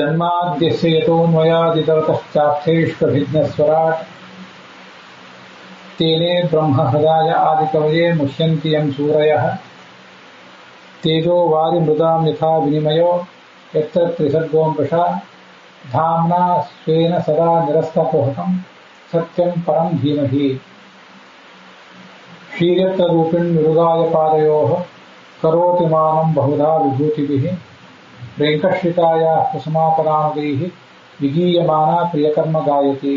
जन्माद्यस्य यतोऽन्वयादितरतश्चार्थेष्वभिघ्नस्वराट् तेने ब्रह्महृदाय आदिकवये मुह्यन्ति यं सूरयः तेजो वारिमृदां यथा विनिमयो यत्र त्रिसर्गो मृषा धाम्ना स्वेन सदा निरस्तकुहकं सत्यं परं धीमहि श्रीयत्ररूपिण् मृगाय पादयोः करोति मानं बहुधा विभूतिभिः वेङ्कटश्रितायाः कुसुमाकरानुगैः विगीयमाना प्रियकर्म गायति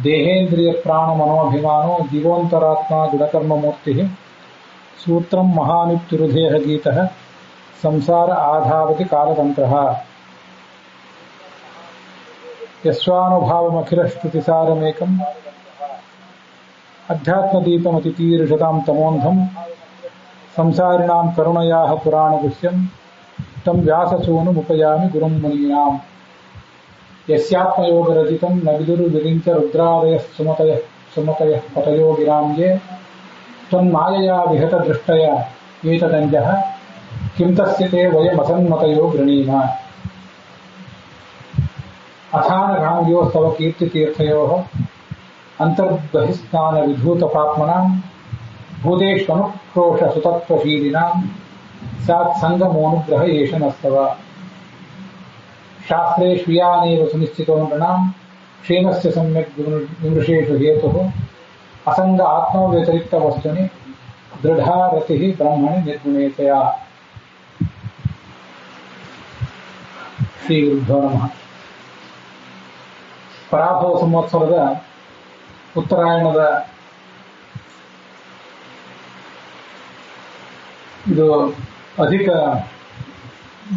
देहेन्द्रियप्राणमनोभिमानो जीवोऽन्तरात्मा गुणकर्ममूर्तिः सूत्रं महानित्युरुधेहगीतः संसार आधावति कालतन्त्रः यस्वानुभावमखिलस्तुतिसारमेकम् अध्यात्मदीपमतितीर्षतां तमोन्धं संसारिणां करुणयाः पुराणगुह्यं तं व्याससूनुमुपयामि गुरुं मुनीनाम् यस्यात्मयोगरचितं न विदुर्विरिञ्च रुद्रादयः सुमतयः पतयो गिरां ये त्वन्मायया विहतदृष्टया एतदञ्जः किं तस्य ते वयमसन्मतयो गृणीम अथानगाङ्ग्योस्तव कीर्तितीर्थयोः अन्तर्बहिस्नानविधूतपाप्मनां भूतेष्वनुक्रोशसुतत्वशीलिनां स्यात्सङ्गमोऽनुग्रह एष नस्तव शास्त्रे श्रियानेव सुनिश्चितो नृणां क्षेमस्य सम्यक् विमृशेषु हेतुः असङ्ग आत्मव्यतिरिक्तवस्तुनि दृढा रतिः ब्रह्मणि निर्गुणेतया ಶ್ರೀಗುರುಭ್ಯೋ ನಮಃ. ಪರಾಭವ ಸಂವತ್ಸರದ ಉತ್ತರಾಯಣದ ಇದು ಅಧಿಕ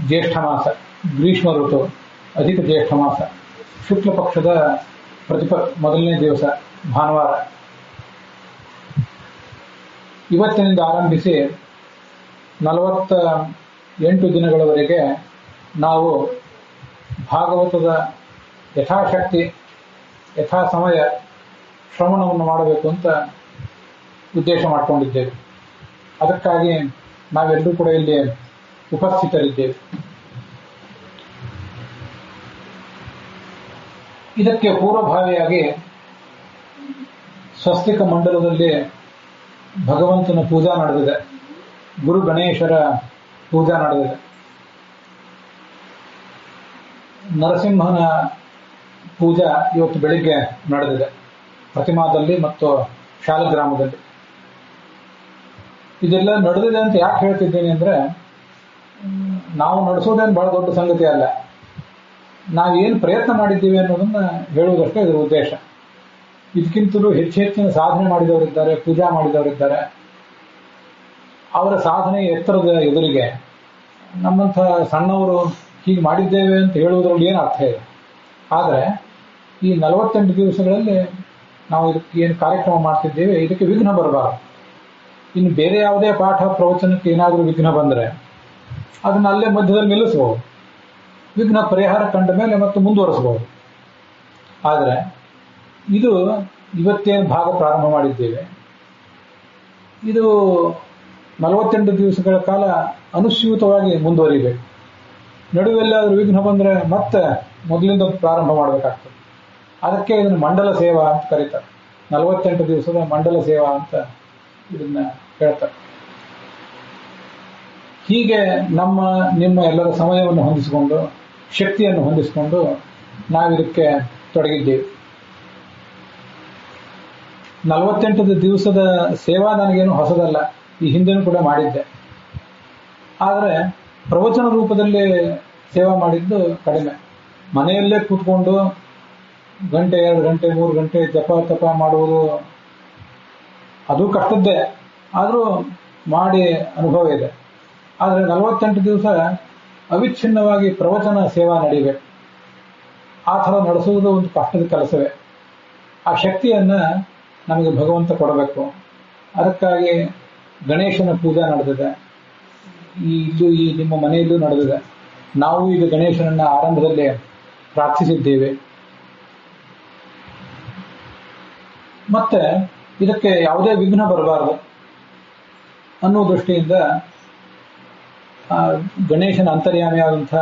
ಜ್ಯೇಷ್ಠ ಮಾಸ, ಗ್ರೀಷ್ಮ ಋತು, ಅಧಿಕ ಜ್ಯೇಷ್ಠ ಮಾಸ, ಶುಕ್ಲ ಪಕ್ಷದ ಮೊದಲನೇ ದಿವಸ ಭಾನುವಾರ. ಇವತ್ತಿನಿಂದ ಆರಂಭಿಸಿ 48 ದಿನಗಳವರೆಗೆ ನಾವು ಭಾಗವತದ ಯಥಾಶಕ್ತಿ ಯಥಾ ಸಮಯ ಶ್ರವಣವನ್ನು ಮಾಡಬೇಕು ಅಂತ ಉದ್ದೇಶ ಮಾಡಿಕೊಂಡಿದ್ದೇವೆ. ಅದಕ್ಕಾಗಿ ನಾವೆಲ್ಲರೂ ಕೂಡ ಇಲ್ಲಿ ಉಪಸ್ಥಿತರಿದ್ದೇವೆ. ಇದಕ್ಕೆ ಪೂರ್ವಭಾವಿಯಾಗಿ ಸ್ವಸ್ತಿಕ ಮಂಡಲದಲ್ಲಿ ಭಗವಂತನ ಪೂಜಾ ನಡೆದಿದೆ, ಗುರು ಗಣೇಶರ ಪೂಜಾ ನಡೆದಿದೆ. ನರಸಿಂಹನ ಪೂಜಾ ಇವತ್ತು ಬೆಳಿಗ್ಗೆ ನಡೆದಿದೆ ಪ್ರತಿಮಾದಲ್ಲಿ ಮತ್ತು ಶಾಲಗ್ರಾಮದಲ್ಲಿ. ಇದೆಲ್ಲ ನಡೆದಿದೆ ಅಂತ ಯಾಕೆ ಹೇಳ್ತಿದ್ದೀನಿ ಅಂದರೆ, ನಾವು ನಡೆಸೋದೇನು ಬಹಳ ದೊಡ್ಡ ಸಂಗತಿ ಅಲ್ಲ, ನಾವೇನು ಪ್ರಯತ್ನ ಮಾಡಿದ್ದೀವಿ ಅನ್ನೋದನ್ನ ಹೇಳುವುದಷ್ಟೇ ಇದರ ಉದ್ದೇಶ. ಇದಕ್ಕಿಂತಲೂ ಹೆಚ್ಚಿನ ಸಾಧನೆ ಮಾಡಿದವರಿದ್ದಾರೆ, ಪೂಜಾ ಮಾಡಿದವರಿದ್ದಾರೆ. ಅವರ ಸಾಧನೆ ಎತ್ತರದ ಎದುರಿಗೆ ನಮ್ಮಂಥ ಸಣ್ಣವರು ಹೀಗೆ ಮಾಡಿದ್ದೇವೆ ಅಂತ ಹೇಳುವುದರಲ್ಲಿ ಏನು ಅರ್ಥ ಇದೆ. ಆದರೆ ಈ 48 ದಿವಸಗಳಲ್ಲಿ ನಾವು ಇದಕ್ಕೆ ಏನು ಕಾರ್ಯಕ್ರಮ ಮಾಡ್ತಿದ್ದೇವೆ ಇದಕ್ಕೆ ವಿಘ್ನ ಬರಬಾರದು. ಇನ್ನು ಬೇರೆ ಯಾವುದೇ ಪಾಠ ಪ್ರವಚನಕ್ಕೆ ಏನಾದರೂ ವಿಘ್ನ ಬಂದರೆ ಅದನ್ನು ಅಲ್ಲೇ ಮಧ್ಯದಲ್ಲಿ ನಿಲ್ಲಿಸಬಹುದು, ವಿಘ್ನ ಪರಿಹಾರ ಕಂಡ ಮೇಲೆ ಮತ್ತೆ ಮುಂದುವರಿಸಬಹುದು. ಆದರೆ ಇದು ಇವತ್ತೇನು ಭಾಗ ಪ್ರಾರಂಭ ಮಾಡಿದ್ದೇವೆ, ಇದು 48 ದಿವಸಗಳ ಕಾಲ ಅನುಸ್ಯೂತವಾಗಿ ಮುಂದುವರಿಬೇಕು. ನಡುವೆಲ್ಲಾದರೂ ವಿಘ್ನ ಬಂದರೆ ಮತ್ತೆ ಮೊದಲಿಂದ ಪ್ರಾರಂಭ ಮಾಡಬೇಕಾಗ್ತದೆ. ಅದಕ್ಕೆ ಇದನ್ನು ಮಂಡಲ ಸೇವಾ ಅಂತ ಕರೀತಾರೆ. 48 ದಿವಸದ ಮಂಡಲ ಸೇವಾ ಅಂತ ಇದನ್ನ ಹೇಳ್ತಾರೆ. ಹೀಗೆ ನಿಮ್ಮ ಎಲ್ಲರ ಸಮಯವನ್ನು ಹೊಂದಿಸಿಕೊಂಡು, ಶಕ್ತಿಯನ್ನು ಹೊಂದಿಸಿಕೊಂಡು ನಾವಿದಕ್ಕೆ ತೊಡಗಿದ್ದೇವೆ. 48 ದಿವಸದ ಸೇವಾ ನನಗೇನು ಹೊಸದಲ್ಲ, ಈ ಹಿಂದೆನೂ ಕೂಡ ಮಾಡಿದ್ದೆ. ಆದರೆ ಪ್ರವಚನ ರೂಪದಲ್ಲಿ ಸೇವಾ ಮಾಡಿದ್ದು ಕಡಿಮೆ. ಮನೆಯಲ್ಲೇ ಕೂತ್ಕೊಂಡು ಗಂಟೆ 2 ಗಂಟೆ 3 ಗಂಟೆ ಜಪ ತಪ ಮಾಡುವುದು ಅದು ಕಷ್ಟದ್ದೇ, ಆದರೂ ಮಾಡಿ ಅನುಭವ ಇದೆ. ಆದರೆ 48 ದಿವಸ ಅವಿಚ್ಛಿನ್ನವಾಗಿ ಪ್ರವಚನ ಸೇವಾ ನಡೀಬೇಕು. ಆ ಥರ ನಡೆಸುವುದು ಒಂದು ಕಷ್ಟದ ಕೆಲಸವೇ. ಆ ಶಕ್ತಿಯನ್ನು ನಮಗೆ ಭಗವಂತ ಕೊಡಬೇಕು. ಅದಕ್ಕಾಗಿ ಗಣೇಶನ ಪೂಜಾ ನಡೆದಿದೆ, ಇದು ಈ ನಿಮ್ಮ ಮನೆಯಲ್ಲೂ ನಡೆದಿದೆ. ನಾವು ಈಗ ಗಣೇಶನನ್ನ ಆರಂಭದಲ್ಲಿ ಪ್ರಾರ್ಥಿಸಿದ್ದೇವೆ. ಮತ್ತೆ ಇದಕ್ಕೆ ಯಾವುದೇ ವಿಘ್ನ ಬರಬಾರದು ಅನ್ನೋ ದೃಷ್ಟಿಯಿಂದ ಗಣೇಶನ ಅಂತರ್ಯಾಮಿಯಾದಂಥ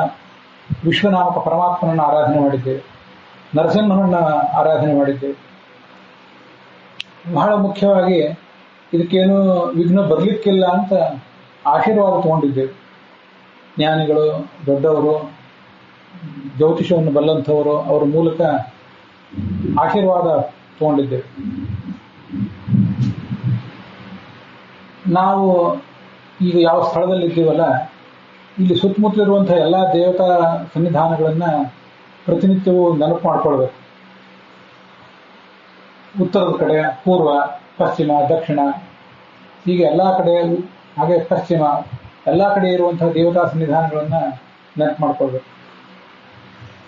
ವಿಶ್ವನಾಮಕ ಪರಮಾತ್ಮನನ್ನು ಆರಾಧನೆ ಮಾಡಿದ್ದೇವೆ, ನರಸಿಂಹನನ್ನ ಆರಾಧನೆ ಮಾಡಿದ್ದೇವೆ. ಬಹಳ ಮುಖ್ಯವಾಗಿ ಇದಕ್ಕೇನು ವಿಘ್ನ ಬರಲಿಕ್ಕಿಲ್ಲ ಅಂತ ಆಶೀರ್ವಾದ ತಗೊಂಡಿದ್ದೇವೆ. ಜ್ಞಾನಿಗಳು, ದೊಡ್ಡವರು, ಜ್ಯೋತಿಷವನ್ನು ಬಲ್ಲಂಥವರು, ಅವರ ಮೂಲಕ ಆಶೀರ್ವಾದ ತಗೊಂಡಿದ್ದೇವೆ. ನಾವು ಈಗ ಯಾವ ಸ್ಥಳದಲ್ಲಿದ್ದೀವಲ್ಲ, ಇಲ್ಲಿ ಸುತ್ತಮುತ್ತಲಿರುವಂತಹ ಎಲ್ಲ ದೇವತಾ ಸನ್ನಿಧಾನಗಳನ್ನು ಪ್ರತಿನಿತ್ಯವೂ ನೆನಪು ಮಾಡ್ಕೊಳ್ಬೇಕು. ಉತ್ತರದ ಕಡೆ, ಪೂರ್ವ, ಪಶ್ಚಿಮ, ದಕ್ಷಿಣ, ಹೀಗೆ ಎಲ್ಲ ಕಡೆ, ಹಾಗೆ ಪಶ್ಚಿಮ, ಎಲ್ಲ ಕಡೆ ಇರುವಂತಹ ದೇವತಾ ಸನ್ನಿಧಾನಗಳನ್ನು ನೆನಪು ಮಾಡ್ಕೊಳ್ಬೇಕು.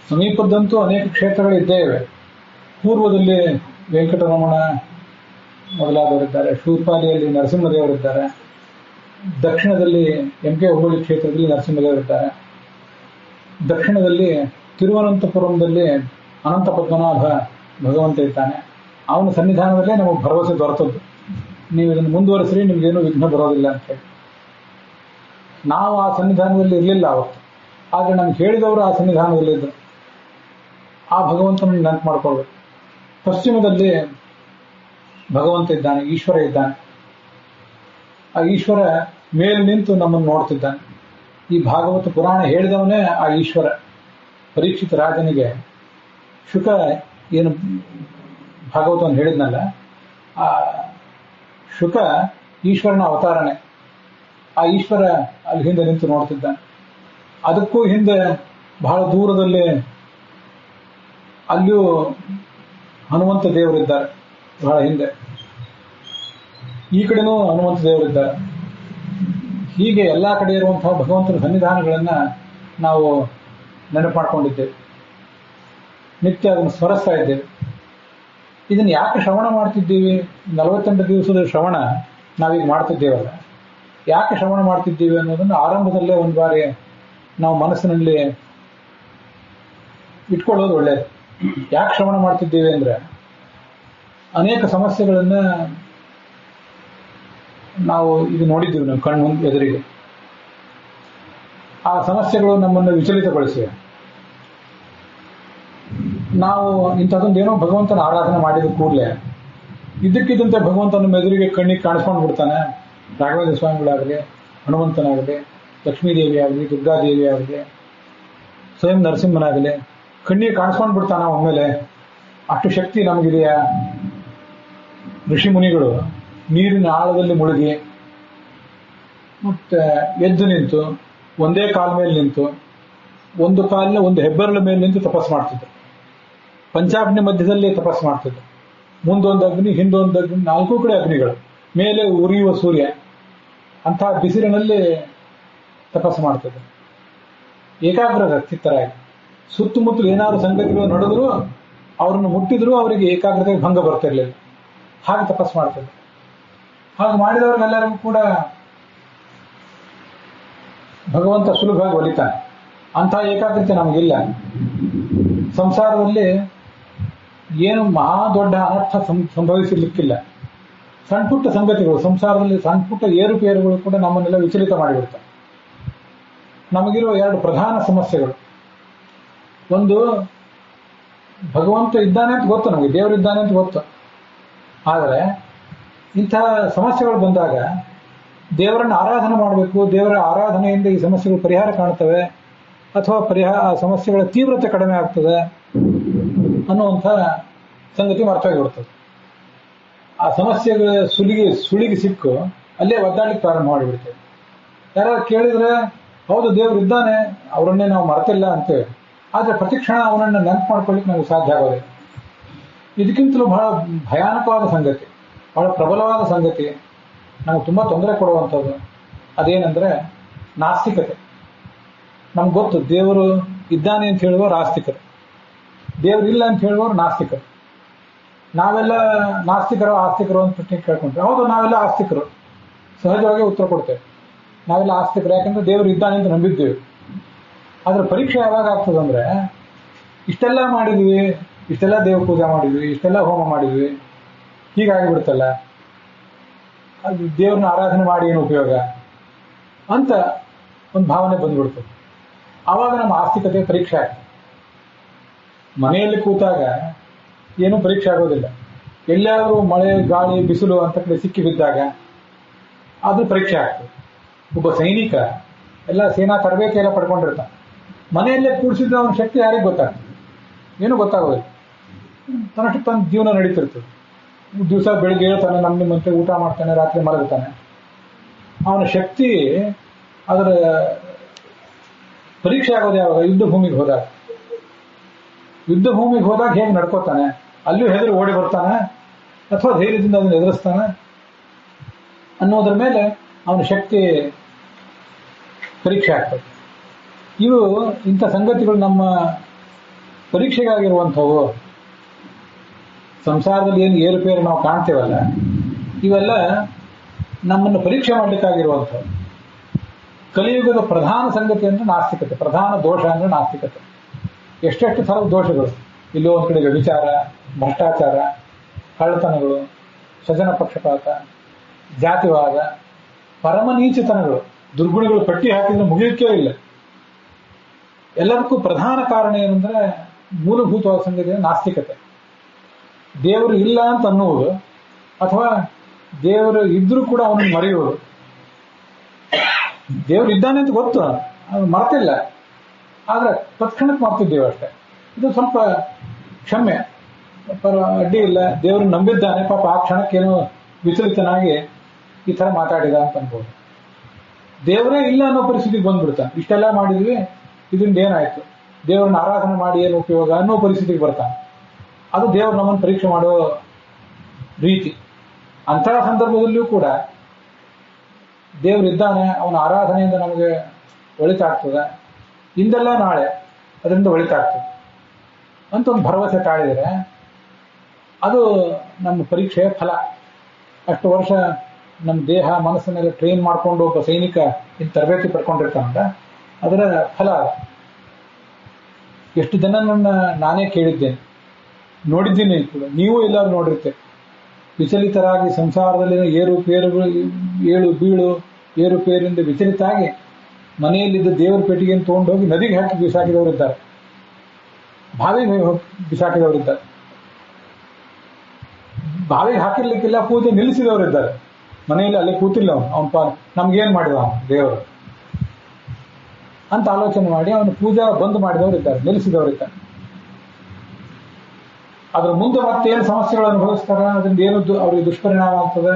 ಸಮೀಪದಂತೂ ಅನೇಕ ಕ್ಷೇತ್ರಗಳಿದ್ದೇ ಇವೆ. ಪೂರ್ವದಲ್ಲಿ ವೆಂಕಟರಮಣ ಮೊದಲಾದವರಿದ್ದಾರೆ, ಶೂರ್ಪಾಲಿಯಲ್ಲಿ ನರಸಿಂಹದೇವರಿದ್ದಾರೆ, ದಕ್ಷಿಣದಲ್ಲಿ MK ಹುಬ್ಬಳ್ಳಿ ಕ್ಷೇತ್ರದಲ್ಲಿ ನರಸಿಂಹದೇವರಿದ್ದಾರೆ, ದಕ್ಷಿಣದಲ್ಲಿ ತಿರುವನಂತಪುರಂದಲ್ಲಿ ಅನಂತ ಪದ್ಮನಾಭ ಭಗವಂತ ಇದ್ದಾನೆ. ಅವನ ಸನ್ನಿಧಾನದಲ್ಲೇ ನಮಗೆ ಭರವಸೆ ದೊರೆತದ್ದು, ನೀವು ಇದನ್ನು ಮುಂದುವರೆಸ್ರಿ, ನಿಮ್ಗೇನು ವಿಘ್ನ ಬರೋದಿಲ್ಲ ಅಂತ ಹೇಳಿ. ನಾವು ಆ ಸನ್ನಿಧಾನದಲ್ಲಿ ಇರಲಿಲ್ಲ ಅವತ್ತು, ಆದರೆ ನಮ್ಗೆ ಹೇಳಿದವರು ಆ ಸನ್ನಿಧಾನದಲ್ಲಿದ್ದರು. ಆ ಭಗವಂತನನ್ನು ನೆನಪು ಮಾಡ್ಕೊಳ್ಬೇಕು. ಪಶ್ಚಿಮದಲ್ಲಿ ಭಗವಂತ ಇದ್ದಾನೆ, ಈಶ್ವರ ಇದ್ದಾನೆ. ಆ ಈಶ್ವರ ಮೇಲೆ ನಿಂತು ನಮ್ಮನ್ನು ನೋಡ್ತಿದ್ದಾನೆ. ಈ ಭಾಗವತ ಪುರಾಣ ಹೇಳಿದವನೇ ಆ ಈಶ್ವರ. ಪರೀಕ್ಷಿತ ರಾಜನಿಗೆ ಶುಕ ಏನು ಭಾಗವತವನ್ನು ಹೇಳಿದ್ನಲ್ಲ, ಆ ಶುಕ ಈಶ್ವರನ ಅವತಾರನೆ. ಆ ಈಶ್ವರ ಅಲ್ಲಿ ಹಿಂದೆ ನಿಂತು ನೋಡ್ತಿದ್ದಾನೆ. ಅದಕ್ಕೂ ಹಿಂದೆ ಬಹಳ ದೂರದಲ್ಲಿ ಅಲ್ಲಿಯೂ ಹನುಮಂತ ದೇವರಿದ್ದಾರೆ, ಬಹಳ ಹಿಂದೆ. ಈ ಕಡೆನೂ ಹನುಮಂತ ದೇವರಿದ್ದಾರೆ. ಹೀಗೆ ಎಲ್ಲ ಕಡೆ ಇರುವಂತಹ ಭಗವಂತನ ಸನ್ನಿಧಾನಗಳನ್ನು ನಾವು ನೆನಪು ಮಾಡ್ಕೊಂಡಿದ್ದೇವೆ. ನಿತ್ಯ ಅದನ್ನು ಸ್ಮರಿಸ್ತಾ ಇದ್ದೇವೆ. ಇದನ್ನು ಯಾಕೆ ಶ್ರವಣ ಮಾಡ್ತಿದ್ದೀವಿ? 48 ದಿವಸದ ಶ್ರವಣ ನಾವೀಗ ಮಾಡ್ತಿದ್ದೇವಲ್ಲ, ಯಾಕೆ ಶ್ರವಣ ಮಾಡ್ತಿದ್ದೀವಿ ಅನ್ನೋದನ್ನು ಆರಂಭದಲ್ಲೇ ಒಂದು ಬಾರಿ ನಾವು ಮನಸ್ಸಿನಲ್ಲಿ ಇಟ್ಕೊಳ್ಳೋದು ಒಳ್ಳೆಯದು. ಯಾಕೆ ಶ್ರವಣ ಮಾಡ್ತಿದ್ದೀವಿ ಅಂದರೆ, ಅನೇಕ ಸಮಸ್ಯೆಗಳನ್ನು ನಾವು ಇದು ನೋಡಿದ್ದೀವಿ, ನಾವು ಕಣ್ಣು ಎದುರಿಗೆ. ಆ ಸಮಸ್ಯೆಗಳು ನಮ್ಮನ್ನು ವಿಚಲಿತಗೊಳಿಸಿವೆ. ನಾವು ಇಂಥದ್ದೊಂದೇನೋ ಭಗವಂತನ ಆರಾಧನೆ ಮಾಡಿದ ಕೂಡಲೇ ಇದ್ದಕ್ಕಿದ್ದಂತೆ ಭಗವಂತನ ಎದುರಿಗೆ ಕಣ್ಣಿಗೆ ಕಾಣಿಸ್ಕೊಂಡು ಬಿಡ್ತಾನೆ. ರಾಘವೇಂದ್ರ ಸ್ವಾಮಿಗಳಾಗಲಿ, ಹನುಮಂತನಾಗಲಿ, ಲಕ್ಷ್ಮೀದೇವಿ ಆಗಲಿ, ದುರ್ಗಾದೇವಿ ಆಗಲಿ, ಸ್ವಯಂ ನರಸಿಂಹನಾಗಲಿ ಕಣ್ಣಿಗೆ ಕಾಣಿಸ್ಕೊಂಡು ಬಿಡ್ತಾನ ಒಮ್ಮೆಲೆ. ಅಷ್ಟು ಶಕ್ತಿ ನಮಗಿದೆಯಾ? ಋಷಿ ಮುನಿಗಳು ನೀರಿನ ಆಳದಲ್ಲಿ ಮುಳುಗಿ ಮತ್ತೆ ಎದ್ದು ನಿಂತು ಒಂದೇ ಕಾಲ ಮೇಲೆ ನಿಂತು, ಒಂದು ಕಾಲಿನ ಒಂದು ಹೆಬ್ಬೆರಳ ಮೇಲೆ ನಿಂತು ತಪಸ್ಸು ಮಾಡ್ತಿದ್ರು. ಪಂಚಾಗ್ನಿ ಮಧ್ಯದಲ್ಲಿ ತಪಸ್ಸು ಮಾಡ್ತಿದ್ರು. ಮುಂದೊಂದು ಅಗ್ನಿ, ಹಿಂದೊಂದು ಅಗ್ನಿ, 4 ಕಡೆ ಅಗ್ನಿಗಳು, ಮೇಲೆ ಉರಿಯುವ ಸೂರ್ಯ. ಅಂತಹ ಬಿಸಿಲಿನಲ್ಲಿ ತಪಸ್ಸು ಮಾಡ್ತಿದ್ರು. ಏಕಾಗ್ರ ಚಿತ್ತರಾಗಿ ಸುತ್ತಮುತ್ತಲು ಏನಾದ್ರು ಸಂಗತಿಗಳು ನಡೆದ್ರು, ಅವ್ರನ್ನು ಮುಟ್ಟಿದ್ರು ಅವರಿಗೆ ಏಕಾಗ್ರತೆಗೆ ಭಂಗ ಬರ್ತಿರ್ಲಿಲ್ಲ. ಹಾಗೆ ತಪಸ್ಸು ಮಾಡ್ತಿದ್ರು. ಹಾಗೆ ಮಾಡಿದವ್ರಿಗೆಲ್ಲರಿಗೂ ಕೂಡ ಭಗವಂತ ಸುಲಭವಾಗಿ ಒಲಿತಾನೆ. ಅಂತಹ ಏಕಾಗ್ರತೆ ನಮಗಿಲ್ಲ. ಸಂಸಾರದಲ್ಲಿ ಏನು ಮಹಾ ದೊಡ್ಡ ಅನರ್ಥ ಸಂಭವಿಸಲಿಕ್ಕಿಲ್ಲ. ಸಣ್ಣ ಪುಟ್ಟ ಸಂಗತಿಗಳು, ಸಂಸಾರದಲ್ಲಿ ಸಣ್ಣ ಪುಟ್ಟ ಏರುಪೇರುಗಳು ಕೂಡ ನಮ್ಮನ್ನೆಲ್ಲ ವಿಚಲಿತ ಮಾಡಿಬಿಡ್ತವೆ. ನಮಗಿರುವ 2 ಪ್ರಧಾನ ಸಮಸ್ಯೆಗಳು. ಒಂದು, ಭಗವಂತ ಇದ್ದಾನೆ ಅಂತ ಗೊತ್ತು, ನಮಗೆ ದೇವರಿದ್ದಾನೆ ಅಂತ ಗೊತ್ತು. ಆದರೆ ಇಂಥ ಸಮಸ್ಯೆಗಳು ಬಂದಾಗ ದೇವರನ್ನು ಆರಾಧನೆ ಮಾಡಬೇಕು, ದೇವರ ಆರಾಧನೆಯಿಂದ ಈ ಸಮಸ್ಯೆಗಳು ಪರಿಹಾರ ಕಾಣ್ತವೆ ಅಥವಾ ಆ ಸಮಸ್ಯೆಗಳ ತೀವ್ರತೆ ಕಡಿಮೆ ಆಗ್ತದೆ ಅನ್ನುವಂಥ ಸಂಗತಿ ಮರ್ತೋಗಿಬಿಡ್ತದೆ. ಆ ಸಮಸ್ಯೆಗಳ ಸುಳಿಗೆ ಸಿಕ್ಕು ಅಲ್ಲೇ ಒದ್ದಾಡಲಿಕ್ಕೆ ಪ್ರಾರಂಭ ಮಾಡಿಬಿಡ್ತೇವೆ. ಯಾರು ಕೇಳಿದ್ರೆ ಹೌದು ದೇವರು ಇದ್ದಾನೆ, ಅವರನ್ನೇ ನಾವು ಮರೆತಿಲ್ಲ ಅಂತೇವೆ. ಆದರೆ ಪ್ರತಿಕ್ಷಣ ಅವನನ್ನು ನೆನಪು ಮಾಡ್ಕೊಳ್ಳಿಕ್ಕೆ ನಮಗೆ ಸಾಧ್ಯ ಆಗೋದಿಲ್ಲ. ಇದಕ್ಕಿಂತಲೂ ಬಹಳ ಭಯಾನಕವಾದ ಸಂಗತಿ, ಬಹಳ ಪ್ರಬಲವಾದ ಸಂಗತಿ, ನಮಗೆ ತುಂಬ ತೊಂದರೆ ಕೊಡುವಂಥದ್ದು ಅದೇನೆಂದರೆ ನಾಸ್ತಿಕತೆ. ನಮ್ಗೆ ಗೊತ್ತು ದೇವರು ಇದ್ದಾನೆ ಅಂತ ಹೇಳುವವರು ಆಸ್ತಿಕರು, ದೇವರು ಇಲ್ಲ ಅಂತ ಹೇಳುವವರು ನಾಸ್ತಿಕರು. ನಾವೆಲ್ಲ ನಾಸ್ತಿಕರು ಆಸ್ತಿಕರು ಅಂತ ಪ್ರಶ್ನೆ ಕೇಳ್ಕೊಂಡ್ರೆ, ಹೌದು ನಾವೆಲ್ಲ ಆಸ್ತಿಕರು, ಸಹಜವಾಗಿ ಉತ್ತರ ಕೊಡ್ತೇವೆ. ನಾವೆಲ್ಲ ಆಸ್ತಿಕರು, ಯಾಕಂದ್ರೆ ದೇವರು ಇದ್ದಾನೆ ಅಂತ ನಂಬಿದ್ದೇವೆ. ಆದರೆ ಪರೀಕ್ಷೆ ಯಾವಾಗ ಆಗ್ತದಂದ್ರೆ, ಇಷ್ಟೆಲ್ಲ ಮಾಡಿದ್ವಿ, ಇಷ್ಟೆಲ್ಲ ದೇವ ಪೂಜೆ ಮಾಡಿದ್ವಿ, ಇಷ್ಟೆಲ್ಲ ಹೋಮ ಮಾಡಿದ್ವಿ, ಹೀಗಾಗಿಬಿಡ್ತಲ್ಲ, ಅದು ದೇವ್ರನ್ನ ಆರಾಧನೆ ಮಾಡಿ ಏನು ಉಪಯೋಗ ಅಂತ ಒಂದು ಭಾವನೆ ಬಂದ್ಬಿಡ್ತದೆ. ಆವಾಗ ನಮ್ಮ ಆಸ್ತಿಕತೆ ಪರೀಕ್ಷೆ ಆಗ್ತದೆ. ಮನೆಯಲ್ಲಿ ಕೂತಾಗ ಏನೂ ಪರೀಕ್ಷೆ ಆಗೋದಿಲ್ಲ. ಎಲ್ಲಾದರೂ ಮಳೆ ಗಾಳಿ ಬಿಸಿಲು ಅಂತ ಕಡೆ ಸಿಕ್ಕಿ ಬಿದ್ದಾಗ ಅದು ಪರೀಕ್ಷೆ ಆಗ್ತದೆ. ಒಬ್ಬ ಸೈನಿಕ ಎಲ್ಲ ಸೇನಾ ತರಬೇತಿ ಎಲ್ಲ ಪಡ್ಕೊಂಡಿರ್ತಾನೆ. ಮನೆಯಲ್ಲೇ ಕೂಡಿಸಿದ್ರೆ ಅವನ ಶಕ್ತಿ ಯಾರಿಗೆ ಗೊತ್ತಾಗ್ತದೆ? ಏನೂ ಗೊತ್ತಾಗೋದಿಲ್ಲ. ತನ್ನಷ್ಟು ತನ್ನ ಜೀವನ ನಡೀತಿರ್ತದೆ. ದಿವಸ ಬೆಳಿಗ್ಗೆ ಹೇಳ್ತಾನೆ, ನಿಮ್ಮಂತೆ ಊಟ ಮಾಡ್ತಾನೆ, ರಾತ್ರಿ ಮಲಗುತ್ತಾನೆ. ಅವನ ಶಕ್ತಿ ಅದರ ಪರೀಕ್ಷೆ ಆಗೋದು ಯಾವಾಗ? ಯುದ್ಧ ಭೂಮಿಗೆ ಹೋದಾಗ. ಯುದ್ಧ ಭೂಮಿಗೆ ಹೋದಾಗ ಹೇಗೆ ನಡ್ಕೋತಾನೆ? ಅಲ್ಲಿಯೂ ಹೆದರಿ ಓಡಿ ಬರ್ತಾನೆ ಅಥವಾ ಧೈರ್ಯದಿಂದ ಅದನ್ನು ಎದುರಿಸ್ತಾನೆ ಅನ್ನೋದ್ರ ಮೇಲೆ ಅವನ ಶಕ್ತಿ ಪರೀಕ್ಷೆ ಆಗ್ತದೆ. ಇವು ಇಂಥ ಸಂಗತಿಗಳು ನಮ್ಮ ಪರೀಕ್ಷೆಗಾಗಿರುವಂಥವು. ಸಂಸಾರದಲ್ಲಿ ಏನು ಏರುಪೇರು ನಾವು ಕಾಣ್ತೇವಲ್ಲ, ಇವೆಲ್ಲ ನಮ್ಮನ್ನು ಪರೀಕ್ಷೆ ಮಾಡಲಿಕ್ಕಾಗಿರುವಂಥವು. ಕಲಿಯುಗದ ಪ್ರಧಾನ ಸಂಗತಿ ಅಂದರೆ ನಾಸ್ತಿಕತೆ, ಪ್ರಧಾನ ದೋಷ ಅಂದರೆ ನಾಸ್ತಿಕತೆ. ಎಷ್ಟೆಷ್ಟು ಥರದ ದೋಷಗಳು. ಇಲ್ಲೋ ಒಂದು ಕಡೆ ವ್ಯಭಿಚಾರ, ಭ್ರಷ್ಟಾಚಾರ, ಕಳ್ಳತನಗಳು, ಸ್ವಜನ ಪಕ್ಷಪಾತ, ಜಾತಿವಾದ, ಪರಮನೀಚತನಗಳು, ದುರ್ಗುಣಗಳು ಪಟ್ಟಿ ಹಾಕಿದ್ರೆ ಮುಗಿಯೋಕ್ಕೇ ಇಲ್ಲ. ಎಲ್ಲದಕ್ಕೂ ಪ್ರಧಾನ ಕಾರಣ ಏನಂದ್ರೆ ಮೂಲಭೂತವಾದ ಸಂಗತಿ ನಾಸ್ತಿಕತೆ. ದೇವರು ಇಲ್ಲ ಅಂತ ಅನ್ನುವುದು ಅಥವಾ ದೇವರು ಇದ್ರೂ ಕೂಡ ಅವನನ್ನು ಮರೆಯುವುದು. ದೇವರು ಇದ್ದಾನೆ ಅಂತ ಗೊತ್ತು, ಅದು ಮರ್ತಿಲ್ಲ, ಆದರೆ ತತ್ಕ್ಷಣಕ್ಕೆ ಮರ್ತಿದ್ದೇವೆ ಅಷ್ಟೇ. ಇದು ಸ್ವಲ್ಪ ಕ್ಷಮೆ, ಅಡ್ಡಿ ಇಲ್ಲ. ದೇವರು ನಂಬಿದ್ದಾನೆ, ಪಾಪ ಆ ಕ್ಷಣಕ್ಕೇನೋ ವಿಚಲಿತನಾಗಿ ಈ ಥರ ಮಾತಾಡಿದ ಅಂತ ಅನ್ಬೋದು. ದೇವರೇ ಇಲ್ಲ ಅನ್ನೋ ಪರಿಸ್ಥಿತಿಗೆ ಬಂದ್ಬಿಡ್ತಾನೆ. ಇಷ್ಟೆಲ್ಲ ಮಾಡಿದ್ವಿ, ಇದರಿಂದ ಏನಾಯ್ತು? ದೇವರನ್ನ ಆರಾಧನೆ ಮಾಡಿ ಏನು ಉಪಯೋಗ ಅನ್ನೋ ಪರಿಸ್ಥಿತಿಗೆ ಬರ್ತಾನೆ. ಅದು ದೇವರು ನಮ್ಮನ್ನು ಪರೀಕ್ಷೆ ಮಾಡೋ ರೀತಿ. ಅಂತಹ ಸಂದರ್ಭದಲ್ಲಿಯೂ ಕೂಡ ದೇವರಿದ್ದಾನೆ, ಅವನ ಆರಾಧನೆಯಿಂದ ನಮಗೆ ಒಳಿತಾಗ್ತದೆ, ಇಂದೆಲ್ಲ ನಾಳೆ ಅದರಿಂದ ಒಳಿತಾಗ್ತದೆ ಅಂತ ಒಂದು ಭರವಸೆ ತಾಳಿದರೆ ಅದು ನಮ್ಮ ಪರೀಕ್ಷೆಯ ಫಲ. ಅಷ್ಟು ವರ್ಷ ನಮ್ಮ ದೇಹ ಮನಸ್ಸನ್ನೆಲ್ಲ ಟ್ರೈನ್ ಮಾಡಿಕೊಂಡು ಒಬ್ಬ ಸೈನಿಕ ಇನ್ನು ತರಬೇತಿ ಪಡ್ಕೊಂಡಿರ್ತಾನಂತ ಅದರ ಫಲ. ಎಷ್ಟು ಜನನನ್ನು ನಾನೇ ಕೇಳಿದ್ದೇನೆ, ನೋಡಿದ್ದೀನಿ ಕೂಡ, ನೀವು ಎಲ್ಲರೂ ನೋಡಿರ್ತೇವೆ. ವಿಚಲಿತರಾಗಿ ಸಂಸಾರದಲ್ಲಿನ ಏಳು ಬೀಳು ಏರುಪೇರಿಂದ ವಿಚಲಿತಾಗಿ ಮನೆಯಲ್ಲಿದ್ದ ದೇವರ ಪೆಟ್ಟಿಗೆಯನ್ನು ತೊಗೊಂಡೋಗಿ ನದಿಗೆ ಹಾಕಿ ಬಿಸಾಕಿದವರಿದ್ದಾರೆ, ಬಾವಿಗೆ ಬಿಸಾಕಿದವರಿದ್ದಾರೆ, ಬಾವಿಗೆ ಹಾಕಿರ್ಲಿಕ್ಕಿಲ್ಲ, ಪೂಜೆ ನಿಲ್ಲಿಸಿದವರಿದ್ದಾರೆ. ಮನೆಯಲ್ಲಿ ಅಲ್ಲಿ ಕೂತಿಲ್ಲ ಅವನು ಪಾಲು ನಮ್ಗೇನು ಮಾಡಿದ ಅವನು ದೇವರು ಅಂತ ಆಲೋಚನೆ ಮಾಡಿ ಅವನು ಪೂಜಾ ಬಂದ್ ಮಾಡಿದವರಿದ್ದಾರೆ, ನಿಲ್ಲಿಸಿದವರಿದ್ದಾರೆ. ಅದ್ರ ಮುಂದೆ ಮತ್ತೇನು ಸಮಸ್ಯೆಗಳು ಅನುಭವಿಸ್ತಾರೆ, ಅದರಿಂದ ಏನು ಅವ್ರಿಗೆ ದುಷ್ಪರಿಣಾಮ ಆಗ್ತದೆ.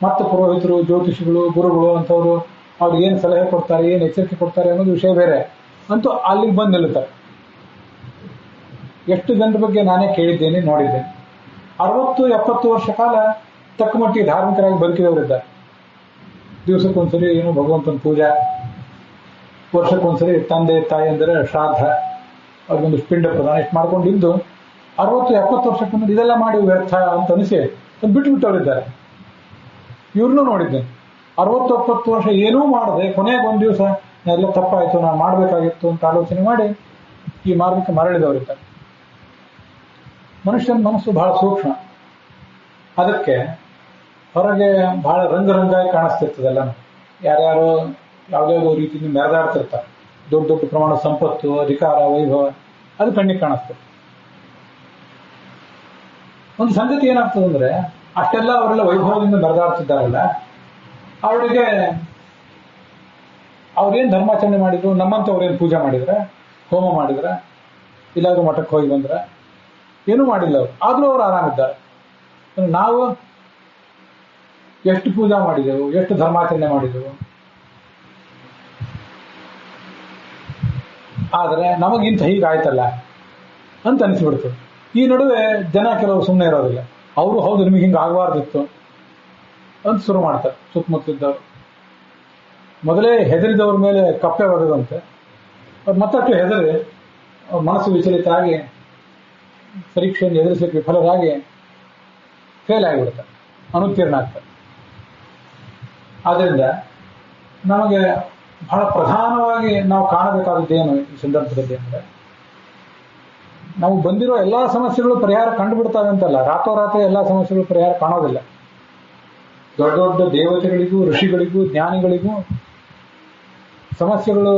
ಮತ್ತೆ ಪುರೋಹಿತರು, ಜ್ಯೋತಿಷಿಗಳು, ಗುರುಗಳು ಅಂತವರು ಅವ್ರಿಗೆ ಏನು ಸಲಹೆ ಕೊಡ್ತಾರೆ, ಏನು ಎಚ್ಚರಿಕೆ ಕೊಡ್ತಾರೆ ಅನ್ನೋದು ವಿಷಯ ಬೇರೆ. ಅಂತೂ ಅಲ್ಲಿಗೆ ಬಂದು ನಿಲ್ಲುತ್ತಾರೆ. ಎಷ್ಟು ಜನರ ಬಗ್ಗೆ ನಾನೇ ಕೇಳಿದ್ದೇನೆ, ನೋಡಿದ್ದೇನೆ. 60-70 ವರ್ಷ ಕಾಲ ತಕ್ಕ ಮಟ್ಟಿಗೆ ಧಾರ್ಮಿಕರಾಗಿ ಬದುಕಿದವರಿದ್ದಾರೆ. ದಿವಸಕ್ಕೊಂದ್ಸರಿ ಏನು ಭಗವಂತನ ಪೂಜಾ, ವರ್ಷಕ್ಕೊಂದ್ಸರಿ ತಂದೆ ತಾಯಿಯಂದರೆ ಶ್ರಾದ್ದ, ಅವ್ರಿಗೊಂದು ಪಿಂಡ ಪ್ರದಾನ, ಇಷ್ಟು ಮಾಡ್ಕೊಂಡಿದ್ದು 60-70 ವರ್ಷಕ್ಕೊಂದು ಇದೆಲ್ಲ ಮಾಡಿ ವ್ಯರ್ಥ ಅಂತ ಅನಿಸಿ ಬಿಟ್ಟು ಬಿಟ್ಟವರಿದ್ದಾರೆ. ಇವ್ರನ್ನೂ ನೋಡಿದ್ದೇನೆ. 60-70 ವರ್ಷ ಏನೂ ಮಾಡದೆ ಕೊನೆಗೆ ಒಂದು ದಿವಸ ಎಲ್ಲ ತಪ್ಪಾಯಿತು, ನಾನು ಮಾಡಬೇಕಾಗಿತ್ತು ಅಂತ ಆಲೋಚನೆ ಮಾಡಿ ಈ ಮಾರ್ಗಕ್ಕೆ ಮರಳಿದವರಿದ್ದಾರೆ. ಮನುಷ್ಯನ ಮನಸ್ಸು ಬಹಳ ಸೂಕ್ಷ್ಮ. ಅದಕ್ಕೆ ಹೊರಗೆ ಬಹಳ ರಂಗರಂಗಾಗಿ ಕಾಣಿಸ್ತಿರ್ತದಲ್ಲ. ಯಾರ್ಯಾರು ಯಾವುದ್ಯಾವುದೋ ರೀತಿಯಿಂದ ಮೆರೆದಾಡ್ತಿರ್ತಾರೆ. ದೊಡ್ಡ ದೊಡ್ಡ ಪ್ರಮಾಣದ ಸಂಪತ್ತು, ಅಧಿಕಾರ, ವೈಭವ, ಅದು ಕಣ್ಣಿಗೆ ಕಾಣಿಸ್ತದೆ. ಒಂದು ಸಂಗತಿ ಏನಾಗ್ತದಂದ್ರೆ, ಅಷ್ಟೆಲ್ಲ ಅವರೆಲ್ಲ ವೈಭವದಿಂದ ಮೆರೆದಾಡ್ತಿದ್ದಾರಲ್ಲ, ಅವರಿಗೆ ಅವ್ರೇನು ಧರ್ಮಾಚರಣೆ ಮಾಡಿದ್ರು, ನಮ್ಮಂಥವ್ರೇನು ಪೂಜೆ ಮಾಡಿದ್ರೆ, ಹೋಮ ಮಾಡಿದ್ರೆ, ಇಲ್ಲಾದ್ರೂ ಮಠಕ್ಕೆ ಹೋಗಿ ಬಂದ್ರೆ, ಏನೂ ಮಾಡಿಲ್ಲ ಅವರು. ಆದರೂ ಅವರು ಆರಾಮಿದ್ದಾರೆ. ನಾವು ಎಷ್ಟು ಪೂಜಾ ಮಾಡಿದೆವು, ಎಷ್ಟು ಧರ್ಮಾಚರಣೆ ಮಾಡಿದೆವು, ಆದರೆ ನಮಗಿಂತ ಹೀಗಾಯ್ತಲ್ಲ ಅಂತ ಅನಿಸ್ಬಿಡ್ತದೆ. ಈ ನಡುವೆ ಜನ ಕೆಲವರು ಸುಮ್ಮನೆ ಇರೋದಿಲ್ಲ. ಅವರು ಹೌದು ನಿಮಗೆ ಹಿಂಗೆ ಆಗಬಾರ್ದಿತ್ತು ಅಂತ ಶುರು ಮಾಡ್ತಾರೆ. ಸುತ್ತಮುತ್ತಲಿದ್ದವರು ಮೊದಲೇ ಹೆದರಿದವ್ರ ಮೇಲೆ ಕಪ್ಪೆ ಒಗೆದಂತೆ ಅವ್ರು ಮತ್ತಷ್ಟು ಹೆದರಿ ಅವ್ರ ಮನಸ್ಸು ವಿಚಲಿತ ಆಗಿ ಪರೀಕ್ಷೆಯನ್ನು ಎದುರಿಸಲಿಕ್ಕೆ ವಿಫಲರಾಗಿ ಫೇಲ್ ಆಗಿಬಿಡ್ತಾರೆ, ಅನುತ್ತೀರ್ಣ ಆಗ್ತಾರೆ. ಆದ್ದರಿಂದ ನಮಗೆ ಬಹಳ ಪ್ರಧಾನವಾಗಿ ನಾವು ಕಾಣಬೇಕಾದದ್ದೇನು ಈ ಸಂದರ್ಭದಲ್ಲಿ ಅಂದರೆ, ನಾವು ಬಂದಿರೋ ಎಲ್ಲ ಸಮಸ್ಯೆಗಳು ಪರಿಹಾರ ಕಂಡುಬಿಡ್ತಾವೆ ಅಂತಲ್ಲ, ರಾತ್ರೋರಾತ್ರಿ ಎಲ್ಲ ಸಮಸ್ಯೆಗಳು ಪರಿಹಾರ ಕಾಣೋದಿಲ್ಲ. ದೊಡ್ಡ ದೊಡ್ಡ ದೇವತೆಗಳಿಗೂ, ಋಷಿಗಳಿಗೂ, ಜ್ಞಾನಿಗಳಿಗೂ ಸಮಸ್ಯೆಗಳು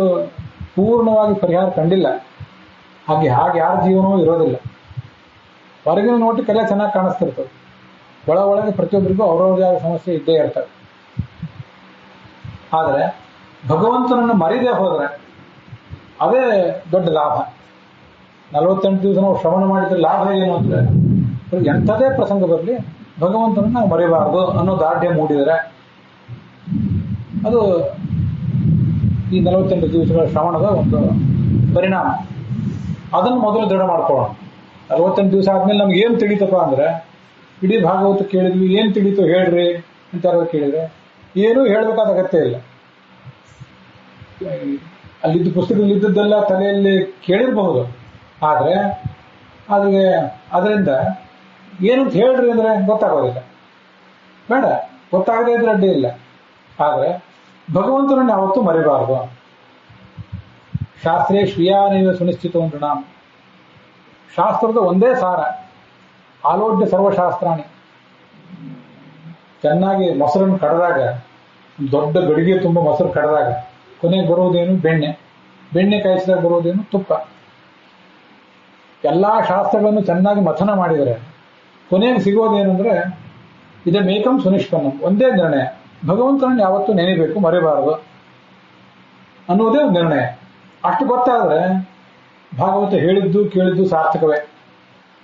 ಪೂರ್ಣವಾಗಿ ಪರಿಹಾರ ಕಂಡಿಲ್ಲ. ಹಾಗೆ ಯಾರ ಜೀವನವೂ ಇರೋದಿಲ್ಲ. ಹೊರಗಿನ ನೋಟಕ್ಕೆಲ್ಲ ಚೆನ್ನಾಗಿ ಕಾಣಿಸ್ತಿರ್ತದೆ, ಒಳಗೆ ಪ್ರತಿಯೊಬ್ಬರಿಗೂ ಅವ್ರವ್ರದೇ ಆದ ಸಮಸ್ಯೆ ಇದ್ದೇ ಇರ್ತವೆ. ಆದರೆ ಭಗವಂತನನ್ನು ಮರಿದೇ ಹೋದರೆ ಅದೇ ದೊಡ್ಡ ಲಾಭ. 48 ದಿವಸ ನಾವು ಶ್ರವಣ ಮಾಡಿದ್ರೆ ಲಾಭ ಏನು ಅಂದರೆ, ಎಂಥದೇ ಪ್ರಸಂಗ ಬರಲಿ ಭಗವಂತನನ್ನು ನಾವು ಮರಿಬಾರದು ಅನ್ನೋ ದಾರ್ಢ್ಯ ಮೂಡಿದರೆ ಅದು ಈ 48 ದಿವಸಗಳ ಶ್ರವಣದ ಒಂದು ಪರಿಣಾಮ. ಅದನ್ನು ಮೊದಲು ದೃಢ ಮಾಡ್ಕೊಳ್ಳೋಣ. 48 ದಿವಸ ಆದ್ಮೇಲೆ ನಮ್ಗೆ ಏನು ತಿಳಿತಪ್ಪ ಅಂದರೆ, ಇಡೀ ಭಾಗವತ ಕೇಳಿದ್ವಿ, ಏನು ತಿಳಿತು ಹೇಳ್ರಿ ಅಂತ ಯಾರು ಕೇಳಿದ್ರೆ ಏನೂ ಹೇಳಬೇಕಾದ ಅಗತ್ಯ ಇಲ್ಲ. ಅಲ್ಲಿದ್ದು ಪುಸ್ತಕದಲ್ಲಿದ್ದದ್ದೆಲ್ಲ ತಲೆಯಲ್ಲಿ ಕೇಳಿರಬಹುದು, ಆದರೆ ಅದರಿಂದ ಏನು ಹೇಳ್ರಿ ಅಂದರೆ ಗೊತ್ತಾಗೋದಿಲ್ಲ. ಬೇಡ, ಗೊತ್ತಾಗದೇ ಇದ್ರೆ ಅಡ್ಡಿ ಇಲ್ಲ. ಆದರೆ ಭಗವಂತನನ್ನು ಯಾವತ್ತೂ ಮರಿಬಾರದು. ಶಾಸ್ತ್ರೇ ಶ್ರೀಯಾನೇವ ಸುನಿಶ್ಚಿತ ನೃಣಾಂ. ಶಾಸ್ತ್ರದ ಒಂದೇ ಸಾರ, ಆಲೋಡ್ಯ ಸರ್ವಶಾಸ್ತ್ರಾಣಿ. ಚೆನ್ನಾಗಿ ಮೊಸರನ್ನು ಕಡದಾಗ, ದೊಡ್ಡ ಗಡಿಗೆ ತುಂಬ ಮೊಸರು ಕಡದಾಗ ಕೊನೆಗೆ ಬರುವುದೇನು ಬೆಣ್ಣೆ ಕಾಯಿಸಿದಾಗ ಬರುವುದೇನು ತುಪ್ಪ. ಎಲ್ಲ ಶಾಸ್ತ್ರಗಳನ್ನು ಚೆನ್ನಾಗಿ ಮಥನ ಮಾಡಿದರೆ ಕೊನೆಗೆ ಸಿಗೋದೇನೆಂದ್ರೆ ಇದೇ ಮೇಕಂ ಸುನಿಷ್ಪನ್ನಂ, ಒಂದೇ ನಿರ್ಣಯ, ಭಗವಂತನನ್ನು ಯಾವತ್ತೂ ನೆನೆಯಬೇಕು, ಮರಿಬಾರದು ಅನ್ನುವುದೇ ಒಂದು ನಿರ್ಣಯ. ಅಷ್ಟು ಗೊತ್ತಾದರೆ ಭಾಗವತ ಹೇಳಿದ್ದು ಕೇಳಿದ್ದು ಸಾರ್ಥಕವೇ.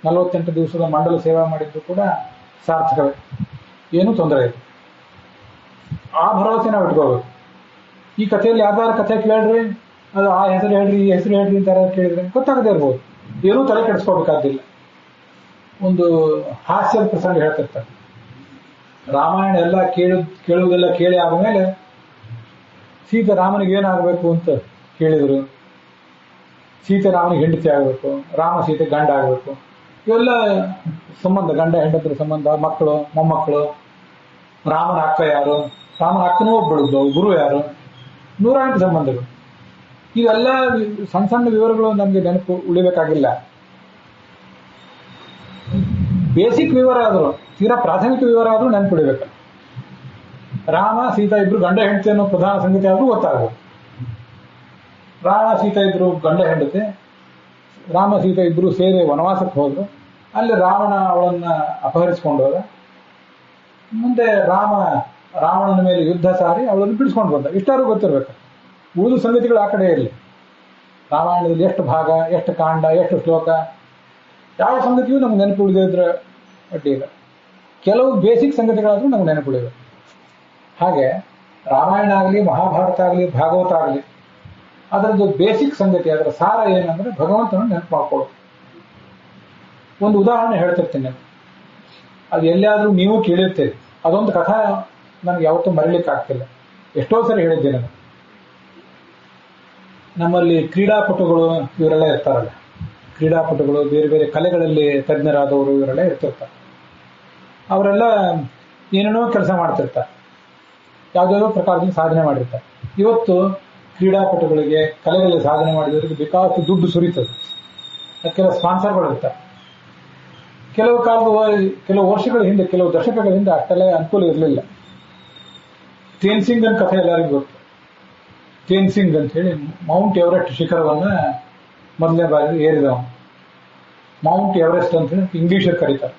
48 ದಿವಸದ ಮಂಡಲ ಸೇವಾ ಮಾಡಿದ್ದು ಕೂಡ ಸಾರ್ಥಕವೇ, ಏನೂ ತೊಂದರೆ ಇಲ್ಲ. ಆ ಭರವಸೆ ನಾವು ಇಟ್ಕೋಬೇಕು. ಈ ಕಥೆಯಲ್ಲಿ ಯಾವ್ದಾದ್ರು ಕಥೆ ಕೇಳ್ರಿ, ಅದು ಆ ಹೆಸರು ಹೇಳ್ರಿ, ಈ ಹೆಸರು ಹೇಳ್ರಿ ಅಂತ ಯಾರು ಕೇಳಿದ್ರೆ ಗೊತ್ತಾಗದೇ ಇರ್ಬೋದು, ಏನೂ ತಲೆ ಕೆಡಿಸ್ಕೋಬೇಕಾದಿಲ್ಲ. ಒಂದು ಹಾಸ್ಯದ ಪ್ರಸಂಗ ಹೇಳ್ತಿರ್ತಾರೆ. ರಾಮಾಯಣ ಎಲ್ಲ ಕೇಳುವುದೆಲ್ಲ ಕೇಳಿ ಆದಮೇಲೆ ಸೀತೆ ರಾಮನಿಗೆ ಏನಾಗಬೇಕು ಅಂತ ಕೇಳಿದರು. ಸೀತೆ ರಾಮನಿಗೆ ಹೆಂಡತಿ ಆಗಬೇಕು, ರಾಮ ಸೀತೆ ಗಂಡ ಆಗಬೇಕು. ಇವೆಲ್ಲ ಸಂಬಂಧ, ಗಂಡ ಹೆಂಡತಿರ ಸಂಬಂಧ, ಮಕ್ಕಳು ಮೊಮ್ಮಕ್ಕಳು. ರಾಮನ ಅಕ್ಕ ಯಾರು, ರಾಮನ ಅಕ್ಕನೂ ಒಬ್ಬಳು, ಗುರು ಯಾರು, 108 ಸಂಬಂಧಗಳು. ಇವೆಲ್ಲ ಸಣ್ಣ ಸಣ್ಣ ವಿವರಗಳು ನಮಗೆ ನೆನಪು ಉಳಿಬೇಕಾಗಿಲ್ಲ. ಬೇಸಿಕ್ ವಿವರ ಆದರೂ, ತೀರಾ ಪ್ರಾಥಮಿಕ ವಿವರ ಆದರೂ ನೆನಪು ಉಳಿಬೇಕು. ರಾಮ ಸೀತಾ ಇಬ್ರು ಗಂಡ ಹೆಂಡತಿ ಅನ್ನೋ ಪ್ರಧಾನ ಸಂಗತಿ ಆದರೂ ಗೊತ್ತಾಗಬೇಕು. ರಾಮ ಸೀತಾ ಇಬ್ರು ಗಂಡ ಹೆಂಡತಿ, ರಾಮ ಸೀತಾ ಇಬ್ರು ಸೇರಿ ವನವಾಸಕ್ಕೆ ಹೋದ್ರು. ಅಲ್ಲಿ ರಾವಣ ಅವಳನ್ನ ಅಪಹರಿಸಿಕೊಂಡು ಹೋದ. ಮುಂದೆ ರಾವಣನ ಮೇಲೆ ಯುದ್ಧ ಸಾರಿ ಅವಳನ್ನು ಬಿಡಿಸ್ಕೊಂಡು ಬಂದ. ಇಷ್ಟಾದ್ರೂ ಗೊತ್ತಿರ್ಬೇಕು. ಉಳಿದ ಸಂಗತಿಗಳು ಆ ಕಡೆ ಇರಲಿ. ರಾಮಾಯಣದಲ್ಲಿ ಎಷ್ಟು ಭಾಗ, ಎಷ್ಟು ಕಾಂಡ, ಎಷ್ಟು ಶ್ಲೋಕ, ಯಾವ ಸಂಗತಿಯೂ ನಮ್ಗೆ ನೆನಪು ಉಳಿದಿದ್ರೆ ಅಡ್ಡಿ ಇಲ್ಲ. ಕೆಲವು ಬೇಸಿಕ್ ಸಂಗತಿಗಳಾದರೂ ನಮ್ಗೆ ನೆನಪು ಉಳಿಬೇಕು. ಹಾಗೆ ರಾಮಾಯಣ ಆಗಲಿ, ಮಹಾಭಾರತ ಆಗಲಿ, ಭಾಗವತ ಆಗಲಿ, ಅದರದ್ದು ಬೇಸಿಕ್ ಸಂಗತಿ, ಅದರ ಸಾರ ಏನಂದ್ರೆ ಭಗವಂತನನ್ನು ನೆನಪು ಮಾಡ್ಕೊಳ್ಳೋದು. ಒಂದು ಉದಾಹರಣೆ ಹೇಳ್ತಿರ್ತೀನಿ. ಅದು ಎಲ್ಲಿಯಾದರೂ ನೀವು ಕೇಳಿರ್ತೀರಿ. ಅದೊಂದು ಕಥಾ ನನಗೆ ಯಾವತ್ತೂ ಮರೀಲಿಕ್ಕೆ ಆಗ್ತಿಲ್ಲ. ಎಷ್ಟೋ ಸರಿ ಹೇಳಿದ್ದೇನೆ. ನಮ್ಮಲ್ಲಿ ಕ್ರೀಡಾಪಟುಗಳು ಇವರೆಲ್ಲ ಇರ್ತಾರಲ್ಲ, ಕ್ರೀಡಾಪಟುಗಳು, ಬೇರೆ ಬೇರೆ ಕಲೆಗಳಲ್ಲಿ ತಜ್ಞರಾದವರು ಇವರೆಲ್ಲ ಇರ್ತಿರ್ತಾರೆ. ಅವರೆಲ್ಲ ಏನೇನೋ ಕೆಲಸ ಮಾಡ್ತಿರ್ತಾರೆ, ಯಾವುದಾದ್ರೂ ಪ್ರಕಾರದಲ್ಲಿ ಸಾಧನೆ ಮಾಡಿರ್ತಾರೆ. ಇವತ್ತು ಕ್ರೀಡಾಪಟುಗಳಿಗೆ, ಕಲೆಗಳಲ್ಲಿ ಸಾಧನೆ ಮಾಡಿದವರಿಗೆ ಬೇಕಾದಷ್ಟು ದುಡ್ಡು ಸುರಿತದೆ. ಕೆಲವು ಸ್ಪಾನ್ಸರ್ಗಳು ಇರ್ತಾರೆ. ಕೆಲವು ವರ್ಷಗಳ ಹಿಂದೆ, ಕೆಲವು ದಶಕಗಳ ಹಿಂದೆ ಅಷ್ಟೆಲ್ಲ ಅನುಕೂಲ ಇರಲಿಲ್ಲ. ತೇನ್ಸಿಂಗ್ ಅಂತ ಕಥೆ ಎಲ್ಲರಿಗೂ ಗೊತ್ತು. ತೇನ್ಸಿಂಗ್ ಅಂತ ಹೇಳಿ ಮೌಂಟ್ ಎವರೆಸ್ಟ್ ಶಿಖರವನ್ನು ಮೊದಲನೇ ಬಾರಿ ಏರಿದವ. ಮೌಂಟ್ ಎವರೆಸ್ಟ್ ಅಂತ ಹೇಳಿ ಇಂಗ್ಲಿಷಲ್ಲಿ ಕರೀತಾರೆ.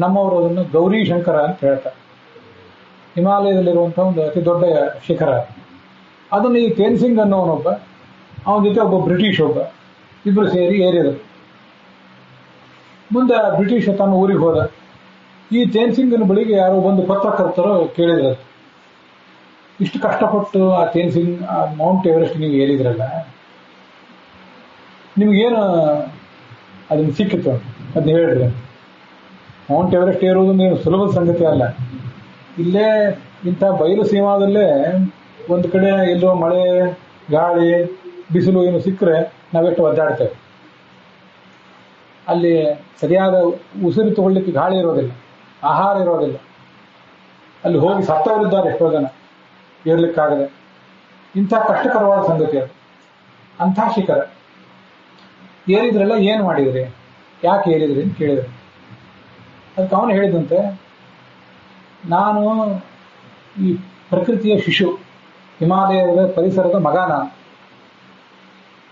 ನಮ್ಮವರು ಅದನ್ನು ಗೌರಿ ಶಂಕರ ಅಂತ ಹೇಳ್ತಾರೆ. ಹಿಮಾಲಯದಲ್ಲಿರುವಂತಹ ಒಂದು ಅತಿ ದೊಡ್ಡ ಶಿಖರ. ಅದನ್ನು ಈ ತೇನ್ಸಿಂಗ್ ಅನ್ನೋನೊಬ್ಬ, ಅವನ ಜೊತೆ ಒಬ್ಬ ಬ್ರಿಟಿಷ್ ಒಬ್ಬ, ಇಬ್ಬರು ಸೇರಿ ಏರಿದರು. ಮುಂದೆ ಬ್ರಿಟಿಷ್ ತನ್ನ ಊರಿಗೆ ಹೋದ. ಈ ತೇನ್ಸಿಂಗನ ಬಳಿಗೆ ಯಾರೋ ಒಂದು ಪತ್ರಕರ್ತರು ಕೇಳಿದ್ರು, ಇಷ್ಟು ಕಷ್ಟಪಟ್ಟು ಆ ತೇನ್ಸಿಂಗ್, ಆ ಮೌಂಟ್ ಎವರೆಸ್ಟ್ ನೀವು ಏರಿದ್ರಲ್ಲ, ನಿಮಗೇನು ಅದನ್ನು ಸಿಕ್ಕಿತ್ತು ಅದನ್ನ ಹೇಳ್ರಿ. ಮೌಂಟ್ ಎವರೆಸ್ಟ್ ಏರೋದು ನೀವು ಸುಲಭದ ಸಂಗತಿ ಅಲ್ಲ. ಇಲ್ಲೇ ಇಂಥ ಬಯಲು ಸೀಮಾದಲ್ಲೇ ಒಂದು ಕಡೆ ಎಲ್ಲೋ ಮಳೆ, ಗಾಳಿ, ಬಿಸಿಲು ಏನು ಸಿಕ್ಕರೆ ನಾವೆಷ್ಟು ಒದ್ದಾಡ್ತೇವೆ. ಅಲ್ಲಿ ಸರಿಯಾದ ಉಸಿರು ತಗೊಳ್ಳಿಕ್ಕೆ ಗಾಳಿ ಇರೋದಿಲ್ಲ, ಆಹಾರ ಇರೋದಿಲ್ಲ. ಅಲ್ಲಿ ಹೋಗಿ ಸತ್ತವರಿದ್ದಾರೆ ಎಷ್ಟೋ ಜನ ಏರ್ಲಿಕ್ಕಾಗದೆ. ಇಂಥ ಕಷ್ಟಕರವಾದ ಸಂಗತಿ ಅದು. ಅಂಥ ಶಿಖರ ಏರಿದ್ರೆಲ್ಲ ಏನು ಮಾಡಿದ್ರಿ, ಯಾಕೆ ಏರಿದ್ರಿ ಅಂತ ಕೇಳಿದ್ರು. ಅದಕ್ಕೆ ಅವನು ಹೇಳಿದಂತೆ, ನಾನು ಈ ಪ್ರಕೃತಿಯ ಶಿಶು, ಹಿಮಾಲಯದ ಪರಿಸರದ ಮಗ ನಾನು.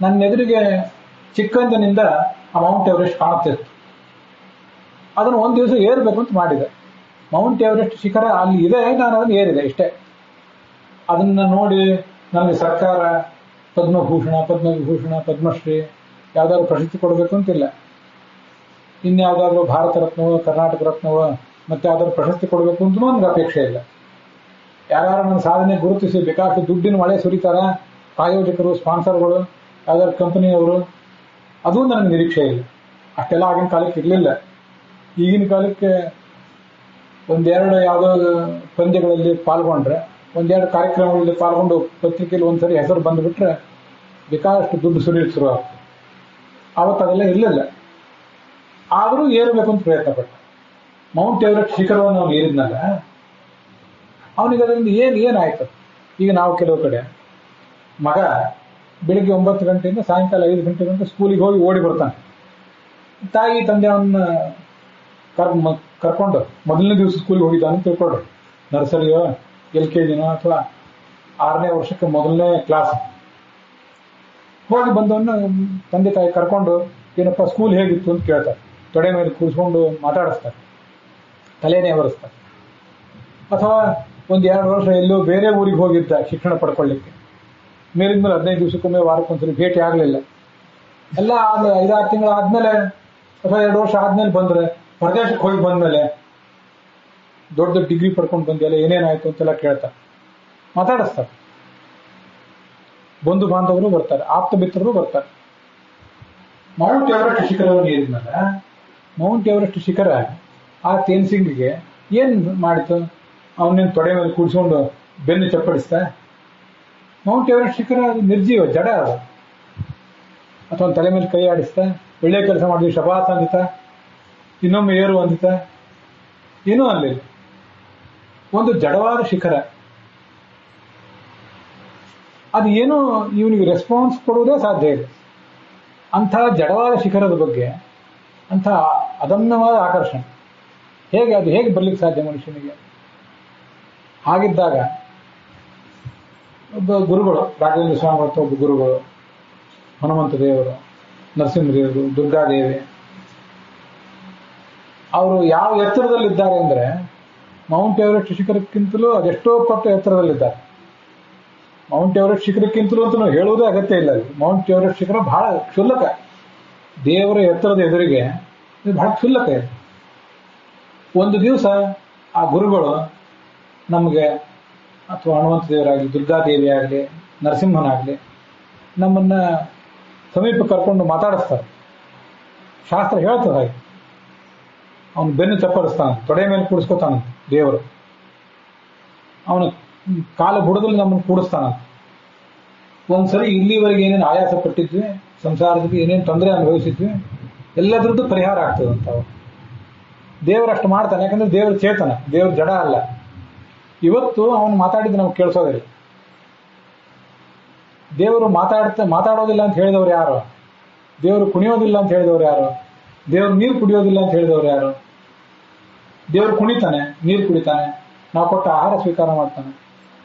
ನನ್ನ ಎದುರಿಗೆ ಚಿಕ್ಕಂದಿನಿಂದ ಆ ಮೌಂಟ್ ಎವರೆಸ್ಟ್ ಕಾಣುತ್ತಿತ್ತು. ಅದನ್ನು ಒಂದು ದಿವಸ ಏರಬೇಕು ಅಂತ ಮಾಡಿದೆ. ಮೌಂಟ್ ಎವರೆಸ್ಟ್ ಶಿಖರ ಅಲ್ಲಿ ಇದೆ, ನಾನು ಅದನ್ನು ಏರಿದೆ ಇಷ್ಟೇ. ಅದನ್ನು ನೋಡಿ ನನಗೆ ಸರ್ಕಾರ ಪದ್ಮಭೂಷಣ, ಪದ್ಮವಿಭೂಷಣ, ಪದ್ಮಶ್ರೀ ಯಾವುದಾದ್ರು ಪ್ರಶಸ್ತಿ ಕೊಡಬೇಕು ಅಂತಿಲ್ಲ. ಇನ್ಯಾವುದಾದ್ರೂ ಭಾರತ ರತ್ನವೋ, ಕರ್ನಾಟಕ ರತ್ನವೋ, ಮತ್ತೆ ಯಾವ್ದಾದ್ರು ಪ್ರಶಸ್ತಿ ಕೊಡಬೇಕು ಅಂತ ನನಗೆ ಅಪೇಕ್ಷೆ ಇಲ್ಲ. ಯಾರು ನನ್ನ ಸಾಧನೆ ಗುರುತಿಸಿ ಬೇಕಾಷ್ಟು ದುಡ್ಡಿನ ಮಳೆ ಸುರಿತಾರ, ಪ್ರಾಯೋಜಕರು, ಸ್ಪಾನ್ಸರ್ಗಳು, ಯಾವ್ದಾದ್ರು ಕಂಪನಿಯವರು, ಅದೂ ನನಗೆ ನಿರೀಕ್ಷೆ ಇಲ್ಲ. ಅಷ್ಟೆಲ್ಲ ಆಗಿನ ಕಾಲಕ್ಕೆ ಇರಲಿಲ್ಲ. ಈಗಿನ ಕಾಲಕ್ಕೆ ಒಂದೆರಡು ಯಾವುದೋ ಪಂದ್ಯಗಳಲ್ಲಿ ಪಾಲ್ಗೊಂಡ್ರೆ, ಒಂದೆರಡು ಕಾರ್ಯಕ್ರಮಗಳಲ್ಲಿ ಪಾಲ್ಗೊಂಡು ಪತ್ರಿಕೆಯಲ್ಲಿ ಒಂದ್ಸರಿ ಹೆಸರು ಬಂದುಬಿಟ್ರೆ ಬೇಕಾದಷ್ಟು ದುಡ್ಡು ಸುರಿಯಕ್ಕೆ ಶುರುವಾಗ್ತದೆ. ಆವತ್ತು ಅದೆಲ್ಲ ಇರಲಿಲ್ಲ. ಆದರೂ ಏರಬೇಕು ಅಂತ ಪ್ರಯತ್ನ ಪಟ್ಟ. ಮೌಂಟ್ ಎವರೆಸ್ಟ್ ಶಿಖರವನ್ನು ಅವನು ಏರಿದ್ನಲ್ಲ, ಅವನಿಗೆ ಅದರಿಂದ ಏನಾಯ್ತು. ಈಗ ನಾವು ಕೆಲವು ಕಡೆ ಮಗ ಬೆಳಿಗ್ಗೆ 9 ಗಂಟೆಯಿಂದ ಸಾಯಂಕಾಲ 5 ಗಂಟೆ ಗಂಟೆ ಸ್ಕೂಲಿಗೆ ಹೋಗಿ ಓಡಿ ಬರ್ತಾನೆ. ತಾಯಿ ತಂದೆ ಅವನ್ನ ಕರ್ಕೊಂಡು ಮೊದಲನೇ ದಿವಸ ಸ್ಕೂಲಿಗೆ ಹೋಗಿದ್ದಾನೆ ಅಂತ ತಿಳ್ಕೊಡ್ರಿ. ನರ್ಸರಿಯೋ LKGನೋ ಅಥವಾ 6ನೇ ವರ್ಷಕ್ಕೆ ಮೊದಲನೇ ಕ್ಲಾಸ್ ಹೋಗಿ ಬಂದವನ್ನ ತಂದೆ ತಾಯಿ ಕರ್ಕೊಂಡು ಏನಪ್ಪ ಸ್ಕೂಲ್ ಹೇಗಿತ್ತು ಅಂತ ಕೇಳ್ತಾರೆ. ತೊಡೆ ಮೇಲೆ ಕೂರಿಸ್ಕೊಂಡು ಮಾತಾಡಿಸ್ತಾರೆ, ತಲೆನೇ ಒರೆಸ್ತಾರೆ. ಅಥವಾ 1-2 ವರ್ಷ ಎಲ್ಲೋ ಬೇರೆ ಊರಿಗೆ ಹೋಗಿದ್ದ ಶಿಕ್ಷಣ ಪಡ್ಕೊಳ್ಳಿಕ್ಕೆ, ಮೇಲಿಂದ 15 ದಿವಸಕ್ಕೊಮ್ಮೆ ವಾರಕ್ಕೊಂದ್ಸರಿ ಭೇಟಿ ಆಗಲಿಲ್ಲ. ಎಲ್ಲ 5-6 ತಿಂಗಳಾದ್ಮೇಲೆ ಅಥವಾ 2 ವರ್ಷ ಆದ್ಮೇಲೆ ಬಂದ್ರೆ, ಪ್ರದೇಶಕ್ಕೆ ಹೋಗಿ ಬಂದ್ಮೇಲೆ ದೊಡ್ಡ ಡಿಗ್ರಿ ಪಡ್ಕೊಂಡು ಬಂದಿಲ್ಲ, ಏನೇನಾಯ್ತು ಅಂತೆಲ್ಲ ಕೇಳ್ತಾರೆ, ಮಾತಾಡಿಸ್ತಾರೆ. ಬಂಧು ಬಾಂಧವರು ಬರ್ತಾರೆ, ಆಪ್ತ ಮಿತ್ರರು ಬರ್ತಾರೆ. ಮೌಂಟ್ ಎವರೆಸ್ಟ್ ಶಿಖರವನ್ನು ಏರಿದ್ನಲ್ಲ, ಮೌಂಟ್ ಎವರೆಸ್ಟ್ ಶಿಖರ ಆ ತೇನ್ಸಿಂಗ್ಗೆ ಏನ್ ಮಾಡಿತು? ಅವನೇನು ತೊಡೆ ಮೇಲೆ ಕೂಡಿಸ್ಕೊಂಡು ಬೆನ್ನು ಚಪ್ಪಡಿಸ್ತಾ? ಮೌಂಟ್ ಎವರೆಸ್ಟ್ ಶಿಖರ ಅದು ನಿರ್ಜೀವ ಜಡ ಅದು. ಅಥವಾ ತಲೆ ಮೇಲೆ ಕೈ ಆಡಿಸ್ತಾ, ಒಳ್ಳೆ ಕೆಲಸ ಮಾಡಿದ್ವಿ ಶಬಾಸ್ ಅಂದಿತ, ಇನ್ನೊಮ್ಮೆ ಏರು ಅಂದಿತ, ಏನೂ ಅಲ್ಲಿಲ್ಲ. ಒಂದು ಜಡವಾದ ಶಿಖರ. ಅದು ಏನೋ ಇವನಿಗೆ ರೆಸ್ಪಾನ್ಸ್ ಕೊಡುವುದೇ ಸಾಧ್ಯ ಇದೆ. ಅಂಥ ಜಡವಾದ ಶಿಖರದ ಬಗ್ಗೆ ಅಂಥ ಅದಮ್ಯವಾದ ಆಕರ್ಷಣೆ ಹೇಗೆ ಬರ್ಲಿಕ್ಕೆ ಸಾಧ್ಯ ಮನುಷ್ಯನಿಗೆ? ಹಾಗಿದ್ದಾಗ ಒಬ್ಬ ಗುರುಗಳು, ರಾಘವೇಂದ್ರ ಸ್ವಾಮಿ ಅಂತ ಒಬ್ಬ ಗುರುಗಳು, ಹನುಮಂತ ದೇವರು, ನರಸಿಂಹದೇವರು, ದುರ್ಗಾದೇವಿ, ಅವರು ಯಾವ ಎತ್ತರದಲ್ಲಿದ್ದಾರೆ ಅಂದರೆ ಮೌಂಟ್ ಎವರೆಸ್ಟ್ ಶಿಖರಕ್ಕಿಂತಲೂ ಅದೆಷ್ಟೋ ಪಟ್ಟು ಎತ್ತರದಲ್ಲಿದ್ದಾರೆ. ಮೌಂಟ್ ಎವರೆಸ್ಟ್ ಶಿಖರಕ್ಕಿಂತಲೂ ಅಂತ ನಾವು ಹೇಳುವುದೇ ಅಗತ್ಯ ಇಲ್ಲ. ಮೌಂಟ್ ಎವರೆಸ್ಟ್ ಶಿಖರ ಬಹಳ ಕ್ಷುಲ್ಲಕ, ದೇವರ ಎತ್ತರದ ಎದುರಿಗೆ ಇದು ಬಹಳ ಕ್ಷುಲ್ಲಕ ಇದೆ. ಒಂದು ದಿವಸ ಆ ಗುರುಗಳು ನಮಗೆ, ಅಥವಾ ಹನುಮಂತ ದೇವರಾಗಲಿ, ದುರ್ಗಾದೇವಿ ಆಗಲಿ, ನರಸಿಂಹನಾಗಲಿ, ನಮ್ಮನ್ನ ಸಮೀಪ ಕರ್ಕೊಂಡು ಮಾತಾಡಿಸ್ತಾರೆ. ಶಾಸ್ತ್ರ ಹೇಳ್ತದೆ ಹಾಗೆ. ಅವನು ಬೆನ್ನು ಚಪ್ಪರಿಸ್ತಾನೆ, ತೊಡೆ ಮೇಲೆ ಕೂಡಿಸ್ಕೊತಾನಂತೆ ದೇವರು. ಅವನ ಕಾಲ ಬುಡದಲ್ಲಿ ನಮ್ಮನ್ನು ಕೂಡಿಸ್ತಾನಂತೆ. ಒಂದ್ಸರಿ ಇಲ್ಲಿವರೆಗೆ ಏನೇನು ಆಯಾಸ ಪಟ್ಟಿದ್ವಿ, ಸಂಸಾರದಲ್ಲಿ ಏನೇನು ತೊಂದರೆ ಅನುಭವಿಸಿದ್ವಿ, ಎಲ್ಲದ್ರದ್ದು ಪರಿಹಾರ ಆಗ್ತದಂತ. ದೇವರಷ್ಟು ಮಾಡ್ತಾನೆ, ಯಾಕಂದ್ರೆ ದೇವ್ರ ಚೇತನ, ದೇವ್ರ ಜಡ ಅಲ್ಲ. ಇವತ್ತು ಅವನು ಮಾತಾಡಿದ್ದು ನಮ್ಗೆ ಕೇಳಿಸೋದಿಲ್ಲ. ದೇವರು ಮಾತಾಡೋದಿಲ್ಲ ಅಂತ ಹೇಳಿದವ್ರು ಯಾರು? ದೇವರು ಕುಣಿಯೋದಿಲ್ಲ ಅಂತ ಹೇಳಿದವ್ರು ಯಾರು? ದೇವ್ರು ನೀರು ಕುಡಿಯೋದಿಲ್ಲ ಅಂತ ಹೇಳಿದವ್ರು ಯಾರು? ದೇವ್ರು ಕುಣಿತಾನೆ, ನೀರು ಕುಡಿತಾನೆ, ನಾವು ಕೊಟ್ಟ ಆಹಾರ ಸ್ವೀಕಾರ ಮಾಡ್ತಾನೆ.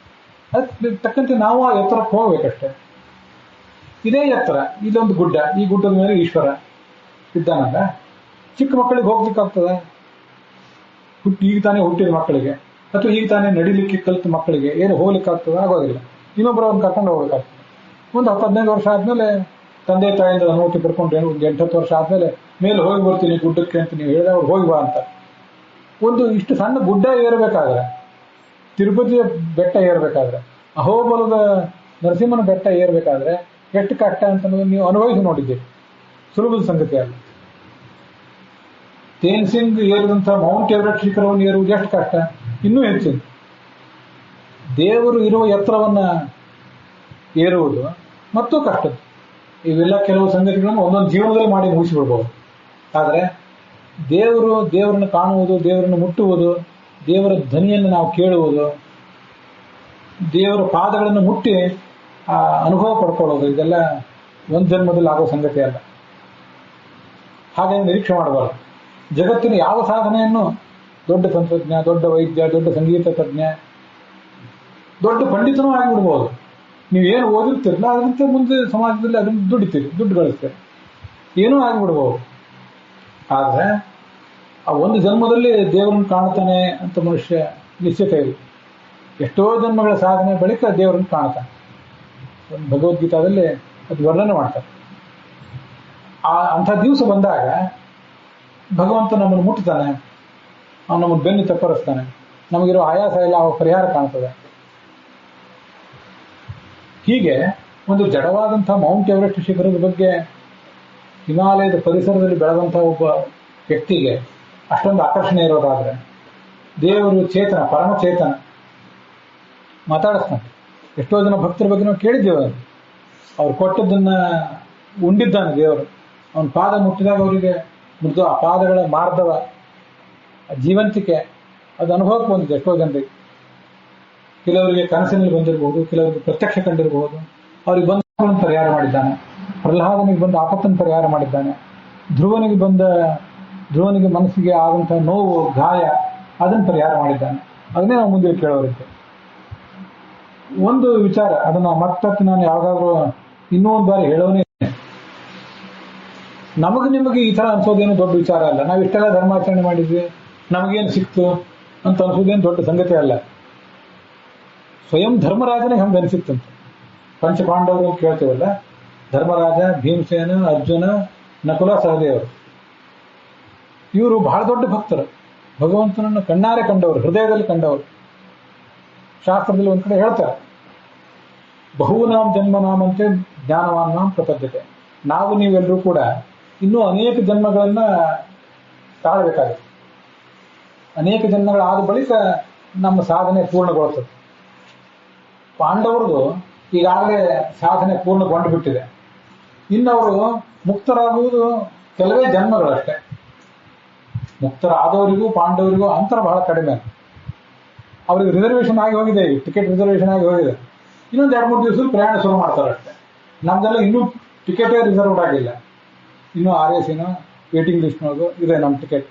ಅದಕ್ಕೆ ತಕ್ಕಂತೆ ನಾವು ಆ ಎತ್ತರಕ್ಕೆ ಹೋಗ್ಬೇಕಷ್ಟೆ. ಇದೇ ಎತ್ತರ, ಇದೊಂದು ಗುಡ್ಡ, ಈ ಗುಡ್ಡದ ಮೇಲೆ ಈಶ್ವರ ಇದ್ದಾನಲ್ಲ. ಚಿಕ್ಕ ಮಕ್ಕಳಿಗೆ ಹೋಗ್ಲಿಕ್ಕಾಗ್ತದೆ? ಈಗ ತಾನೇ ಹುಟ್ಟಿದ ಮಕ್ಕಳಿಗೆ, ಅಥವಾ ಈಗ ತಾನೇ ನಡಿಲಿಕ್ಕೆ ಕಲಿತ ಮಕ್ಕಳಿಗೆ ಏನು ಹೋಗ್ಲಿಕ್ಕಾಗ್ತದೆ? ಆಗೋದಿಲ್ಲ. ಇನ್ನೊಬ್ಬರು ಅವ್ರನ್ನ ಕರ್ಕೊಂಡು ಹೋಗ್ಬೇಕಾಗ್ತದೆ. ಒಂದು 10-15 ವರ್ಷ ಆದ್ಮೇಲೆ ತಂದೆ ತಾಯಿಂದ ಅನುಮತಿ ಪಡ್ಕೊಂಡು ಒಂದು 8-10 ವರ್ಷ ಆದ್ಮೇಲೆ ಮೇಲೆ ಹೋಗಿ ಬರ್ತೀನಿ ಗುಡ್ಡಕ್ಕೆ ಅಂತ ನೀವು ಹೇಳಿದ್ರೆ ಅವ್ರು ಹೋಗಿ ಬಾ ಅಂತ. ಒಂದು ಇಷ್ಟು ಸಣ್ಣ ಗುಡ್ಡ ಏರ್ಬೇಕಾದ್ರೆ, ತಿರುಪತಿಯ ಬೆಟ್ಟ ಏರ್ಬೇಕಾದ್ರೆ, ಅಹೋಬಲದ ನರಸಿಂಹನ ಬೆಟ್ಟ ಏರ್ಬೇಕಾದ್ರೆ ಎಷ್ಟು ಕಷ್ಟ ಅಂತ ನೀವು ಅನುಭವಿಸಿ ನೋಡಿದ್ದೀರಿ. ಸುಲಭದ ಸಂಗತಿ ಅಲ್ಲ. ತೇನ್ಸಿಂಗ್ ಏರಿದಂಥ ಮೌಂಟ್ ಎವರೆಸ್ಟ್ ಶಿಖರವನ್ನು ಏರುವುದು ಎಷ್ಟು ಕಷ್ಟ, ಇನ್ನೂ ಹೆಚ್ಚಿನ. ದೇವರು ಇರುವ ಎತ್ತರವನ್ನ ಏರುವುದು ಮತ್ತೂ ಕಷ್ಟದ್ದು. ಇವೆಲ್ಲ ಕೆಲವು ಸಂಗತಿಗಳನ್ನು ಒಂದೊಂದು ಜೀವನದಲ್ಲಿ ಮಾಡಿ ಮುಗಿಸಿಬಿಡ್ಬೋದು. ಆದರೆ ದೇವರನ್ನು ಕಾಣುವುದು, ದೇವರನ್ನು ಮುಟ್ಟುವುದು, ದೇವರ ಧ್ವನಿಯನ್ನು ನಾವು ಕೇಳುವುದು, ದೇವರ ಪಾದಗಳನ್ನು ಮುಟ್ಟಿ ಆ ಅನುಭವ ಪಡ್ಕೊಳ್ಳೋದು, ಇದೆಲ್ಲ ಒಂದು ಜನ್ಮದಲ್ಲಿ ಆಗೋ ಸಂಗತಿ ಅಲ್ಲ. ಹಾಗೆ ನಿರೀಕ್ಷೆ ಮಾಡಬಾರದು. ಜಗತ್ತಿನ ಯಾವ ಸಾಧನೆಯನ್ನು ದೊಡ್ಡ ತಂತ್ರಜ್ಞ, ದೊಡ್ಡ ವೈದ್ಯ, ದೊಡ್ಡ ಸಂಗೀತ ತಜ್ಞ, ದೊಡ್ಡ ಪಂಡಿತನೂ ಆಗಿಬಿಡ್ಬೋದು. ನೀವೇನು ಓದಿರ್ತಿರಲ್ಲ ಅದರಂತೆ ಮುಂದೆ ಸಮಾಜದಲ್ಲಿ ಅದನ್ನು ದುಡಿತೀರಿ, ದುಡ್ಡು ಗಳಿಸ್ತೀರಿ, ಏನೂ ಆಗಿಬಿಡ್ಬೋದು. ಆದರೆ ಆ ಒಂದು ಜನ್ಮದಲ್ಲಿ ದೇವರನ್ನು ಕಾಣ್ತಾನೆ ಅಂತ ಮನುಷ್ಯ ನಿಶ್ಚಿತ ಇಲ್ಲ. ಎಷ್ಟೋ ಜನ್ಮಗಳ ಸಾಧನೆ ಬಳಿಕ ದೇವರನ್ನು ಕಾಣ್ತಾನೆ. ಭಗವದ್ಗೀತಾದಲ್ಲಿ ಅದು ವರ್ಣನೆ ಮಾಡ್ತಾರೆ. ಅಂಥ ದಿವಸ ಬಂದಾಗ ಭಗವಂತ ನಮ್ಮನ್ನು ಮುಟ್ತಾನೆ, ಅವನು ನಮ್ಮನ್ನು ಬೆನ್ನು ತಪ್ಪರಿಸ್ತಾನೆ, ನಮಗಿರೋ ಆಯಾಸ ಎಲ್ಲ ಅವ ಪರಿಹಾರ ಕಾಣ್ತದೆ. ಹೀಗೆ ಒಂದು ಜಡವಾದಂಥ ಮೌಂಟ್ ಎವರೆಸ್ಟ್ ಶಿಖರದ ಬಗ್ಗೆ ಹಿಮಾಲಯದ ಪರಿಸರದಲ್ಲಿ ಬೆಳೆದಂಥ ಒಬ್ಬ ವ್ಯಕ್ತಿಗೆ ಅಷ್ಟೊಂದು ಆಕರ್ಷಣೆ ಇರೋದಾದ್ರೆ ದೇವರು ಚೇತನ, ಪರಮಚೇತನ, ಮಾತಾಡಿಸ್ತಾನೆ. ಎಷ್ಟೋ ಜನ ಭಕ್ತರ ಬಗ್ಗೆ ನಾವು ಕೇಳಿದ್ದೇವೆ. ಅವ್ರು ಕೊಟ್ಟದ್ದನ್ನ ಉಂಡಿದ್ದಾನೆ ದೇವರು. ಅವನ ಪಾದ ಮುಟ್ಟಿದಾಗ ಅವರಿಗೆ ಮೃದು ಆ ಪಾದಗಳ ಮಾರ್ಧವ, ಜೀವಂತಿಕೆ ಅದು ಅನುಭವಕ್ಕೆ ಬಂದಿದೆ ಎಷ್ಟೋ ಜನರಿಗೆ. ಕೆಲವರಿಗೆ ಕನಸಿನಲ್ಲಿ ಬಂದಿರಬಹುದು, ಕೆಲವರಿಗೆ ಪ್ರತ್ಯಕ್ಷ ಕಂಡಿರಬಹುದು. ಅವ್ರಿಗೆ ಬಂದ ಪರಿಹಾರ ಮಾಡಿದ್ದಾನೆ. ಪ್ರಹ್ಲಾದನಿಗೆ ಬಂದ ಆಪತ್ತನ್ನು ಪರಿಹಾರ ಮಾಡಿದ್ದಾನೆ. ಧ್ರುವನಿಗೆ ಮನಸ್ಸಿಗೆ ಆದಂಥ ನೋವು, ಗಾಯ ಅದನ್ನು ಪರಿಹಾರ ಮಾಡಿದ್ದಾನೆ. ಅದನ್ನೇ ನಾವು ಮುಂದೆ ಕೇಳೋರಿದ್ದೆ. ಒಂದು ವಿಚಾರ ಅದನ್ನು ಮತ್ತಕ್ಕೆ ನಾನು ಯಾವಾಗಾದ್ರೂ ಇನ್ನೂ ಒಂದು ಬಾರಿ ಹೇಳೋನೇ, ನಿಮಗೆ ಈ ಥರ ಅನ್ಸೋದೇನು ದೊಡ್ಡ ವಿಚಾರ ಅಲ್ಲ. ನಾವು ಇಷ್ಟೆಲ್ಲ ಧರ್ಮಾಚರಣೆ ಮಾಡಿದ್ವಿ, ನಮಗೇನು ಸಿಕ್ತು ಅಂತ ಅನ್ಸೋದೇನು ದೊಡ್ಡ ಸಂಗತಿ ಅಲ್ಲ. ಸ್ವಯಂ ಧರ್ಮರಾಜನಿಗೆ ಹಂಗೆ ಅನಿಸಿತ್ತಂತೆ. ಪಂಚಪಾಂಡವರು ಕೇಳ್ತೇವಲ್ಲ, ಧರ್ಮರಾಜ, ಭೀಮಸೇನ, ಅರ್ಜುನ, ನಕುಲ, ಸಹದೇವರು, ಇವರು ಬಹಳ ದೊಡ್ಡ ಭಕ್ತರು. ಭಗವಂತನನ್ನು ಕಣ್ಣಾರೆ ಕಂಡವರು, ಹೃದಯದಲ್ಲಿ ಕಂಡವರು. ಶಾಸ್ತ್ರದಲ್ಲಿ ಒಂದು ಕಡೆ ಹೇಳ್ತಾರೆ, ಬಹುನಾಂ ಜನ್ಮನಾಮಂತೆ ಜ್ಞಾನವಾನ್ ಪ್ರಪದ್ಯತೆ. ನಾವು ನೀವೆಲ್ಲರೂ ಕೂಡ ಇನ್ನೂ ಅನೇಕ ಜನ್ಮಗಳನ್ನ ತಾಳಬೇಕಾಗುತ್ತೆ. ಅನೇಕ ಜನ್ಮಗಳಾದ ಬಳಿಕ ನಮ್ಮ ಸಾಧನೆ ಪೂರ್ಣಗೊಳ್ಳುತ್ತದೆ. ಪಾಂಡವರದು ಈಗಾಗಲೇ ಸಾಧನೆ ಪೂರ್ಣಗೊಂಡು ಬಿಟ್ಟಿದೆ. ಇನ್ನವರು ಮುಕ್ತರಾಗುವುದು ಕೆಲವೇ ಜನ್ಮಗಳಷ್ಟೇ. ಮುಕ್ತರಾದವರಿಗೂ ಪಾಂಡವರಿಗೂ ಅಂತರ ಬಹಳ ಕಡಿಮೆ. ಅವ್ರಿಗೆ ರಿಸರ್ವೇಷನ್ ಆಗಿ ಹೋಗಿದೆ, ಟಿಕೆಟ್ ರಿಸರ್ವೇಷನ್ ಆಗಿ ಹೋಗಿದೆ. ಇನ್ನೊಂದು 2-3 ದಿವಸದಲ್ಲಿ ಪ್ರಯಾಣ ಶುರು ಮಾಡ್ತಾರೆ ಅಷ್ಟೇ. ನಮ್ದೆಲ್ಲ ಇನ್ನೂ ಟಿಕೆಟೇ ರಿಸರ್ವ್ಡ್ ಆಗಿಲ್ಲ. ಇನ್ನೂ RAC ವೇಟಿಂಗ್ ಲಿಸ್ಟ್ನೊಳಗೂ ಇದೆ ನಮ್ಮ ಟಿಕೆಟ್.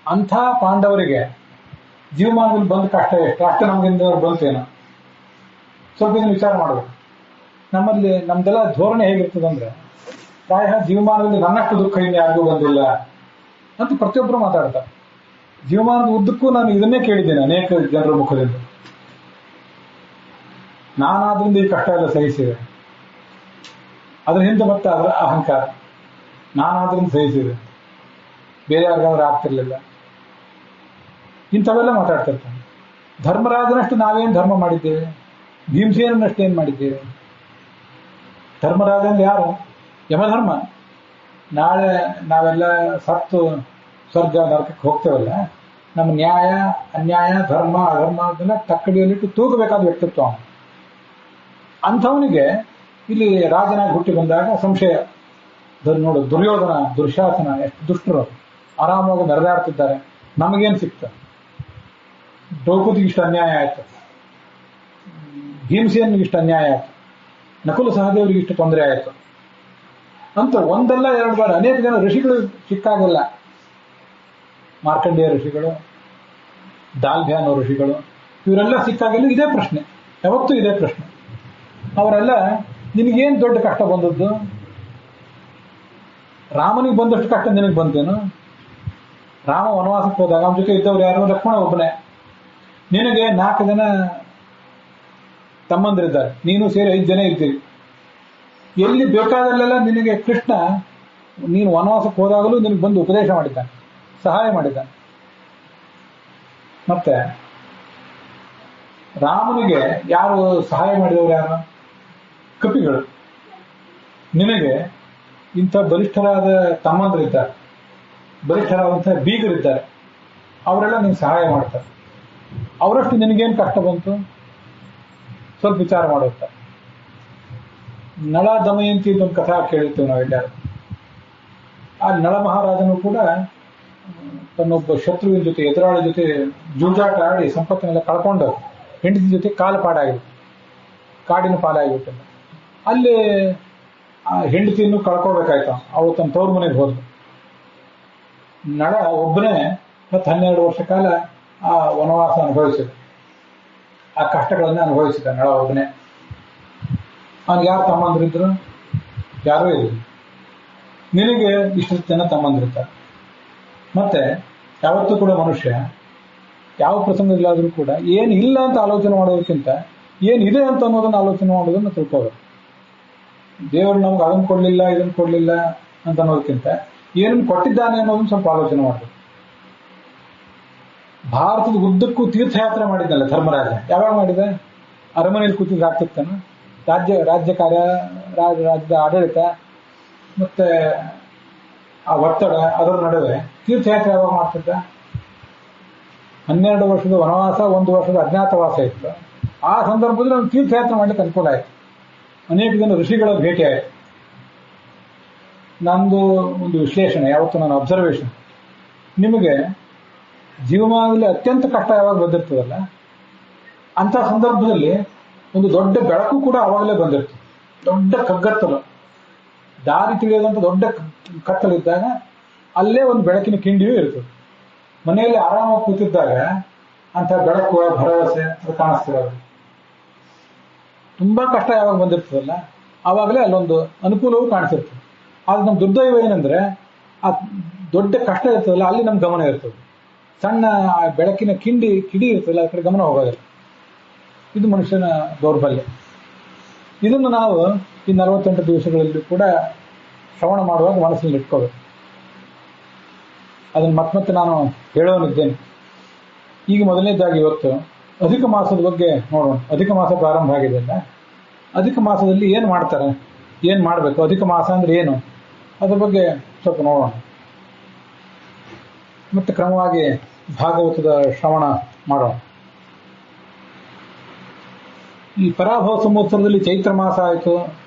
ಅಂಥ ಪಾಂಡವರಿಗೆ ಜೀವಮಾನದಲ್ಲಿ ಬಂದ ಕಷ್ಟ ಎಷ್ಟು, ಅಷ್ಟೇ ನಮಗಿಂದ ಬಂತೇನೋ. ಸ್ವಲ್ಪ ಇದನ್ನು ವಿಚಾರ ಮಾಡಬೇಕು. ನಮ್ದೆಲ್ಲ ಧೋರಣೆ ಹೇಗಿರ್ತದಂದ್ರೆ, ಪ್ರಾಯ ಜೀವಮಾನದಲ್ಲಿ ನನ್ನಷ್ಟು ದುಃಖ ಇನ್ನು ಯಾರಿಗೂ ಬಂದಿಲ್ಲ ಅಂತ ಪ್ರತಿಯೊಬ್ಬರು ಮಾತಾಡ್ತಾರೆ. ಜೀವಮಾನದ ಉದ್ದಕ್ಕೂ ನಾನು ಇದನ್ನೇ ಕೇಳಿದ್ದೇನೆ ಅನೇಕ ಜನರ ಮುಖದಿಂದ. ನಾನಾದ್ರಿಂದ ಈ ಕಷ್ಟ ಎಲ್ಲ ಸಹಿಸಿದೆ, ಅದ್ರ ಹಿಂದೆ ಮತ್ತೆ ಅದರ ಅಹಂಕಾರ, ನಾನಾದ್ರಿಂದ ಸಹಿಸಿದೆ, ಬೇರೆ ಯಾರಿಗಾದ್ರೂ ಆಗ್ತಿರ್ಲಿಲ್ಲ, ಇಂಥವೆಲ್ಲ ಮಾತಾಡ್ತಿರ್ತಾನೆ. ಧರ್ಮರಾಜನಷ್ಟು ನಾವೇನು ಧರ್ಮ ಮಾಡಿದ್ದೇವೆ, ಭೀಮಸೇನನ್ನಷ್ಟು ಏನು ಮಾಡಿದ್ದೇವೆ? ಧರ್ಮರಾಜನ್ ಯಾರು? ಯಮಧರ್ಮ. ನಾಳೆ ನಾವೆಲ್ಲ ಸತ್ತು ಸ್ವರ್ಗ ನರಕಕ್ಕೆ ಹೋಗ್ತೇವಲ್ಲ, ನಮ್ಮ ನ್ಯಾಯ, ಅನ್ಯಾಯ, ಧರ್ಮ, ಅಧರ್ಮ ಅದನ್ನ ತಕ್ಕಡಿಯಲ್ಲಿಟ್ಟು ತೂಗಬೇಕಾದ ವ್ಯಕ್ತಿತ್ವ ಅವನು. ಅಂಥವನಿಗೆ ಇಲ್ಲಿ ರಾಜನಾಗಿ ಹುಟ್ಟಿ ಬಂದಾಗ ಸಂಶಯ. ನೋಡು, ದುರ್ಯೋಧನ, ದುರ್ಶಾಸನ ಎಷ್ಟು ದುಷ್ಟರು, ಆರಾಮಾಗಿ ಮೆರೆದಾಡ್ತಿದ್ದಾರೆ. ನಮಗೇನು ಸಿಕ್ತ? ದ್ರೌಪದಿಗೆ ಇಷ್ಟು ಅನ್ಯಾಯ ಆಯ್ತು, ಭೀಮಸೇನಿಗೆ ಇಷ್ಟು ಅನ್ಯಾಯ ಆಯ್ತು, ನಕುಲ ಸಹದೇವರಿಗೆ ಇಷ್ಟು ತೊಂದರೆ ಆಯಿತು ಅಂತ ಒಂದಲ್ಲ ಎರಡು ಬಾರಿ ಅನೇಕ ಜನ ಋಷಿಗಳು ಸಿಕ್ಕಾಗಲ್ಲ. ಮಾರ್ಕಂಡೇಯ ಋಷಿಗಳು, ದಾಲ್ಭ್ಯಾನೋ ಋಷಿಗಳು, ಇವರೆಲ್ಲ ಸಿಕ್ಕಾಗಲ್ಲ ಇದೇ ಪ್ರಶ್ನೆ, ಯಾವತ್ತೂ ಇದೇ ಪ್ರಶ್ನೆ. ಅವರೆಲ್ಲ ನಿನಗೇನು ದೊಡ್ಡ ಕಷ್ಟ ಬಂದದ್ದು? ರಾಮನಿಗೆ ಬಂದಷ್ಟು ಕಷ್ಟ ನಿನಗೆ ಬಂತೇನು? ರಾಮ ವನವಾಸಕ್ಕೆ ಹೋದಾಗ ಅವನ ಜೊತೆ ಇದ್ದವ್ರು ಯಾರು? ಲಕ್ಷ್ಮಣ ಒಬ್ಬನೇ. ನಿನಗೆ 4 ಜನ ತಮ್ಮಂದಿರಿದ್ದಾರೆ, ನೀನು ಸೇರಿ 5 ಜನ ಇದ್ದೀರಿ. ಎಲ್ಲಿ ಬೇಕಾದಲ್ಲೆಲ್ಲ ನಿನಗೆ ಕೃಷ್ಣ ನೀನು ವನವಾಸಕ್ಕೆ ಹೋದಾಗಲೂ ನಿನಗೆ ಬಂದು ಉಪದೇಶ ಮಾಡಿದ್ದಾನೆ, ಸಹಾಯ ಮಾಡಿದ್ದಾನೆ. ಮತ್ತೆ ರಾಮನಿಗೆ ಯಾರು ಸಹಾಯ ಮಾಡಿದವರು? ಯಾರು? ಕಪಿಗಳು. ನಿನಗೆ ಇಂಥ ಬಲಿಷ್ಠರಾದ ತಮ್ಮಂದರಿದ್ದಾರೆ, ಬಲಿಷ್ಠರಾದಂಥ ಬೀಗರಿದ್ದಾರೆ, ಅವರೆಲ್ಲ ನಿನಗೆ ಸಹಾಯ ಮಾಡ್ತಾರೆ. ಅವರಷ್ಟು ನಿನಗೇನು ಕಷ್ಟ ಬಂತು? ಸ್ವಲ್ಪ ವಿಚಾರ ಮಾಡುತ್ತಾರೆ. ನಳ ದಮಯಂತಿ ಒಂದು ಕಥಾ ಕೇಳಿರ್ತೇವೆ ನಾವೆಲ್ಲರೂ. ಆ ನಳ ಮಹಾರಾಜನು ಕೂಡ ತನ್ನೊಬ್ಬ ಶತ್ರುವಿನ ಜೊತೆ, ಎದುರಾಳಿ ಜೊತೆ ಜೂಜಾಟ ಆಡಿ ಸಂಪತ್ತನ್ನೆಲ್ಲ ಕಳ್ಕೊಂಡು ಹೆಂಡತಿ ಜೊತೆ ಕಾಡಿನ ಪಾಲಾಗಿಬಿಟ್ಟಿಲ್ಲ. ಅಲ್ಲಿ ಆ ಹೆಂಡತಿಯನ್ನು ಕಳ್ಕೋಬೇಕಾಯ್ತು. ಅವಳು ತನ್ನ ತವ್ರ ಮನೆಗೆ ಹೋದ್ರು. ನಳ ಒಬ್ಬನೇ 10-12 ವರ್ಷ ಕಾಲ ಆ ವನವಾಸ ಅನುಭವಿಸಿದ, ಆ ಕಷ್ಟಗಳನ್ನ ಅನುಭವಿಸಿದ ನಳ ಒಬ್ಬನೇ. ಅವ್ನಿಗೆ ಯಾರು ತಮ್ಮಂದ್ರಿದ್ರು? ಯಾರೂ ಇಲ್ಲ. ನಿನಗೆ ಇಷ್ಟು ಜನ ತಮ್ಮಂದಿರ್ತಾರೆ. ಮತ್ತೆ ಯಾವತ್ತೂ ಕೂಡ ಮನುಷ್ಯ ಯಾವ ಪ್ರಸಂಗದಲ್ಲಾದರೂ ಕೂಡ ಏನು ಇಲ್ಲ ಅಂತ ಆಲೋಚನೆ ಮಾಡೋದಕ್ಕಿಂತ ಏನಿದೆ ಅಂತ ಅನ್ನೋದನ್ನ ಆಲೋಚನೆ ಮಾಡೋದನ್ನ ತಿಳ್ಕೋಬೇಕು. ದೇವರು ನಮ್ಗೆ ಅದನ್ನು ಕೊಡಲಿಲ್ಲ ಇದನ್ನು ಕೊಡಲಿಲ್ಲ ಅಂತ ಅನ್ನೋದಕ್ಕಿಂತ ಏನನ್ನು ಕೊಟ್ಟಿದ್ದಾನೆ ಅನ್ನೋದನ್ನ ಸ್ವಲ್ಪ ಆಲೋಚನೆ ಮಾಡಬೇಕು. ಭಾರತದ ಉದ್ದಕ್ಕೂ ತೀರ್ಥಯಾತ್ರೆ ಮಾಡಿದ್ದಲ್ಲ ಧರ್ಮರಾಜ. ಯಾವಾಗ ಮಾಡಿದ? ಅರಮನೆಯಲ್ಲಿ ಕೂತಿದ್ರೆ ಆಗ್ತಿತ್ತಾನ? ರಾಜ್ಯ ಕಾರ್ಯ, ರಾಜ್ಯದ ಆಡಳಿತ ಮತ್ತೆ ಆ ಒತ್ತಡ ಅದರ ನಡುವೆ ತೀರ್ಥಯಾತ್ರೆ ಯಾವಾಗ ಮಾಡ್ತಿದ್ದ? 12 ವರ್ಷದ ವನವಾಸ, 1 ವರ್ಷದ ಅಜ್ಞಾತವಾಸ ಇತ್ತು. ಆ ಸಂದರ್ಭದಲ್ಲಿ ನಮ್ಗೆ ತೀರ್ಥಯಾತ್ರೆ ಮಾಡ್ಲಿಕ್ಕೆ ಅನುಕೂಲ ಆಯಿತು. ಅನೇಕ ಜನ ಋಷಿಗಳ ಭೇಟಿ ಆಯಿತು. ನಂದು ಒಂದು ವಿಶ್ಲೇಷಣೆ, ಯಾವತ್ತು ನನ್ನ ಅಬ್ಸರ್ವೇಷನ್, ನಿಮಗೆ ಜೀವಮಾನದಲ್ಲಿ ಅತ್ಯಂತ ಕಷ್ಟ ಯಾವಾಗ ಬಂದಿರ್ತದಲ್ಲ ಅಂಥ ಸಂದರ್ಭದಲ್ಲಿ ಒಂದು ದೊಡ್ಡ ಬೆಳಕು ಕೂಡ ಆವಾಗಲೇ ಬಂದಿರ್ತದೆ. ದೊಡ್ಡ ಕಗ್ಗತ್ತಲು, ದಾರಿ ತಿಳಿಯೋದಂತ ದೊಡ್ಡ ಕತ್ತಲಿದ್ದಾಗ ಅಲ್ಲೇ ಒಂದು ಬೆಳಕಿನ ಕಿಂಡಿಯೂ ಇರ್ತದೆ. ಮನೆಯಲ್ಲಿ ಆರಾಮಾಗಿ ಕೂತಿದ್ದಾಗ ಅಂಥ ಬೆಳಕು, ಭರವಸೆ ಅದು ಕಾಣಿಸ್ತಿರೋದು. ತುಂಬಾ ಕಷ್ಟ ಯಾವಾಗ ಬಂದಿರ್ತದಲ್ಲ ಆವಾಗಲೇ ಅಲ್ಲೊಂದು ಅನುಕೂಲವೂ ಕಾಣಿಸಿರ್ತದೆ. ಆದ್ರೆ ನಮ್ಮ ದುರ್ದೈವ ಏನಂದ್ರೆ ಆ ದೊಡ್ಡ ಕಷ್ಟ ಇರ್ತದಲ್ಲ ಅಲ್ಲಿ ನಮ್ಮ ಗಮನ ಇರ್ತದೆ. ಸಣ್ಣ ಬೆಳಕಿನ ಕಿಡಿ ಇರ್ತದಲ್ಲ ಆ ಕಡೆ ಗಮನ ಹೋಗೋದಿಲ್ಲ. ಇದು ಮನುಷ್ಯನ ದೌರ್ಬಲ್ಯ. ಇದನ್ನು ನಾವು ಈ 48 ದಿವಸಗಳಲ್ಲಿ ಕೂಡ ಶ್ರವಣ ಮಾಡುವಾಗ ಮನಸ್ಸಿನಲ್ಲಿ ಇಟ್ಕೋಬೇಕು. ಅದನ್ನು ಮತ್ತೆ ನಾನು ಹೇಳೋನಿದ್ದೇನೆ. ಈಗ ಮೊದಲನೇದಾಗಿ ಇವತ್ತು ಅಧಿಕ ಮಾಸದ ಬಗ್ಗೆ ನೋಡೋಣ. ಅಧಿಕ ಮಾಸ ಪ್ರಾರಂಭ ಆಗಿದೆ ಅಲ್ಲ, ಅಧಿಕ ಮಾಸದಲ್ಲಿ ಏನು ಮಾಡ್ತಾರೆ, ಏನು ಮಾಡಬೇಕು, ಅಧಿಕ ಮಾಸ ಅಂದ್ರೆ ಏನು, ಅದ್ರ ಬಗ್ಗೆ ಸ್ವಲ್ಪ ನೋಡೋಣ. ಮತ್ತೆ ಕ್ರಮವಾಗಿ ಭಾಗವತದ ಶ್ರವಣ ಮಾಡೋಣ. ಈ ಪರಾಭವ ಸಂವತ್ಸರದಲ್ಲಿ ಚೈತ್ರ ಮಾಸ ಆಯಿತು,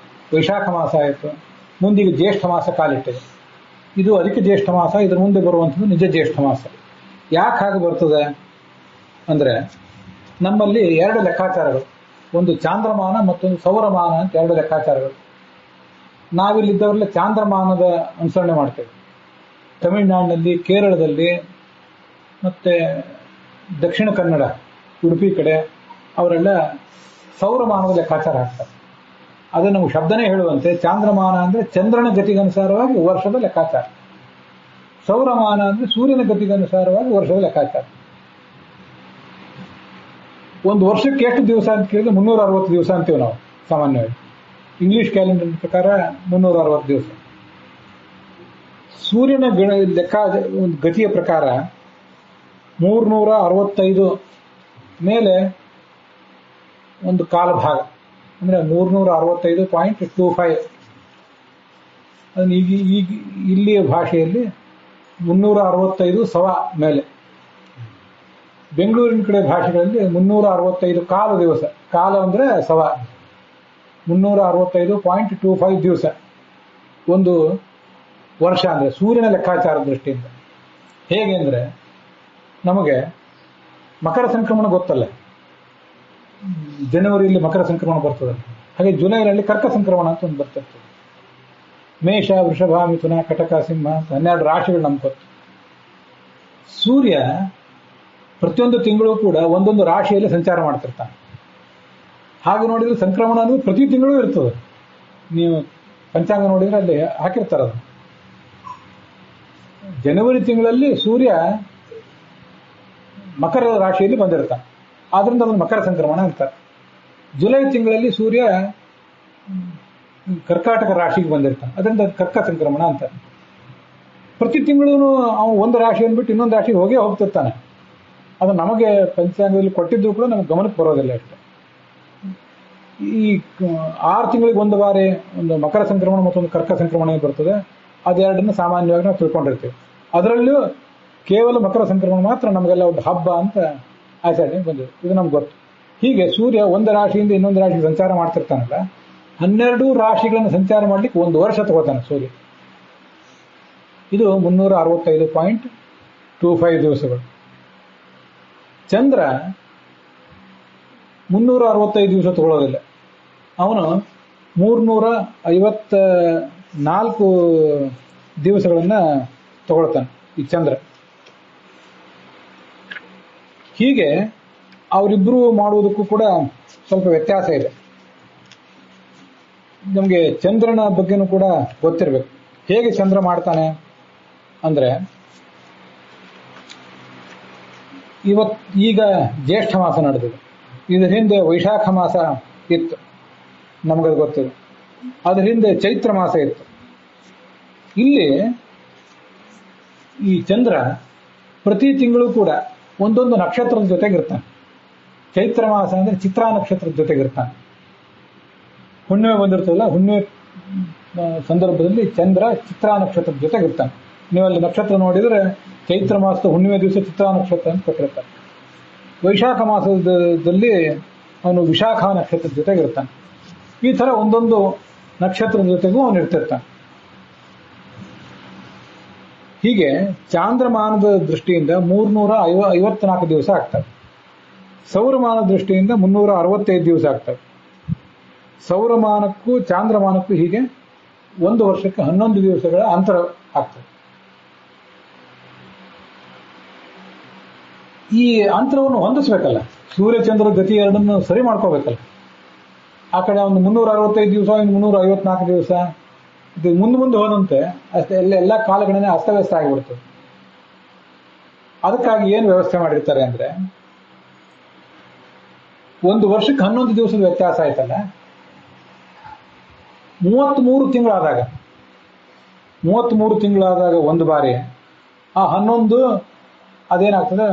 ವೈಶಾಖ ಮಾಸ ಆಯಿತು, ಮುಂದಿಗೆ ಜ್ಯೇಷ್ಠ ಮಾಸ ಕಾಲಿಟ್ಟಿದೆ. ಇದು ಅಧಿಕ ಜ್ಯೇಷ್ಠ ಮಾಸ. ಇದರ ಮುಂದೆ ಬರುವಂಥದ್ದು ನಿಜ ಜ್ಯೇಷ್ಠ ಮಾಸ. ಯಾಕೆ ಹಾಗೆ ಬರ್ತದೆ ಅಂದರೆ ನಮ್ಮಲ್ಲಿ 2 ಲೆಕ್ಕಾಚಾರಗಳು, ಒಂದು ಚಾಂದ್ರಮಾನ ಮತ್ತೊಂದು ಸೌರಮಾನ ಅಂತ 2 ಲೆಕ್ಕಾಚಾರಗಳು. ನಾವಿಲ್ಲಿದ್ದವರೆಲ್ಲ ಚಾಂದ್ರಮಾನದ ಅನುಸರಣೆ ಮಾಡ್ತೇವೆ. ತಮಿಳುನಾಡಿನಲ್ಲಿ, ಕೇರಳದಲ್ಲಿ ಮತ್ತೆ ದಕ್ಷಿಣ ಕನ್ನಡ, ಉಡುಪಿ ಕಡೆ ಅವರೆಲ್ಲ ಸೌರಮಾನದ ಲೆಕ್ಕಾಚಾರ ಹಾಕ್ತಾರೆ. ಅದು ನಮಗೆ ಶಬ್ದನೇ ಹೇಳುವಂತೆ ಚಾಂದ್ರಮಾನ ಅಂದರೆ ಚಂದ್ರನ ಗತಿಗನುಸಾರವಾಗಿ ವರ್ಷದ ಲೆಕ್ಕಾಚಾರ, ಸೌರಮಾನ ಅಂದರೆ ಸೂರ್ಯನ ಗತಿಗನುಸಾರವಾಗಿ ವರ್ಷದ ಲೆಕ್ಕಾಚಾರ. ಒಂದು ವರ್ಷಕ್ಕೆ ಎಷ್ಟು ದಿವಸ ಅಂತ ಕೇಳಿದ್ರೆ 360 ದಿವಸ ಅಂತೀವಿ ನಾವು ಸಾಮಾನ್ಯವಾಗಿ. ಇಂಗ್ಲಿಷ್ ಕ್ಯಾಲೆಂಡರ್ ಪ್ರಕಾರ 360 ದಿವಸ. ಸೂರ್ಯನ ಒಂದು ಗತಿಯ ಪ್ರಕಾರ 365 ಮೇಲೆ ಒಂದು ಕಾಲ ಭಾಗ ಅಂದರೆ 365.25. ಅದನ್ನು ಈಗ ಇಲ್ಲಿಯ ಭಾಷೆಯಲ್ಲಿ 365 ಸವಾ ಮೇಲೆ. ಬೆಂಗಳೂರಿನ ಕಡೆ ಭಾಷೆಗಳಲ್ಲಿ 365 ಕಾಲ ದಿವಸ. ಕಾಲ ಅಂದರೆ ಸವಾ. 365.25 ದಿವಸ ಒಂದು ವರ್ಷ ಅಂದರೆ ಸೂರ್ಯನ ಲೆಕ್ಕಾಚಾರ ದೃಷ್ಟಿಯಿಂದ. ಹೇಗೆ ಅಂದರೆ ನಮಗೆ ಮಕರ ಸಂಕ್ರಮಣ ಗೊತ್ತಲ್ಲ, ಜನವರಿಯಲ್ಲಿ ಮಕರ ಸಂಕ್ರಮಣ ಬರ್ತದೆ. ಹಾಗೆ ಜುಲೈನಲ್ಲಿ ಕರ್ಕ ಸಂಕ್ರಮಣ ಅಂತ ಒಂದು ಬರ್ತಿರ್ತದೆ. ಮೇಷ, ವೃಷಭ, ಮಿಥುನ, ಕಟಕ, ಸಿಂಹ ಅಂತ 12 ರಾಶಿಗಳು ನಮ್ಗೆ ಗೊತ್ತು. ಸೂರ್ಯ ಪ್ರತಿಯೊಂದು ತಿಂಗಳು ಕೂಡ ಒಂದೊಂದು ರಾಶಿಯಲ್ಲಿ ಸಂಚಾರ ಮಾಡ್ತಿರ್ತಾನೆ. ಹಾಗೆ ನೋಡಿದ್ರೆ ಸಂಕ್ರಮಣ ಅಂದ್ರೆ ಪ್ರತಿ ತಿಂಗಳು ಇರ್ತದೆ. ನೀವು ಪಂಚಾಂಗ ನೋಡಿದ್ರೆ ಅಲ್ಲಿ ಹಾಕಿರ್ತಾರೆ ಅದು. ಜನವರಿ ತಿಂಗಳಲ್ಲಿ ಸೂರ್ಯ ಮಕರ ರಾಶಿಯಲ್ಲಿ ಬಂದಿರ್ತಾನೆ, ಆದ್ರಿಂದ ಅದನ್ನು ಮಕರ ಸಂಕ್ರಮಣ ಅಂತಾರೆ. ಜುಲೈ ತಿಂಗಳಲ್ಲಿ ಸೂರ್ಯ ಕರ್ಕಾಟಕ ರಾಶಿಗೆ ಬಂದಿರ್ತಾನೆ, ಅದರಿಂದ ಕರ್ಕ ಸಂಕ್ರಮಣ ಅಂತಾರೆ. ಪ್ರತಿ ತಿಂಗಳು ಅವನು ಒಂದು ರಾಶಿ ಅಂದ್ಬಿಟ್ಟು ಇನ್ನೊಂದು ರಾಶಿಗೆ ಹೋಗೇ ಹೋಗ್ತಿರ್ತಾನೆ. ಅದು ನಮಗೆ ಪಂಚಾಂಗದಲ್ಲಿ ಕೊಟ್ಟಿದ್ದು ಕೂಡ ನಮಗೆ ಗಮನಕ್ಕೆ ಬರೋದಿಲ್ಲ ಅಷ್ಟೇ. ಈ 6 ತಿಂಗಳಿಗೆ ಒಂದು ಬಾರಿ ಒಂದು ಮಕರ ಸಂಕ್ರಮಣ ಮತ್ತೊಂದು ಕರ್ಕ ಸಂಕ್ರಮಣ ಬರ್ತದೆ. ಅದೆರಡನ್ನು ಸಾಮಾನ್ಯವಾಗಿ ನಾವು ತಿಳ್ಕೊಂಡಿರ್ತೀವಿ. ಅದರಲ್ಲೂ ಕೇವಲ ಮಕರ ಸಂಕ್ರಮಣ ಮಾತ್ರ ನಮಗೆಲ್ಲ ಒಂದು ಹಬ್ಬ ಅಂತ ಆಚರಣೆ ಬಂದಿದೆ. ಇದು ನಮ್ಗೆ ಗೊತ್ತು. ಹೀಗೆ ಸೂರ್ಯ ಒಂದು ರಾಶಿಯಿಂದ ಇನ್ನೊಂದು ರಾಶಿಗೆ ಸಂಚಾರ ಮಾಡ್ತಿರ್ತಾನಲ್ಲ, 12 ರಾಶಿಗಳನ್ನು ಸಂಚಾರ ಮಾಡ್ಲಿಕ್ಕೆ ಒಂದು ವರ್ಷ ತಗೋತಾನೆ ಸೂರ್ಯ. ಇದು 365.25 ದಿವಸಗಳು. ಚಂದ್ರ 365 ದಿವಸ ತಗೊಳ್ಳೋದಿಲ್ಲ. ಅವನು 354 ದಿವಸಗಳನ್ನ ತಗೊಳ್ತಾನೆ ಈ ಚಂದ್ರ. ಹೀಗೆ ಅವರಿಬ್ಬರು ಮಾಡುವುದಕ್ಕೂ ಕೂಡ ಸ್ವಲ್ಪ ವ್ಯತ್ಯಾಸ ಇದೆ. ನಮಗೆ ಚಂದ್ರನ ಬಗ್ಗೆನೂ ಕೂಡ ಗೊತ್ತಿರಬೇಕು. ಹೇಗೆ ಚಂದ್ರ ಮಾಡ್ತಾನೆ ಅಂದ್ರೆ, ಈಗ ಜ್ಯೇಷ್ಠ ಮಾಸ ನಡೆದಿದೆ, ಇದರ ಹಿಂದೆ ವೈಶಾಖ ಮಾಸ ಇತ್ತು, ನಮಗದು ಗೊತ್ತಿದೆ. ಅದರ ಹಿಂದೆ ಚೈತ್ರ ಮಾಸ ಇತ್ತು. ಇಲ್ಲಿ ಈ ಚಂದ್ರ ಪ್ರತಿ ತಿಂಗಳು ಕೂಡ ಒಂದೊಂದು ನಕ್ಷತ್ರದ ಜೊತೆಗಿರ್ತಾನೆ. ಚೈತ್ರ ಮಾಸ ಅಂದ್ರೆ ಚಿತ್ರಾ ನಕ್ಷತ್ರದ ಜೊತೆಗಿರ್ತಾನೆ. ಹುಣ್ಣಿಮೆ ಬಂದಿರ್ತದಲ್ಲ, ಹುಣ್ಣಿಮೆ ಸಂದರ್ಭದಲ್ಲಿ ಚಂದ್ರ ಚಿತ್ರಾ ನಕ್ಷತ್ರದ ಜೊತೆಗಿರ್ತಾನೆ. ನೀವು ಅಲ್ಲಿ ನಕ್ಷತ್ರ ನೋಡಿದರೆ ಚೈತ್ರ ಮಾಸದ ಹುಣ್ಣಿಮೆ ದಿವಸ ಚಿತ್ರಾ ನಕ್ಷತ್ರ ಅಂತ ಕೊಟ್ಟಿರ್ತಾನೆ. ವೈಶಾಖ ಮಾಸದಲ್ಲಿ ಅವನು ವಿಶಾಖ ನಕ್ಷತ್ರದ ಜೊತೆಗಿರ್ತಾನೆ. ಈ ತರ ಒಂದೊಂದು ನಕ್ಷತ್ರದ ಜೊತೆಗೂ ಅವನು ಇರ್ತಿರ್ತಾನೆ. ಹೀಗೆ ಚಾಂದ್ರಮಾನದ ದೃಷ್ಟಿಯಿಂದ 354 ದಿವಸ ಆಗ್ತವೆ. ಸೌರಮಾನದ ದೃಷ್ಟಿಯಿಂದ 365 ದಿವಸ ಆಗ್ತವೆ. ಸೌರಮಾನಕ್ಕೂ ಚಾಂದ್ರಮಾನಕ್ಕೂ ಹೀಗೆ ಒಂದು ವರ್ಷಕ್ಕೆ 11 ದಿವಸಗಳ ಅಂತರ ಆಗ್ತದೆ. ಈ ಅಂತರವನ್ನು ಹೊಂದಿಸ್ಬೇಕಲ್ಲ, ಸೂರ್ಯಚಂದ್ರ ಗತಿ ಎರಡನ್ನು ಸರಿ ಮಾಡ್ಕೋಬೇಕಲ್ಲ. ಆ ಕಡೆ ಒಂದು 365 ದಿವಸ, ಇನ್ನು 354 ದಿವಸ, ಇದು ಮುಂದೆ ಹೋದಂತೆ ಅಷ್ಟೇ ಎಲ್ಲ ಕಾಲಗಣನೆ ಅಸ್ತವ್ಯಸ್ತ ಆಗಿಬಿಡ್ತದೆ. ಅದಕ್ಕಾಗಿ ಏನು ವ್ಯವಸ್ಥೆ ಮಾಡಿರ್ತಾರೆ ಅಂದ್ರೆ, ಒಂದು ವರ್ಷಕ್ಕೆ 11 ದಿವಸದ ವ್ಯತ್ಯಾಸ ಆಯ್ತಲ್ಲ, 33 ತಿಂಗಳಾದಾಗ ಒಂದು ಬಾರಿ ಆ 11 ಅದೇನಾಗ್ತದೆ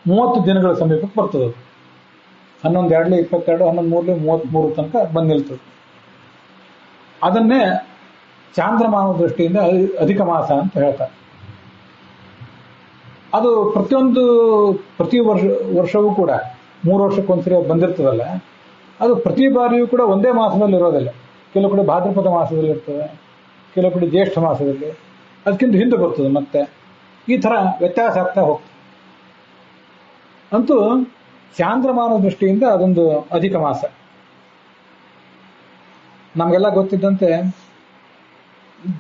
30 ದಿನಗಳ ಸಮೀಪಕ್ಕೆ ಬರ್ತದೆ. 11 2 22, 11 3 33 ತನಕ ಬಂದು ನಿಲ್ತದೆ. ಅದನ್ನೇ ಚಾಂದ್ರಮಾನ ದೃಷ್ಟಿಯಿಂದ ಅಧಿಕ ಮಾಸ ಅಂತ ಹೇಳ್ತಾರೆ. ಅದು ಪ್ರತಿ ವರ್ಷವೂ ಕೂಡ 3 ವರ್ಷಕ್ಕೊಂದ್ಸರಿ ಬಂದಿರ್ತದಲ್ಲ, ಅದು ಪ್ರತಿ ಬಾರಿಯೂ ಕೂಡ ಒಂದೇ ಮಾಸದಲ್ಲಿ ಇರೋದಿಲ್ಲ. ಕೆಲವು ಕಡೆ ಭಾದ್ರಪದ ಮಾಸದಲ್ಲಿ ಇರ್ತದೆ, ಕೆಲವು ಕಡೆ ಜ್ಯೇಷ್ಠ ಮಾಸದಲ್ಲಿ, ಅದಕ್ಕಿಂತ ಹಿಂದೆ ಬರ್ತದೆ. ಮತ್ತೆ ಈ ತರ ವ್ಯತ್ಯಾಸ ಆಗ್ತಾ ಹೋಗ್ತದೆ. ಅಂತೂ ಚಾಂದ್ರಮಾನ ದೃಷ್ಟಿಯಿಂದ ಅದೊಂದು ಅಧಿಕ ಮಾಸ. ನಮಗೆಲ್ಲ ಗೊತ್ತಿದ್ದಂತೆ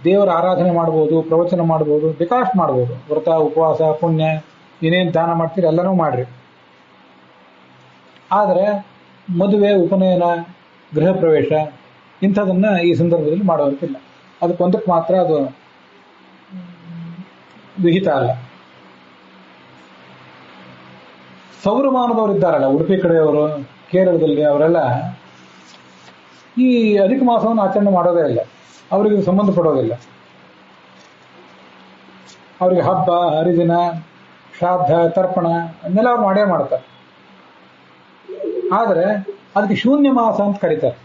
ದೇವರ ಆರಾಧನೆ ಮಾಡ್ಬೋದು, ಪ್ರವಚನ ಮಾಡ್ಬೋದು, ಬೇಕಾಷ್ಟು ಮಾಡ್ಬೋದು. ವ್ರತ, ಉಪವಾಸ, ಪುಣ್ಯ, ಏನೇನು ದಾನ ಮಾಡ್ತೀರಿ ಎಲ್ಲನೂ ಮಾಡ್ರಿ. ಆದರೆ ಮದುವೆ, ಉಪನಯನ, ಗೃಹ ಪ್ರವೇಶ ಇಂಥದನ್ನ ಈ ಸಂದರ್ಭದಲ್ಲಿ ಮಾಡೋದಕ್ಕಿಲ್ಲ. ಅದಕ್ಕೊಂದಕ್ಕೆ ಮಾತ್ರ ಅದು ವಿಹಿತ ಅಲ್ಲ. ಸೌರಮಾನದವರು ಇದ್ದಾರಲ್ಲ, ಉಡುಪಿ ಕಡೆಯವರು, ಕೇರಳದಲ್ಲಿ, ಅವರೆಲ್ಲ ಈ ಅಧಿಕ ಮಾಸವನ್ನು ಆಚರಣೆ ಮಾಡೋದೇ ಇಲ್ಲ. ಅವರಿಗೆ ಸಂಬಂಧಪಡೋದಿಲ್ಲ. ಅವರಿಗೆ ಹಬ್ಬ, ಹರಿದಿನ, ಶ್ರಾದ್ದ, ತರ್ಪಣ ಅದನ್ನೆಲ್ಲ ಅವ್ರು ಮಾಡೇ ಮಾಡ್ತಾರೆ. ಆದರೆ ಅದಕ್ಕೆ ಶೂನ್ಯ ಮಾಸ ಅಂತ ಕರೀತಾರೆ.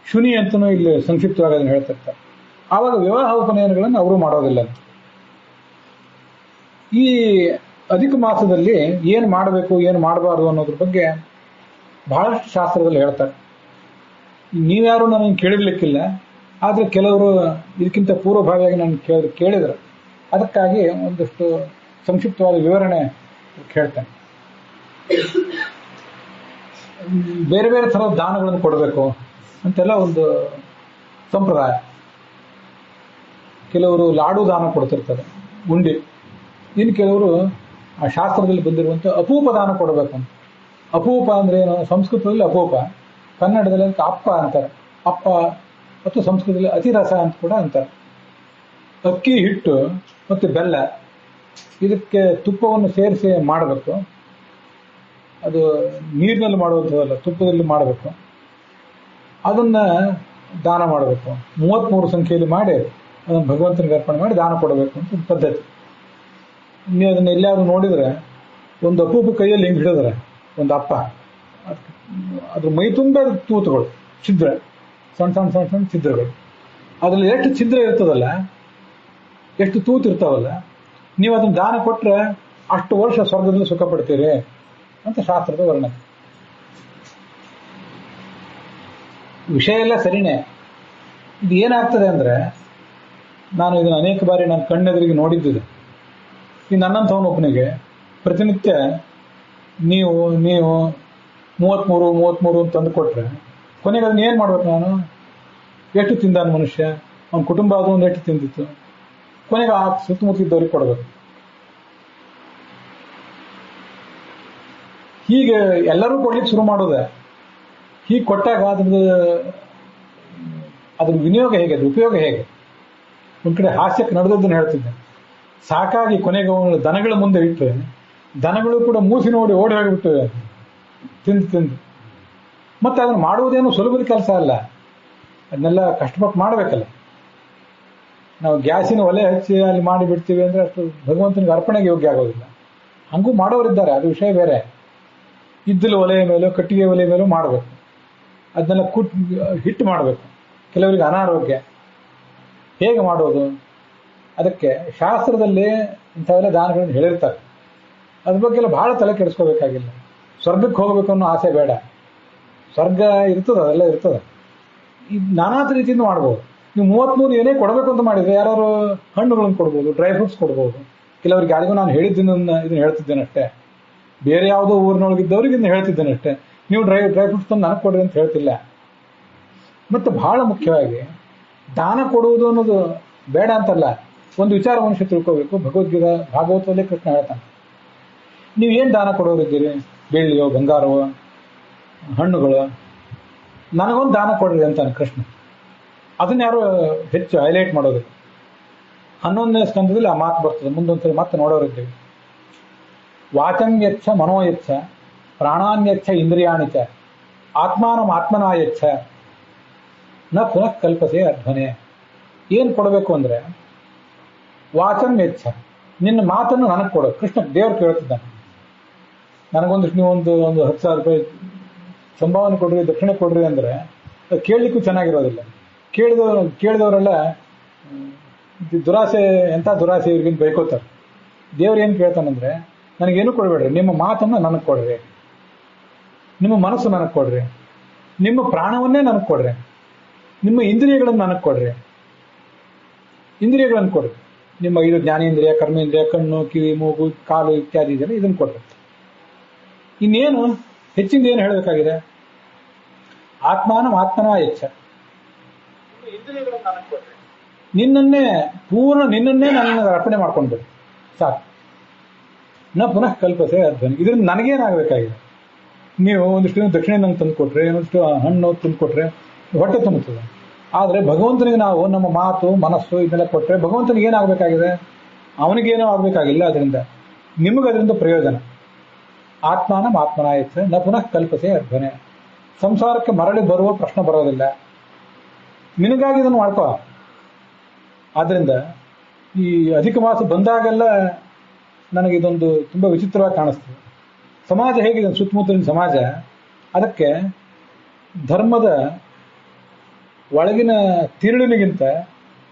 ಶುನಿ ಅಂತನೂ ಇಲ್ಲಿ ಸಂಕ್ಷಿಪ್ತವಾಗಿ ಅದನ್ನು ಹೇಳ್ತಿರ್ತಾರೆ. ಆವಾಗ ವಿವಾಹ ಉಪನಯನಗಳನ್ನು ಅವರು ಮಾಡೋದಿಲ್ಲ. ಈ ಅಧಿಕ ಮಾಸದಲ್ಲಿ ಏನು ಮಾಡಬೇಕು, ಏನು ಮಾಡಬಾರ್ದು ಅನ್ನೋದ್ರ ಬಗ್ಗೆ ಬಹಳಷ್ಟು ಶಾಸ್ತ್ರದಲ್ಲಿ ಹೇಳ್ತಾರೆ. ನೀವ್ಯಾರು ನನಗೆ ಕೇಳಿರ್ಲಿಕ್ಕಿಲ್ಲ, ಆದರೆ ಕೆಲವರು ಇದಕ್ಕಿಂತ ಪೂರ್ವಭಾವಿಯಾಗಿ ನಾನು ಕೇಳಿದರು. ಅದಕ್ಕಾಗಿ ಒಂದಷ್ಟು ಸಂಕ್ಷಿಪ್ತವಾದ ವಿವರಣೆ ಹೇಳ್ತೇನೆ. ಬೇರೆ ಬೇರೆ ಥರದ ದಾನಗಳನ್ನು ಕೊಡಬೇಕು ಅಂತೆಲ್ಲ ಒಂದು ಸಂಪ್ರದಾಯ. ಕೆಲವರು ಲಾಡು ದಾನ ಕೊಡ್ತಿರ್ತಾರೆ, ಉಂಡಿ. ಇನ್ನು ಕೆಲವರು ಆ ಶಾಸ್ತ್ರದಲ್ಲಿ ಬಂದಿರುವಂಥ ಅಪೂಪ ದಾನ ಕೊಡಬೇಕು ಅಂತ. ಅಪೂಪ ಅಂದ್ರೆ ಏನು? ಸಂಸ್ಕೃತದಲ್ಲಿ ಅಪೂಪ, ಕನ್ನಡದಲ್ಲಿ ಅಪ್ಪ ಅಂತಾರೆ. ಅಪ್ಪ ಮತ್ತು ಸಂಸ್ಕೃತದಲ್ಲಿ ಅತಿರಸ ಅಂತ ಕೂಡ ಅಂತಾರೆ. ಅಕ್ಕಿ ಹಿಟ್ಟು ಮತ್ತು ಬೆಲ್ಲ, ಇದಕ್ಕೆ ತುಪ್ಪವನ್ನು ಸೇರಿಸಿ ಮಾಡಬೇಕು. ಅದು ನೀರಿನಲ್ಲಿ ಮಾಡುವಂಥದ್ದಲ್ಲ, ತುಪ್ಪದಲ್ಲಿ ಮಾಡಬೇಕು. ಅದನ್ನ ದಾನ ಮಾಡಬೇಕು. 33 ಸಂಖ್ಯೆಯಲ್ಲಿ ಮಾಡಿ ಅದನ್ನು ಭಗವಂತನಿಗೆ ಅರ್ಪಣೆ ಮಾಡಿ ದಾನ ಕೊಡಬೇಕು ಅಂತ ಒಂದು ಪದ್ಧತಿ. ನೀವು ಅದನ್ನ ಎಲ್ಲಾದ್ರೂ ನೋಡಿದ್ರೆ, ಒಂದು ಅಪೂಪ ಕೈಯಲ್ಲಿ ಹಿಂಗೆ ಹಿಡಿದ್ರೆ ಒಂದು ಅಪ್ಪ, ಅದ್ರ ಮೈ ತುಂಬ ತೂತುಗಳು, ಛಿದ್ರ, ಸಣ್ಣ ಸಣ್ಣ ಸಣ್ಣ ಸಣ್ಣ ಛಿದ್ರಗಳು. ಅದ್ರಲ್ಲಿ ಎಷ್ಟು ಛಿದ್ರ ಇರ್ತದಲ್ಲ, ಎಷ್ಟು ತೂತು ಇರ್ತಾವಲ್ಲ, ನೀವು ಅದನ್ನ ದಾನ ಕೊಟ್ರೆ ಅಷ್ಟು ವರ್ಷ ಸ್ವರ್ಗದಲ್ಲಿ ಸುಖ ಪಡ್ತೀರಿ ಅಂತ ಶಾಸ್ತ್ರದ ವರ್ಣನೆ. ವಿಷಯ ಎಲ್ಲ ಸರಿನೇ. ಇದು ಏನಾಗ್ತದೆ ಅಂದ್ರೆ, ನಾನು ಇದನ್ನು ಅನೇಕ ಬಾರಿ ನನ್ನ ಕಣ್ಣೆದುರಿಗೆ ನೋಡಿದ್ದಿದೆ. ಈ ನನ್ನಂಥವನೊಬ್ಬನಿಗೆ ಪ್ರತಿನಿತ್ಯ ನೀವು 33 ಅಂತ ತಂದು ಕೊಟ್ರೆ, ಕೊನೆಗೆ ಅದನ್ನ ಏನು ಮಾಡ್ಬೇಕು ನಾನು? ಎಷ್ಟು ತಿಂದಾನ ಮನುಷ್ಯ, ಅವನ ಕುಟುಂಬ ಅದು ಒಂದು ಎಷ್ಟು ತಿಂದಿತ್ತು, ಕೊನೆಗೆ ಆ ಸುತ್ತಮುತ್ತಿದ್ದವ್ರಿಗೆ ಕೊಡಬೇಕು. ಹೀಗೆ ಎಲ್ಲರೂ ಕೊಡ್ಲಿಕ್ಕೆ ಶುರು ಮಾಡೋದೆ. ಹೀಗೆ ಕೊಟ್ಟಾಗ ಅದ್ರದ್ದು ಅದ್ರ ವಿನಿಯೋಗ ಹೇಗೆ, ಅದ್ರ ಉಪಯೋಗ ಹೇಗೆ. ಒಂದ್ ಕಡೆ ಹಾಸ್ಯಕ್ಕೆ ನಡೆದದ್ದನ್ನು ಹೇಳ್ತಿದ್ದೆ. ಸಾಕಾಗಿ ಕೊನೆಗೆ ದನಗಳ ಮುಂದೆ ಇಟ್ಟರೆ ದನಗಳು ಕೂಡ ಮೂಸಿ ನೋಡಿ ಓಡಿ ಹೋಗಿಬಿಟ್ಟಿವೆ ತಿಂದು ತಿಂದು. ಮತ್ತೆ ಅದನ್ನು ಮಾಡುವುದೇನು ಸುಲಭದ ಕೆಲಸ ಅಲ್ಲ, ಅದನ್ನೆಲ್ಲ ಕಷ್ಟಪಟ್ಟು ಮಾಡಬೇಕಲ್ಲ. ನಾವು ಗ್ಯಾಸಿನ ಒಲೆ ಹಚ್ಚಿ ಅಲ್ಲಿ ಮಾಡಿ ಬಿಡ್ತೀವಿ ಅಂದರೆ ಅಷ್ಟು ಭಗವಂತನಿಗೆ ಅರ್ಪಣೆಗೆ ಯೋಗ್ಯ ಆಗೋದಿಲ್ಲ. ಹಂಗೂ ಮಾಡೋರಿದ್ದಾರೆ, ಅದು ವಿಷಯ ಬೇರೆ. ಇದ್ದಲು ಒಲೆಯ ಮೇಲೂ ಕಟ್ಟಿಗೆ ಒಲೆಯ ಮೇಲೂ ಮಾಡಬೇಕು, ಅದನ್ನೆಲ್ಲ ಹಿಟ್ಟು ಮಾಡಬೇಕು. ಕೆಲವರಿಗೆ ಅನಾರೋಗ್ಯ, ಹೇಗೆ ಮಾಡೋದು? ಅದಕ್ಕೆ ಶಾಸ್ತ್ರದಲ್ಲಿ ಇಂಥವೆಲ್ಲ ದಾನಗಳನ್ನು ಹೇಳಿರ್ತಾರೆ. ಅದ್ರ ಬಗ್ಗೆಲ್ಲ ಬಹಳ ತಲೆ ಕೆಡಿಸ್ಕೋಬೇಕಾಗಿಲ್ಲ. ಸ್ವರ್ಗಕ್ಕೆ ಹೋಗಬೇಕು ಅನ್ನೋ ಆಸೆ ಬೇಡ. ಸ್ವರ್ಗ ಇರ್ತದೆ, ಅದೆಲ್ಲ ಇರ್ತದೆ. ಈ ನಾನಾ ರೀತಿಯಿಂದ ಮಾಡ್ಬೋದು. ನೀವು 33 ಏನೇ ಕೊಡಬೇಕು ಅಂತ ಮಾಡಿದರೆ ಯಾರು ಹಣ್ಣುಗಳನ್ನು ಕೊಡ್ಬೋದು, ಡ್ರೈ ಫ್ರೂಟ್ಸ್ ಕೊಡ್ಬೋದು. ಕೆಲವರಿಗೆ ಯಾರಿಗೂ ನಾನು ಹೇಳಿದ್ದನ್ನು ಇದನ್ನು ಹೇಳ್ತಿದ್ದೇನಷ್ಟೇ. ಬೇರೆ ಯಾವುದೋ ಊರಿನೊಳಗಿದ್ದವ್ರಿಗೆ ಇದನ್ನು ಹೇಳ್ತಿದ್ದೇನಷ್ಟೇ. ನೀವು ಡ್ರೈ ಫ್ರೂಟ್ಸ್ ತಂದು ನನಗೆ ಕೊಡ್ರಿ ಅಂತ ಹೇಳ್ತಿಲ್ಲ. ಮತ್ತು ಬಹಳ ಮುಖ್ಯವಾಗಿ ದಾನ ಕೊಡುವುದು ಅನ್ನೋದು ಬೇಡ ಅಂತಲ್ಲ. ಒಂದು ವಿಚಾರ ಮನುಷ್ಯ ತಿಳ್ಕೋಬೇಕು. ಭಾಗವತದಲ್ಲಿ ಕೃಷ್ಣ ಹೇಳ್ತಾನೆ, ನೀವೇನು ದಾನ ಕೊಡೋರಿದ್ದೀರಿ? ಬೆಳ್ಳಿಯೋ ಬಂಗಾರವೋ ಹಣ್ಣುಗಳು, ನನಗೊಂದು ದಾನ ಕೊಡ್ರಿ ಅಂತಾನೆ ಕೃಷ್ಣ. ಅದನ್ನ ಯಾರು ಹೆಚ್ಚು ಹೈಲೈಟ್ ಮಾಡೋದು. 11ನೇ ಸ್ಕಂದದಲ್ಲಿ ಆ ಮಾತು ಬರ್ತದೆ. ಮುಂದೊಂದ್ಸರಿ ಮತ್ತೆ ನೋಡೋರಿದ್ದೀವಿ. ವಾಚಮ್ಯಚ್ಛ ಮನೋಯಚ್ಛ ಪ್ರಾಣಾನ್ಯಚ್ಛ ಇಂದ್ರಿಯಾಣಿಚ ಆತ್ಮಾನಮಾತ್ಮನಾಯಚ್ಛ ನ ಪುನಃ ಕಲ್ಪಸೆ ಅಧ್ವನೆ. ಏನು ಕೊಡಬೇಕು ಅಂದರೆ ವಾಚಮ್ಯಚ್ಛ, ನಿನ್ನ ಮಾತನ್ನು ನನಗೆ ಕೊಡು. ಕೃಷ್ಣ ದೇವ್ರು ಕೇಳ್ತಿದ್ದಾನೆ, ನನಗೊಂದಿಷ್ಟು ನೀವು ಒಂದು 10,000 ರೂಪಾಯಿ ಸಂಭಾವನೆ ಕೊಡ್ರಿ, ದಕ್ಷಿಣೆ ಕೊಡ್ರಿ ಅಂದರೆ ಕೇಳಲಿಕ್ಕೂ ಚೆನ್ನಾಗಿರೋದಿಲ್ಲ. ಕೇಳಿದವರೆಲ್ಲ ದುರಾಸೆ, ಎಂಥ ದುರಾಸೆ ಇವ್ರಿಗಿಂತ ಬೈಕೋತಾರೆ. ದೇವ್ರು ಏನು ಕೇಳ್ತಾನಂದ್ರೆ, ನನಗೇನು ಕೊಡಬೇಡ್ರಿ, ನಿಮ್ಮ ಮಾತನ್ನು ನನಗೆ ಕೊಡ್ರಿ, ನಿಮ್ಮ ಮನಸ್ಸು ನನಗೆ ಕೊಡ್ರಿ, ನಿಮ್ಮ ಪ್ರಾಣವನ್ನೇ ನನಗೆ ಕೊಡ್ರಿ, ನಿಮ್ಮ ಇಂದ್ರಿಯಗಳನ್ನು ನನಗೆ ಕೊಡ್ರಿ. ಇಂದ್ರಿಯಗಳನ್ನು ಕೊಡ್ರಿ, ನಿಮ್ಮ 5 ಜ್ಞಾನೇಂದ್ರಿಯ, ಕರ್ಮೇಂದ್ರಿಯ, ಕಣ್ಣು, ಕಿವಿ, ಮೂಗು, ಕಾಲು ಇತ್ಯಾದಿ ಇದೆಯಲ್ಲ, ಇದನ್ನು ಕೊಡ್ರಿ. ಇನ್ನೇನು ಹೆಚ್ಚಿಂದ ಏನು ಹೇಳಬೇಕಾಗಿದೆ? ಆತ್ಮನ ಎಚ್ಚ, ಇಂದ್ರಿಯಗಳನ್ನು ನನಗೆ ಕೊಡ್ರಿ, ನಿನ್ನನ್ನೇ ನನ್ನ ಅರ್ಪಣೆ ಮಾಡ್ಕೊಂಡ್ಬಿಡಿ ಸಾಕು. ನ ಪುನಃ ಕಲ್ಪಸೆ ಅಧ್ವನಿ. ಇದರಿಂದ ನನಗೇನಾಗಬೇಕಾಗಿದೆ? ನೀವು ಒಂದಿಷ್ಟು ದಕ್ಷಿಣೆ ನಂಗೆ ತಂದು ಕೊಟ್ರೆ, ಒಂದಿಷ್ಟು ಹಣ್ಣು ತಂದು ಕೊಟ್ರೆ ಹೊಟ್ಟೆ ತುಂಬುತ್ತದೆ. ಆದರೆ ಭಗವಂತನಿಗೆ ನಾವು ನಮ್ಮ ಮಾತು, ಮನಸ್ಸು ಇದನ್ನೆಲ್ಲ ಕೊಟ್ಟರೆ ಭಗವಂತನಿಗೆ ಏನಾಗಬೇಕಾಗಿದೆ? ಅವನಿಗೇನೋ ಆಗಬೇಕಾಗಿಲ್ಲ. ಅದರಿಂದ ನಿಮಗದರಿಂದ ಪ್ರಯೋಜನ. ಆತ್ಮನಾಯಚ್ಛ ನ ಪುನಃ ಕಲ್ಪಸೆ ಅಧ್ವನೆ. ಸಂಸಾರಕ್ಕೆ ಮರಳಿ ಬರುವ ಪ್ರಶ್ನೆ ಬರೋದಿಲ್ಲ. ನಿನಗಾಗಿ ಇದನ್ನು ಮಾಡ್ಕೋ. ಆದ್ದರಿಂದ ಈ ಅಧಿಕ ಮಾಸ ಬಂದಾಗೆಲ್ಲ ನನಗಿದೊಂದು ತುಂಬ ವಿಚಿತ್ರವಾಗಿ ಕಾಣಿಸ್ತದೆ. ಸಮಾಜ ಹೇಗಿದೆ, ಸುತ್ತಮುತ್ತಲಿನ ಸಮಾಜ, ಅದಕ್ಕೆ ಧರ್ಮದ ಒಳಗಿನ ತಿರುಳಿನಿಗಿಂತ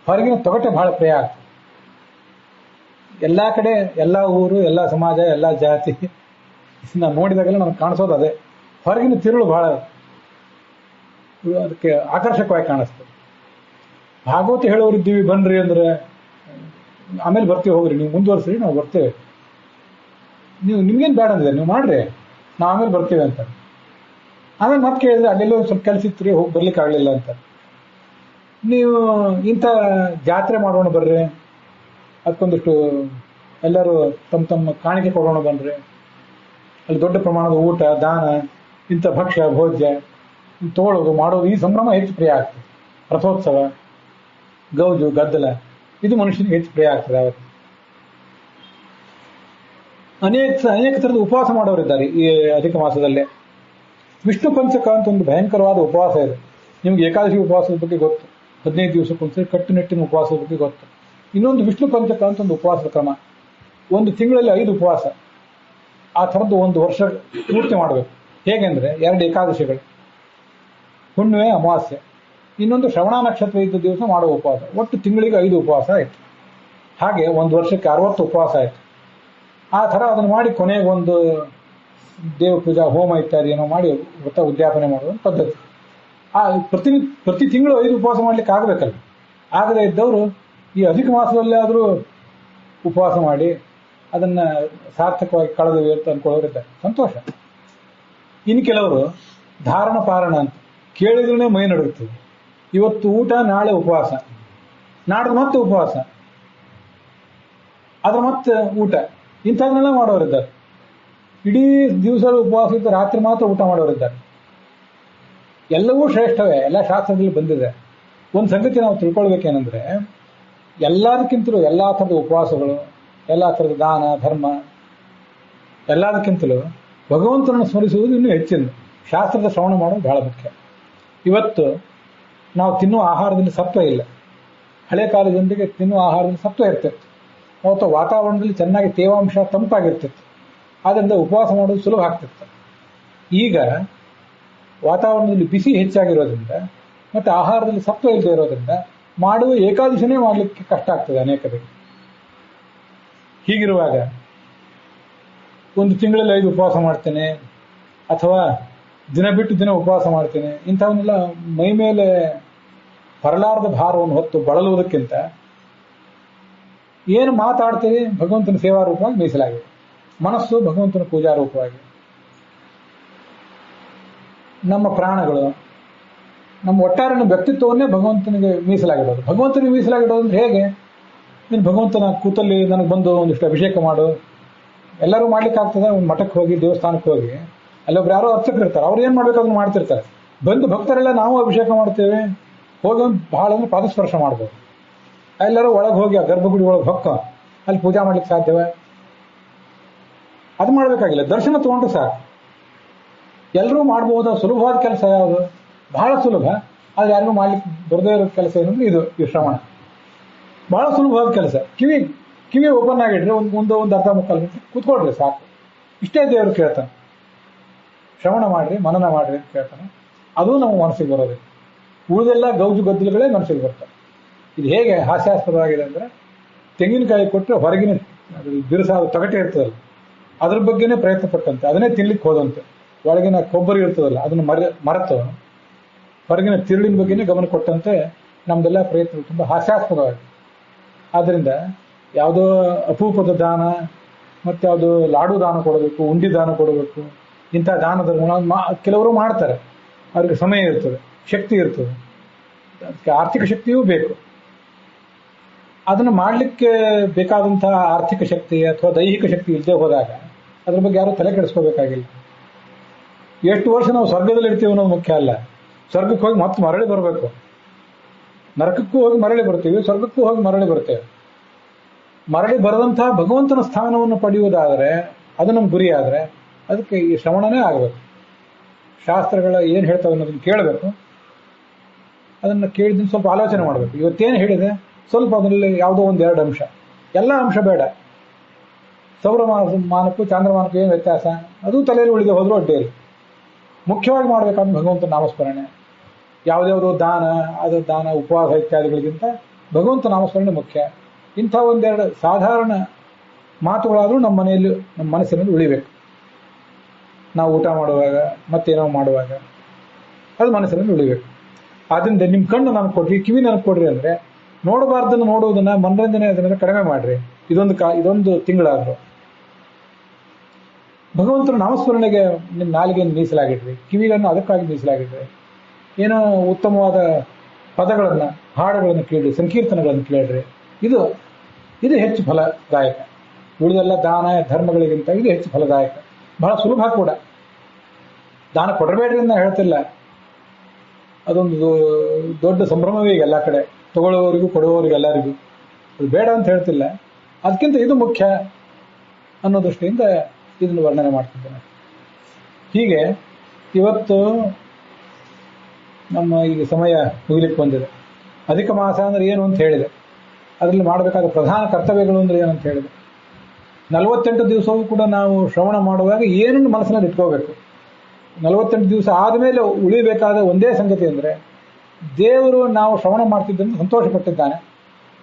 ಹೊರಗಿನ ತೊಗಟೆ ಬಹಳ ಪ್ರಿಯ ಆಗ್ತದೆ. ಎಲ್ಲ ಕಡೆ, ಎಲ್ಲ ಊರು, ಎಲ್ಲ ಸಮಾಜ, ಎಲ್ಲ ಜಾತಿ ನಾನು ನೋಡಿದಾಗೆಲ್ಲ ನನಗೆ ಕಾಣಿಸೋದು ಅದೇ. ಹೊರಗಿನ ತಿರುಳು ಬಹಳ ಅದಕ್ಕೆ ಆಕರ್ಷಕವಾಗಿ ಕಾಣಿಸ್ತದೆ. ಭಾಗವತ ಹೇಳೋರಿದ್ದೀವಿ ಬನ್ರಿ ಅಂದರೆ ಆಮೇಲೆ ಬರ್ತೀವಿ, ಹೋಗ್ರಿ, ನೀವು ಮುಂದುವರಿಸ್ರಿ, ನಾವು ಬರ್ತೇವೆ. ನಿಮ್ಗೇನು ಬೇಡ ಅಂದಿದೆ, ನೀವು ಮಾಡ್ರಿ, ನಾವು ಆಮೇಲೆ ಬರ್ತೀವಿ ಅಂತ. ಆಮೇಲೆ ಮತ್ತೆ ಕೇಳಿದ್ರೆ ಅಲ್ಲೆಲ್ಲೋ ಸ್ವಲ್ಪ ಕೆಲಸ ಇತ್ತು, ಹೋಗಿ ಬರ್ಲಿಕ್ಕೆ ಆಗಲಿಲ್ಲ ಅಂತ. ನೀವು ಇಂಥ ಜಾತ್ರೆ ಮಾಡೋಣ ಬರ್ರಿ, ಅದಕ್ಕೊಂದಿಷ್ಟು ಎಲ್ಲರೂ ತಮ್ಮ ಕಾಣಿಕೆ ಕೊಡೋಣ ಬನ್ರಿ, ಅಲ್ಲಿ ದೊಡ್ಡ ಪ್ರಮಾಣದ ಊಟ, ದಾನ, ಇಂಥ ಭಕ್ಷ್ಯ ಭೋಜ್ಯ ತಗೊಳ್ಳೋದು ಮಾಡೋದು, ಈ ಸಂಭ್ರಮ ಹೆಚ್ಚು ಪ್ರಿಯ ಆಗ್ತದೆ. ರಥೋತ್ಸವ, ಗೌಜು, ಗದ್ದಲ, ಇದು ಮನುಷ್ಯನಿಗೆ ಹೆಚ್ಚು ಪ್ರಿಯ ಆಗ್ತದೆ. ಅವತ್ತು ಅನೇಕ ಥರದ ಉಪವಾಸ ಮಾಡೋರಿದ್ದಾರೆ ಈ ಅಧಿಕ ಮಾಸದಲ್ಲೇ. ವಿಷ್ಣು ಪಂಚಕ ಅಂತ ಒಂದು ಭಯಂಕರವಾದ ಉಪವಾಸ ಇದೆ. ನಿಮ್ಗೆ ಏಕಾದಶಿ ಉಪವಾಸದ ಬಗ್ಗೆ ಗೊತ್ತು, 15 ದಿವಸಕ್ಕೊಂದ್ಸರಿ ಕಟ್ಟುನಿಟ್ಟಿನ ಉಪವಾಸದ ಬಗ್ಗೆ ಗೊತ್ತು. ಇನ್ನೊಂದು ವಿಷ್ಣು ಪಂಚಕ ಅಂತ ಒಂದು ಉಪವಾಸದ ಕ್ರಮ, 1 ತಿಂಗಳಲ್ಲಿ 5 ಉಪವಾಸ. ಆ ಥರದ್ದು 1 ವರ್ಷ ಪೂರ್ತಿ ಮಾಡಬೇಕು. ಹೇಗೆಂದರೆ 2 ಏಕಾದಶಿಗಳು, ಹುಣ್ಣಿಮೆ, ಅಮಾವಾಸ್ಯೆ, ಇನ್ನೊಂದು ಶ್ರವಣ ನಕ್ಷತ್ರ ಇದ್ದ ದಿವಸ ಮಾಡುವ ಉಪವಾಸ. ಒಟ್ಟು ತಿಂಗಳಿಗೆ 5 ಉಪವಾಸ ಆಯಿತು. ಹಾಗೆ 1 ವರ್ಷಕ್ಕೆ 60 ಉಪವಾಸ ಆಯಿತು. ಆ ಥರ ಅದನ್ನು ಮಾಡಿ ಕೊನೆಗೆ ಒಂದು ದೇವ ಪೂಜಾ, ಹೋಮ ಇತ್ಯಾದಿ ಏನೋ ಮಾಡಿ ವ್ರತ ಉದ್ಯಾಪನೆ ಮಾಡುವ ಪದ್ಧತಿ. ಪ್ರತಿ ತಿಂಗಳು 5 ಉಪವಾಸ ಮಾಡಲಿಕ್ಕೆ ಆಗಬೇಕಲ್ಲ. ಆಗದೇ ಇದ್ದವರು ಈ ಅಧಿಕ ಮಾಸದಲ್ಲಾದರೂ ಉಪವಾಸ ಮಾಡಿ ಅದನ್ನು ಸಾರ್ಥಕವಾಗಿ ಕಳೆದು ಅಂತ ಅನ್ಕೊಳ್ಳೋರಿದ್ದಾರೆ, ಸಂತೋಷ. ಇನ್ನು ಕೆಲವರು ಧಾರಣ ಪಾರಣ ಅಂತ ಕೇಳಿದ್ರೇ ಮೈ ನಡುಗುತ್ತದೆ. ಇವತ್ತು ಊಟ, ನಾಳೆ ಉಪವಾಸ, ನಾಡ್ದು ಮತ್ತೆ ಉಪವಾಸ, ಅದ್ರ ಮತ್ತೆ ಊಟ, ಇಂಥದನ್ನೆಲ್ಲ ಮಾಡೋರಿದ್ದಾರೆ. ಇಡೀ ದಿವಸ ಉಪವಾಸ ಇದ್ದು ರಾತ್ರಿ ಮಾತ್ರ ಊಟ ಮಾಡೋರಿದ್ದಾರೆ. ಎಲ್ಲವೂ ಶ್ರೇಷ್ಠವೇ, ಎಲ್ಲ ಶಾಸ್ತ್ರದಲ್ಲಿ ಬಂದಿದೆ. ಒಂದು ಸಂಗತಿ ನಾವು ತಿಳ್ಕೊಳ್ಬೇಕೇನೆಂದ್ರೆ, ಎಲ್ಲದಕ್ಕಿಂತಲೂ ಎಲ್ಲ ಥರದ ಉಪವಾಸಗಳು, ಎಲ್ಲ ಥರದ ದಾನ ಧರ್ಮ, ಎಲ್ಲದಕ್ಕಿಂತಲೂ ಭಗವಂತನನ್ನು ಸ್ಮರಿಸುವುದು ಇನ್ನೂ ಹೆಚ್ಚಿನ. ಶಾಸ್ತ್ರದ ಶ್ರವಣ ಮಾಡೋದು ಬಹಳ ಮುಖ್ಯ. ಇವತ್ತು ನಾವು ತಿನ್ನುವ ಆಹಾರದಲ್ಲಿ ಸತ್ವ ಇಲ್ಲ. ಹಳೆ ಕಾಲದೊಂದಿಗೆ ತಿನ್ನುವ ಆಹಾರದಲ್ಲಿ ಸತ್ವ ಇರ್ತಿತ್ತು. ಅವತ್ತು ವಾತಾವರಣದಲ್ಲಿ ಚೆನ್ನಾಗಿ ತೇವಾಂಶ ತಂಪಾಗಿರ್ತಿತ್ತು. ಆದ್ದರಿಂದ ಉಪವಾಸ ಮಾಡೋದು ಸುಲಭ ಆಗ್ತಿತ್ತು. ಈಗ ವಾತಾವರಣದಲ್ಲಿ ಬಿಸಿ ಹೆಚ್ಚಾಗಿರೋದ್ರಿಂದ ಮತ್ತು ಆಹಾರದಲ್ಲಿ ಸತ್ವ ಇಲ್ಲದೆ ಇರೋದ್ರಿಂದ ಮಾಡುವ ಏಕಾದಶಿನೇ ಮಾಡಲಿಕ್ಕೆ ಕಷ್ಟ ಆಗ್ತದೆ ಅನೇಕರಿಗೆ. ಹೀಗಿರುವಾಗ ಒಂದು ತಿಂಗಳಲ್ಲಿ 5 ಉಪವಾಸ ಮಾಡ್ತೇನೆ ಅಥವಾ ದಿನ ಬಿಟ್ಟು ದಿನ ಉಪವಾಸ ಮಾಡ್ತೇನೆ, ಇಂಥವನ್ನೆಲ್ಲ ಮೈ ಮೇಲೆ ಬರಲಾರದ ಭಾರವನ್ನು ಹೊತ್ತು ಬಳಲುವುದಕ್ಕಿಂತ ಏನು ಮಾತಾಡ್ತೀರಿ ಭಗವಂತನ ಸೇವಾ ರೂಪವಾಗಿ ಮೀಸಲಾಗಿದೆ. ಮನಸ್ಸು ಭಗವಂತನ ಪೂಜಾ ರೂಪವಾಗಿ, ನಮ್ಮ ಪ್ರಾಣಗಳು, ನಮ್ಮ ಒಟ್ಟಾರೆ ವ್ಯಕ್ತಿತ್ವವನ್ನೇ ಭಗವಂತನಿಗೆ ಮೀಸಲಾಗಿಡೋದು. ಭಗವಂತನಿಗೆ ಮೀಸಲಾಗಿಡೋದು ಅಂದ್ರೆ ಹೇಗೆ? ನೀನು ಭಗವಂತನ ಕೂತಲ್ಲಿ ನನಗೆ ಬಂದು ಒಂದಿಷ್ಟು ಅಭಿಷೇಕ ಮಾಡು. ಎಲ್ಲರೂ ಮಾಡ್ಲಿಕ್ಕೆ ಆಗ್ತದೆ? ಒಂದು ಮಠಕ್ಕೆ ಹೋಗಿ ದೇವಸ್ಥಾನಕ್ಕೆ ಹೋಗಿ ಅಲ್ಲೊಬ್ರು ಯಾರೋ ಅರ್ಚಕರು ಇರ್ತಾರೆ, ಅವ್ರು ಏನು ಮಾಡ್ಬೇಕು ಅದನ್ನು ಮಾಡ್ತಿರ್ತಾರೆ. ಬಂದು ಭಕ್ತರೆಲ್ಲ ನಾವು ಅಭಿಷೇಕ ಮಾಡ್ತೇವೆ, ಹೋಗಿ ಒಂದು ಬಹಳ ಅಂದ್ರೆ ಪಾದಸ್ಪರ್ಶ ಮಾಡ್ಬೋದು. ಎಲ್ಲರೂ ಒಳಗೆ ಹೋಗಿ ಆ ಗರ್ಭಗುಡಿ ಒಳಗೆ ಹೊಕ್ಕ ಅಲ್ಲಿ ಪೂಜಾ ಮಾಡ್ಲಿಕ್ಕೆ ಸಾಧ್ಯವೇ? ಅದು ಮಾಡಬೇಕಾಗಿಲ್ಲ, ದರ್ಶನ ತಗೊಂಡ್ರೆ ಸಾಕು. ಎಲ್ಲರೂ ಮಾಡ್ಬೋದು. ಸುಲಭವಾದ ಕೆಲಸ ಯಾವುದು? ಬಹಳ ಸುಲಭ, ಅದು ಯಾರಿಗೂ ಮಾಡ್ಲಿಕ್ಕೆ ಬರದೇ ಇರೋ ಕೆಲಸ ಏನಂದ್ರೆ ಈ ಶ್ರವಣ. ಬಹಳ ಸುಲಭವಾದ ಕೆಲಸ. ಕಿವಿ ಓಪನ್ ಆಗಿಡ್ರಿ, ಒಂದು ಅರ್ಧ ಮುಕ್ಕಾಲು ಗಂಟೆ ಕೂತ್ಕೊಳ್ರಿ ಸಾಕು. ಇಷ್ಟೇ ದೇವರು ಕೇಳ್ತಾನೆ. ಶ್ರವಣ ಮಾಡ್ರಿ, ಮನನ ಮಾಡ್ರಿ ಅಂತ ಕೇಳ್ತಾನೆ. ಅದು ನಮ್ಮ ಮನಸ್ಸಿಗೆ ಬರೋದಿಲ್ಲ. ಉಳಿದೆಲ್ಲ ಗೌಜು ಗದ್ದಲುಗಳೇ ಮನಸ್ಸಿಗೆ ಬರ್ತವೆ. ಇದು ಹೇಗೆ ಹಾಸ್ಯಾಸ್ಪದವಾಗಿದೆ ಅಂದರೆ, ತೆಂಗಿನಕಾಯಿ ಕೊಟ್ಟರೆ ಹೊರಗಿನ ಬಿರುಸಾದ ತೊಗಟೆ ಇರ್ತದಲ್ಲ, ಅದ್ರ ಬಗ್ಗೆನೇ ಪ್ರಯತ್ನ ಪಟ್ಟಂತೆ, ಅದನ್ನೇ ತಿನ್ಲಿಕ್ಕೆ ಹೋದಂತೆ. ಒಳಗಿನ ಕೊಬ್ಬರಿ ಇರ್ತದಲ್ಲ ಅದನ್ನು ಮರೆತು ಹೊರಗಿನ ತಿರುಳಿನ ಬಗ್ಗೆನೇ ಗಮನ ಕೊಟ್ಟಂತೆ ನಮ್ದೆಲ್ಲ ಪ್ರಯತ್ನ ತುಂಬ ಹಾಸ್ಯಾಸ್ಪದವಾಗಿದೆ. ಆದ್ದರಿಂದ ಯಾವುದೋ ಅಪೂಪದ ದಾನ, ಮತ್ತು ಯಾವುದೋ ಲಾಡು ದಾನ ಕೊಡಬೇಕು, ಉಂಡಿ ದಾನ ಕೊಡಬೇಕು, ಇಂಥ ದಾನ ಧರ್ಮಗಳನ್ನು ಕೆಲವರು ಮಾಡ್ತಾರೆ. ಅವ್ರಿಗೆ ಸಮಯ ಇರ್ತದೆ, ಶಕ್ತಿ ಇರ್ತದೆ, ಅದಕ್ಕೆ ಆರ್ಥಿಕ ಶಕ್ತಿಯೂ ಬೇಕು. ಅದನ್ನು ಮಾಡಲಿಕ್ಕೆ ಬೇಕಾದಂತಹ ಆರ್ಥಿಕ ಶಕ್ತಿ ಅಥವಾ ದೈಹಿಕ ಶಕ್ತಿ ಇಲ್ಲದೆ ಹೋದಾಗ ಅದ್ರ ಬಗ್ಗೆ ಯಾರೂ ತಲೆ ಕೆಡಿಸ್ಕೋಬೇಕಾಗಿಲ್ಲ. ಎಷ್ಟು ವರ್ಷ ನಾವು ಸ್ವರ್ಗದಲ್ಲಿ ಇರ್ತೀವಿ ಅನ್ನೋದು ಮುಖ್ಯ ಅಲ್ಲ. ಸ್ವರ್ಗಕ್ಕೆ ಹೋಗಿ ಮತ್ತೆ ಮರಳಿ ಬರಬೇಕು. ನರಕಕ್ಕೂ ಹೋಗಿ ಮರಳಿ ಬರ್ತೀವಿ, ಸ್ವರ್ಗಕ್ಕೂ ಹೋಗಿ ಮರಳಿ ಬರ್ತೇವೆ. ಮರಳಿ ಬರದಂತಹ ಭಗವಂತನ ಸ್ಥಾನವನ್ನು ಪಡೆಯುವುದಾದರೆ, ಅದು ನಮ್ಮ ಗುರಿ ಆದರೆ, ಅದಕ್ಕೆ ಈ ಶ್ರವಣನೇ ಆಗಬೇಕು. ಶಾಸ್ತ್ರಗಳ ಏನು ಹೇಳ್ತವೆ ಅನ್ನೋದನ್ನು ಕೇಳಬೇಕು. ಅದನ್ನು ಕೇಳಿದ್ರೆ ಸ್ವಲ್ಪ ಆಲೋಚನೆ ಮಾಡಬೇಕು. ಇವತ್ತೇನು ಹೇಳಿದೆ ಸ್ವಲ್ಪ ಅದರಲ್ಲಿ ಯಾವುದೋ ಒಂದು 2 ಅಂಶ, ಎಲ್ಲ ಅಂಶ ಬೇಡ. ಸೌರಮಾನಕ್ಕೂ ಚಾಂದ್ರಮಾನಕ್ಕೂ ಏನು ವ್ಯತ್ಯಾಸ, ಅದು ತಲೆಯಲ್ಲಿ ಉಳಿದು ಹೋದರೂ ಅಡ್ಡಿಯಲ್ಲಿ. ಮುಖ್ಯವಾಗಿ ಮಾಡಬೇಕಾದ ಭಗವಂತನ ನಾಮಸ್ಮರಣೆ. ಯಾವುದ್ಯಾವುದೋ ದಾನ, ಅದರ ದಾನ ಉಪವಾಸ ಇತ್ಯಾದಿಗಳಿಗಿಂತ ಭಗವಂತ ನಾಮಸ್ಮರಣೆ ಮುಖ್ಯ. ಇಂಥ 1-2 ಸಾಧಾರಣ ಮಾತುಗಳಾದರೂ ನಮ್ಮ ಮನೆಯಲ್ಲಿ, ನಮ್ಮ ಮನಸ್ಸಿನಲ್ಲಿ ಉಳಿಬೇಕು. ನಾವು ಊಟ ಮಾಡುವಾಗ, ಮತ್ತೇನೋ ಮಾಡುವಾಗ ಅದು ಮನಸ್ಸಿನಲ್ಲಿ ಉಳಿಬೇಕು. ಆದ್ದರಿಂದ ನಿಮ್ಮ ಕಣ್ಣು ನನಗೆ ಕೊಡ್ರಿ, ಕಿವಿ ನನಗೆ ಕೊಡ್ರಿ ಅಂದರೆ, ನೋಡಬಾರ್ದನ್ನು ನೋಡುವುದನ್ನು, ಮನರಂಜನೆ ಅದನ್ನೆಲ್ಲ ಕಡಿಮೆ ಮಾಡಿರಿ. ಇದೊಂದು ತಿಂಗಳಾದರೂ ಭಗವಂತನ ನಾಮಸ್ಮರಣೆಗೆ ನಿಮ್ಮ ನಾಲಿಗೆಯನ್ನು ಮೀಸಲಾಗಿಡ್ರಿ, ಕಿವಿಗಳನ್ನು ಅದಕ್ಕಾಗಿ ಮೀಸಲಾಗಿಡ್ರಿ. ಏನೋ ಉತ್ತಮವಾದ ಪದಗಳನ್ನು, ಹಾಡುಗಳನ್ನು ಕೇಳಿ, ಸಂಕೀರ್ತನಗಳನ್ನು ಕೇಳ್ರಿ. ಇದು ಹೆಚ್ಚು ಫಲದಾಯಕ. ಉಳಿದೆಲ್ಲ ದಾನ ಧರ್ಮಗಳಿಗಿಂತ ಇದು ಹೆಚ್ಚು ಫಲದಾಯಕ, ಬಹಳ ಸುಲಭ ಕೂಡ. ದಾನ ಕೊಡಬೇಡ್ರಿ ಅಂತ ಹೇಳ್ತಿಲ್ಲ, ಅದೊಂದು ದೊಡ್ಡ ಸಂಭ್ರಮವೇ ಈಗ ಎಲ್ಲ ಕಡೆ, ತಗೊಳ್ಳೋವರಿಗೂ ಕೊಡುವವರಿಗೂ ಎಲ್ಲರಿಗೂ. ಅದು ಬೇಡ ಅಂತ ಹೇಳ್ತಿಲ್ಲ, ಅದಕ್ಕಿಂತ ಇದು ಮುಖ್ಯ ಅನ್ನೋ ದೃಷ್ಟಿಯಿಂದ ಇದನ್ನು ವರ್ಣನೆ ಮಾಡ್ತಿದ್ದೇನೆ. ಹೀಗೆ ಇವತ್ತು ನಮ್ಮ ಈಗ ಸಮಯ ಮುಗಿಲಿಕ್ಕೆ ಬಂದಿದೆ. ಅಧಿಕ ಮಾಸ ಅಂದರೆ ಏನು ಅಂತ ಹೇಳಿದೆ, ಅದರಲ್ಲಿ ಮಾಡಬೇಕಾದ ಪ್ರಧಾನ ಕರ್ತವ್ಯಗಳು ಅಂದರೆ ಏನು ಅಂತ ಹೇಳಿದೆ. 48 ದಿವಸವೂ ಕೂಡ ನಾವು ಶ್ರವಣ ಮಾಡುವಾಗ ಏನನ್ನು ಮನಸ್ಸಿನಲ್ಲಿ ಇಟ್ಕೋಬೇಕು. 48 ದಿವಸ ಆದಮೇಲೆ ಉಳಿಬೇಕಾದ ಒಂದೇ ಸಂಗತಿ ಅಂದರೆ, ದೇವರು ನಾವು ಶ್ರವಣ ಮಾಡ್ತಿದ್ದಂತ ಸಂತೋಷಪಟ್ಟಿದ್ದಾನೆ.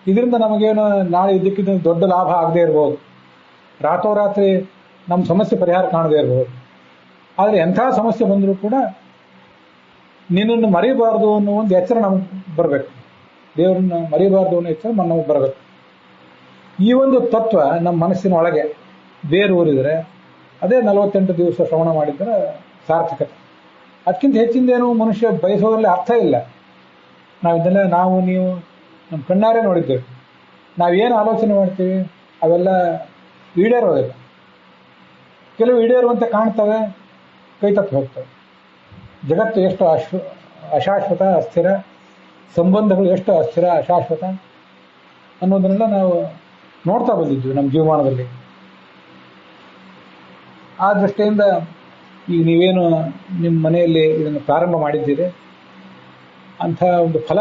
ಇದರಿಂದ ನಮಗೇನು ನಾಳೆ ಇದಕ್ಕಿಂತ ದೊಡ್ಡ ಲಾಭ ಆಗದೇ ಇರ್ಬೋದು, ರಾತ್ರೋರಾತ್ರಿ ನಮ್ಮ ಸಮಸ್ಯೆ ಪರಿಹಾರ ಕಾಣದೇ ಇರ್ಬೋದು. ಆದರೆ ಎಂಥ ಸಮಸ್ಯೆ ಬಂದರೂ ಕೂಡ ನಿನ್ನನ್ನು ಮರಿಬಾರ್ದು ಅನ್ನೋ ಒಂದು ಎಚ್ಚರ ನಮಗೆ ಬರಬೇಕು. ದೇವರನ್ನ ಮರಿಬಾರ್ದು ಅನ್ನೋ ಎಚ್ಚರ ನಮಗೆ ಬರಬೇಕು. ಈ ಒಂದು ತತ್ವ ನಮ್ಮ ಮನಸ್ಸಿನ ಒಳಗೆ ಬೇರೂರಿದರೆ ಅದೇ 48 ದಿವಸ ಶ್ರವಣ ಮಾಡಿದರೆ ಸಾರ್ಥಕತೆ. ಅದಕ್ಕಿಂತ ಹೆಚ್ಚಿಂದೇನು ಮನುಷ್ಯ ಬಯಸೋದ್ರಲ್ಲಿ ಅರ್ಥ ಇಲ್ಲ. ನಾವು ನೀವು ನಮ್ಮ ಕಣ್ಣಾರೆ ನೋಡಿದ್ದೇವೆ. ನಾವೇನು ಆಲೋಚನೆ ಮಾಡ್ತೀವಿ ಅವೆಲ್ಲ ಈಡೇರೋದಿಲ್ಲ. ಕೆಲವು ಈಡೇರುವಂತೆ ಕಾಣ್ತವೆ, ಕೈ ತಪ್ಪಿ ಹೋಗ್ತವೆ. ಜಗತ್ತು ಎಷ್ಟು ಅಶಾಶ್ವತ, ಅಸ್ಥಿರ, ಸಂಬಂಧಗಳು ಎಷ್ಟು ಅಸ್ಥಿರ ಅಶಾಶ್ವತ ಅನ್ನೋದನ್ನೆಲ್ಲ ನಾವು ನೋಡ್ತಾ ಬಂದಿದ್ವಿ ನಮ್ಮ ಜೀವಮಾನದಲ್ಲಿ. ಆ ದೃಷ್ಟಿಯಿಂದ ಈಗ ನೀವೇನು ನಿಮ್ಮ ಮನೆಯಲ್ಲಿ ಇದನ್ನು ಪ್ರಾರಂಭ ಮಾಡಿದ್ದೀರಿ, ಅಂಥ ಒಂದು ಫಲ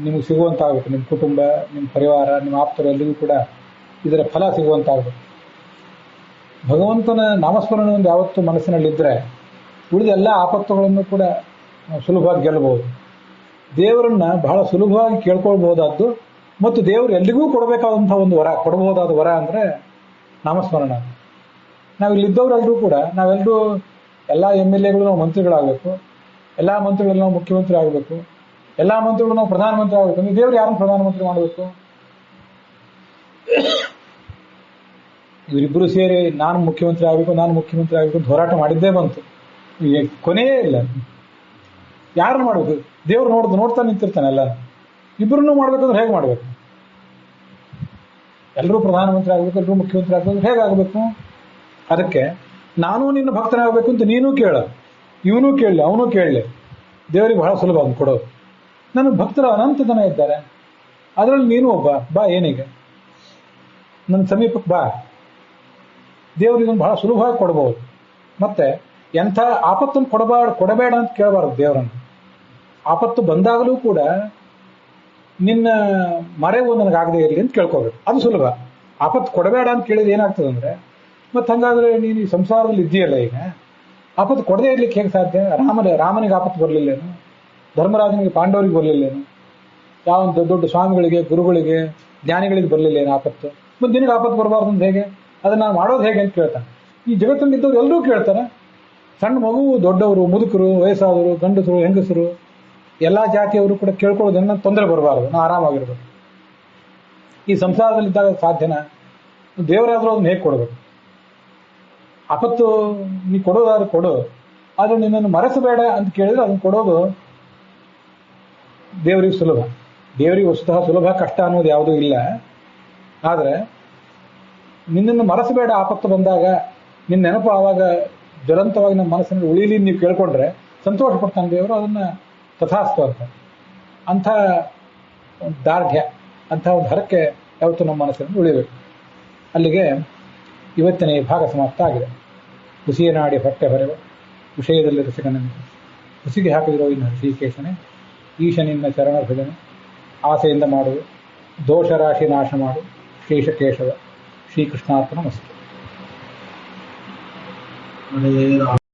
ನಿಮಗೆ ಸಿಗುವಂತಾಗಬೇಕು. ನಿಮ್ಮ ಕುಟುಂಬ, ನಿಮ್ಮ ಪರಿವಾರ, ನಿಮ್ಮ ಆಪ್ತರು ಎಲ್ಲರಿಗೂ ಕೂಡ ಇದರ ಫಲ ಸಿಗುವಂತಾಗಬೇಕು. ಭಗವಂತನ ನಾಮಸ್ಮರಣೆ ಒಂದು ಯಾವತ್ತೂ ಮನಸ್ಸಿನಲ್ಲಿದ್ದರೆ ಉಳಿದ ಎಲ್ಲ ಆಪತ್ತುಗಳನ್ನು ಕೂಡ ಸುಲಭವಾಗಿ ಗೆಲ್ಲಬಹುದು. ದೇವರನ್ನ ಬಹಳ ಸುಲಭವಾಗಿ ಕೇಳ್ಕೊಳ್ಬಹುದಾದ್ದು ಮತ್ತು ದೇವರು ಎಲ್ಲಿಗೂ ಕೊಡಬೇಕಾದಂಥ ಒಂದು ವರ, ಕೊಡಬಹುದಾದ ವರ ಅಂದರೆ ನಾಮಸ್ಮರಣ. ನಾವು ಇಲ್ಲಿದ್ದವರೆಲ್ಲರೂ ಕೂಡ ನಾವೆಲ್ಲರೂ ಎಲ್ಲ MLAಗಳು ನಾವು ಮಂತ್ರಿಗಳಾಗಬೇಕು, ಎಲ್ಲ ಮಂತ್ರಿಗಳು ನಾವು ಮುಖ್ಯಮಂತ್ರಿ ಆಗಬೇಕು, ಎಲ್ಲ ಮಂತ್ರಿಗಳು ನಾವು ಪ್ರಧಾನಮಂತ್ರಿ ಆಗಬೇಕು. ನೀವು ದೇವರು ಯಾರನ್ನು ಪ್ರಧಾನಮಂತ್ರಿ ಮಾಡಬೇಕು? ಇವರಿಬ್ಬರು ಸೇರಿ ನಾನು ಮುಖ್ಯಮಂತ್ರಿ ಆಗಬೇಕು, ನಾನು ಮುಖ್ಯಮಂತ್ರಿ ಆಗಬೇಕು ಅಂತ ಹೋರಾಟ ಮಾಡಿದ್ದೇ ಬಂತು. ಕೊನೆಯೇ ಇಲ್ಲ. ಯಾರು ಮಾಡಬೇಕು? ದೇವ್ರು ನೋಡ್ತಾ ನಿಂತಿರ್ತಾನೆ. ಎಲ್ಲ ಇಬ್ಬರನ್ನೂ ಮಾಡ್ಬೇಕಂದ್ರೆ ಹೇಗೆ ಮಾಡಬೇಕು? ಎಲ್ಲರೂ ಪ್ರಧಾನಮಂತ್ರಿ ಆಗಬೇಕು, ಎಲ್ಲರೂ ಮುಖ್ಯಮಂತ್ರಿ ಆಗಬೇಕು, ಹೇಗಾಗಬೇಕು? ಅದಕ್ಕೆ ನಾನು ನಿನ್ನ ಭಕ್ತನಾಗಬೇಕು ಅಂತ ನೀನು ಕೇಳ, ಇವನು ಕೇಳಲಿ, ಅವನು ಕೇಳಲಿ. ದೇವರಿಗೆ ಬಹಳ ಸುಲಭ ಅಂತ ಕೊಡೋದು. ನನ್ನ ಭಕ್ತರು ಅನಂತ ಜನ ಇದ್ದಾರೆ, ಅದರಲ್ಲಿ ನೀನು ಒಬ್ಬ. ಬಾ, ಏನಿಗೆ ನನ್ನ ಸಮೀಪಕ್ಕೆ ಬಾ. ದೇವರು ಇದನ್ನು ಬಹಳ ಸುಲಭವಾಗಿ ಕೊಡಬಹುದು. ಮತ್ತೆ ಎಂಥ ಆಪತ್ತನ್ನು ಕೊಡಬೇಡ ಅಂತ ಕೇಳಬಾರದು ದೇವರನ್ನು. ಆಪತ್ತು ಬಂದಾಗಲೂ ಕೂಡ ನಿನ್ನ ಮರೆವು ನನಗಾಗದೇ ಇರಲಿ ಅಂತ ಕೇಳ್ಕೋಬೇಕು. ಅದು ಸುಲಭ. ಆಪತ್ತು ಕೊಡಬೇಡ ಅಂತ ಕೇಳಿದ್ರೆ ಏನಾಗ್ತದೆ ಅಂದರೆ, ಮತ್ತೆ ಹಂಗಾದ್ರೆ ನೀನು ಈ ಸಂಸಾರದಲ್ಲಿ ಇದ್ದೀಯಲ್ಲ, ಈಗ ಆಪತ್ತು ಕೊಡದೇ ಇರ್ಲಿಕ್ಕೆ ಹೇಗೆ ಸಾಧ್ಯ? ರಾಮನಿಗೆ ಆಪತ್ತು ಬರಲಿಲ್ಲೇನು? ಧರ್ಮರಾಜನಿಗೆ, ಪಾಂಡವರಿಗೆ ಬರಲಿಲ್ಲೇನು? ಯಾವ ದೊಡ್ಡ ದೊಡ್ಡ ಸ್ವಾಮಿಗಳಿಗೆ, ಗುರುಗಳಿಗೆ, ಜ್ಞಾನಿಗಳಿಗೆ ಬರಲಿಲ್ಲೇನು ಆಪತ್ತು? ಮತ್ತೆ ನಿನಗೆ ಆಪತ್ತು ಬರಬಾರ್ದು ಅಂತ ಹೇಗೆ? ಅದನ್ನು ನಾನು ಮಾಡೋದು ಹೇಗೆ ಅಂತ ಕೇಳ್ತಾನೆ. ಈ ಜಗತ್ತಲ್ಲಿದ್ದವ್ರು ಎಲ್ಲರೂ ಕೇಳ್ತಾರೆ. ಸಣ್ಣ ಮಗು, ದೊಡ್ಡವರು, ಮುದುಕರು, ವಯಸ್ಸಾದವರು, ಗಂಡಸರು, ಹೆಂಗಸರು, ಎಲ್ಲ ಜಾತಿಯವರು ಕೂಡ ಕೇಳ್ಕೊಳ್ಳೋದನ್ನ ತೊಂದರೆ ಬರಬಾರ್ದು, ನಾವು ಆರಾಮಾಗಿರ್ಬೇಕು. ಈ ಸಂಸಾರದಲ್ಲಿದ್ದಾಗ ಸಾಧ್ಯನಾ? ದೇವರಾದರೂ ಅದನ್ನ ಹೇಗೆ ಕೊಡಬೇಕು? ಆಪತ್ತು ನೀ ಕೊಡೋದಾದ್ರೆ ಕೊಡು, ಆದರೆ ನಿನ್ನನ್ನು ಮರೆಸಬೇಡ ಅಂತ ಕೇಳಿದ್ರೆ ಅದನ್ನು ಕೊಡೋದು ದೇವರಿಗೆ ಸುಲಭ. ದೇವರಿಗೆ ವಸ್ತುತಃ ಸುಲಭ, ಕಷ್ಟ ಅನ್ನೋದು ಯಾವುದೂ ಇಲ್ಲ. ಆದರೆ ನಿನ್ನನ್ನು ಮರೆಸಬೇಡ ಆಪತ್ತು ಬಂದಾಗ, ನಿನ್ನ ನೆನಪು ಆವಾಗ ಜ್ವಲಂತವಾಗಿ ನಮ್ಮ ಮನಸ್ಸಿನಲ್ಲಿ ಉಳಿಲಿ ನೀವು ಕೇಳ್ಕೊಂಡ್ರೆ ಸಂತೋಷ ಪಡ್ತಾನೆ ದೇವರು. ಅದನ್ನು ತಥಾಸ್ತು ಅಂತ, ಅಂಥ ಒಂದು ದಾರ್ಢ್ಯ, ಅಂಥ ಒಂದು ಹರಕೆ ಯಾವತ್ತೂ ನಮ್ಮ ಮನಸ್ಸಿನಲ್ಲಿ ಉಳಿಬೇಕು. ಅಲ್ಲಿಗೆ ಇವತ್ತಿನ ಈ ಭಾಗ ಸಮಾಪ್ತ ಆಗಿದೆ. ಹುಸಿಯ ನಾಡಿ ಹೊಟ್ಟೆ ಹೊರೆವ ವಿಷಯದಲ್ಲಿ ರಸಿಕನಂತೆ ಹುಸಿಗೆ ಹಾಕಿದಿರೋ ಇನ್ನು ಶ್ರೀಕೇಶನೇ, ಈಶನಿನ್ನ ಚರಣ ಭಜನೆ ಆಸೆಯಿಂದ ಮಾಡುವುದು, ದೋಷ ರಾಶಿ ನಾಶ ಮಾಡು ಶೇಷಕೇಶವ. ಶ್ರೀಕೃಷ್ಣಾರ್ಪಣ ಮಸ್ತು.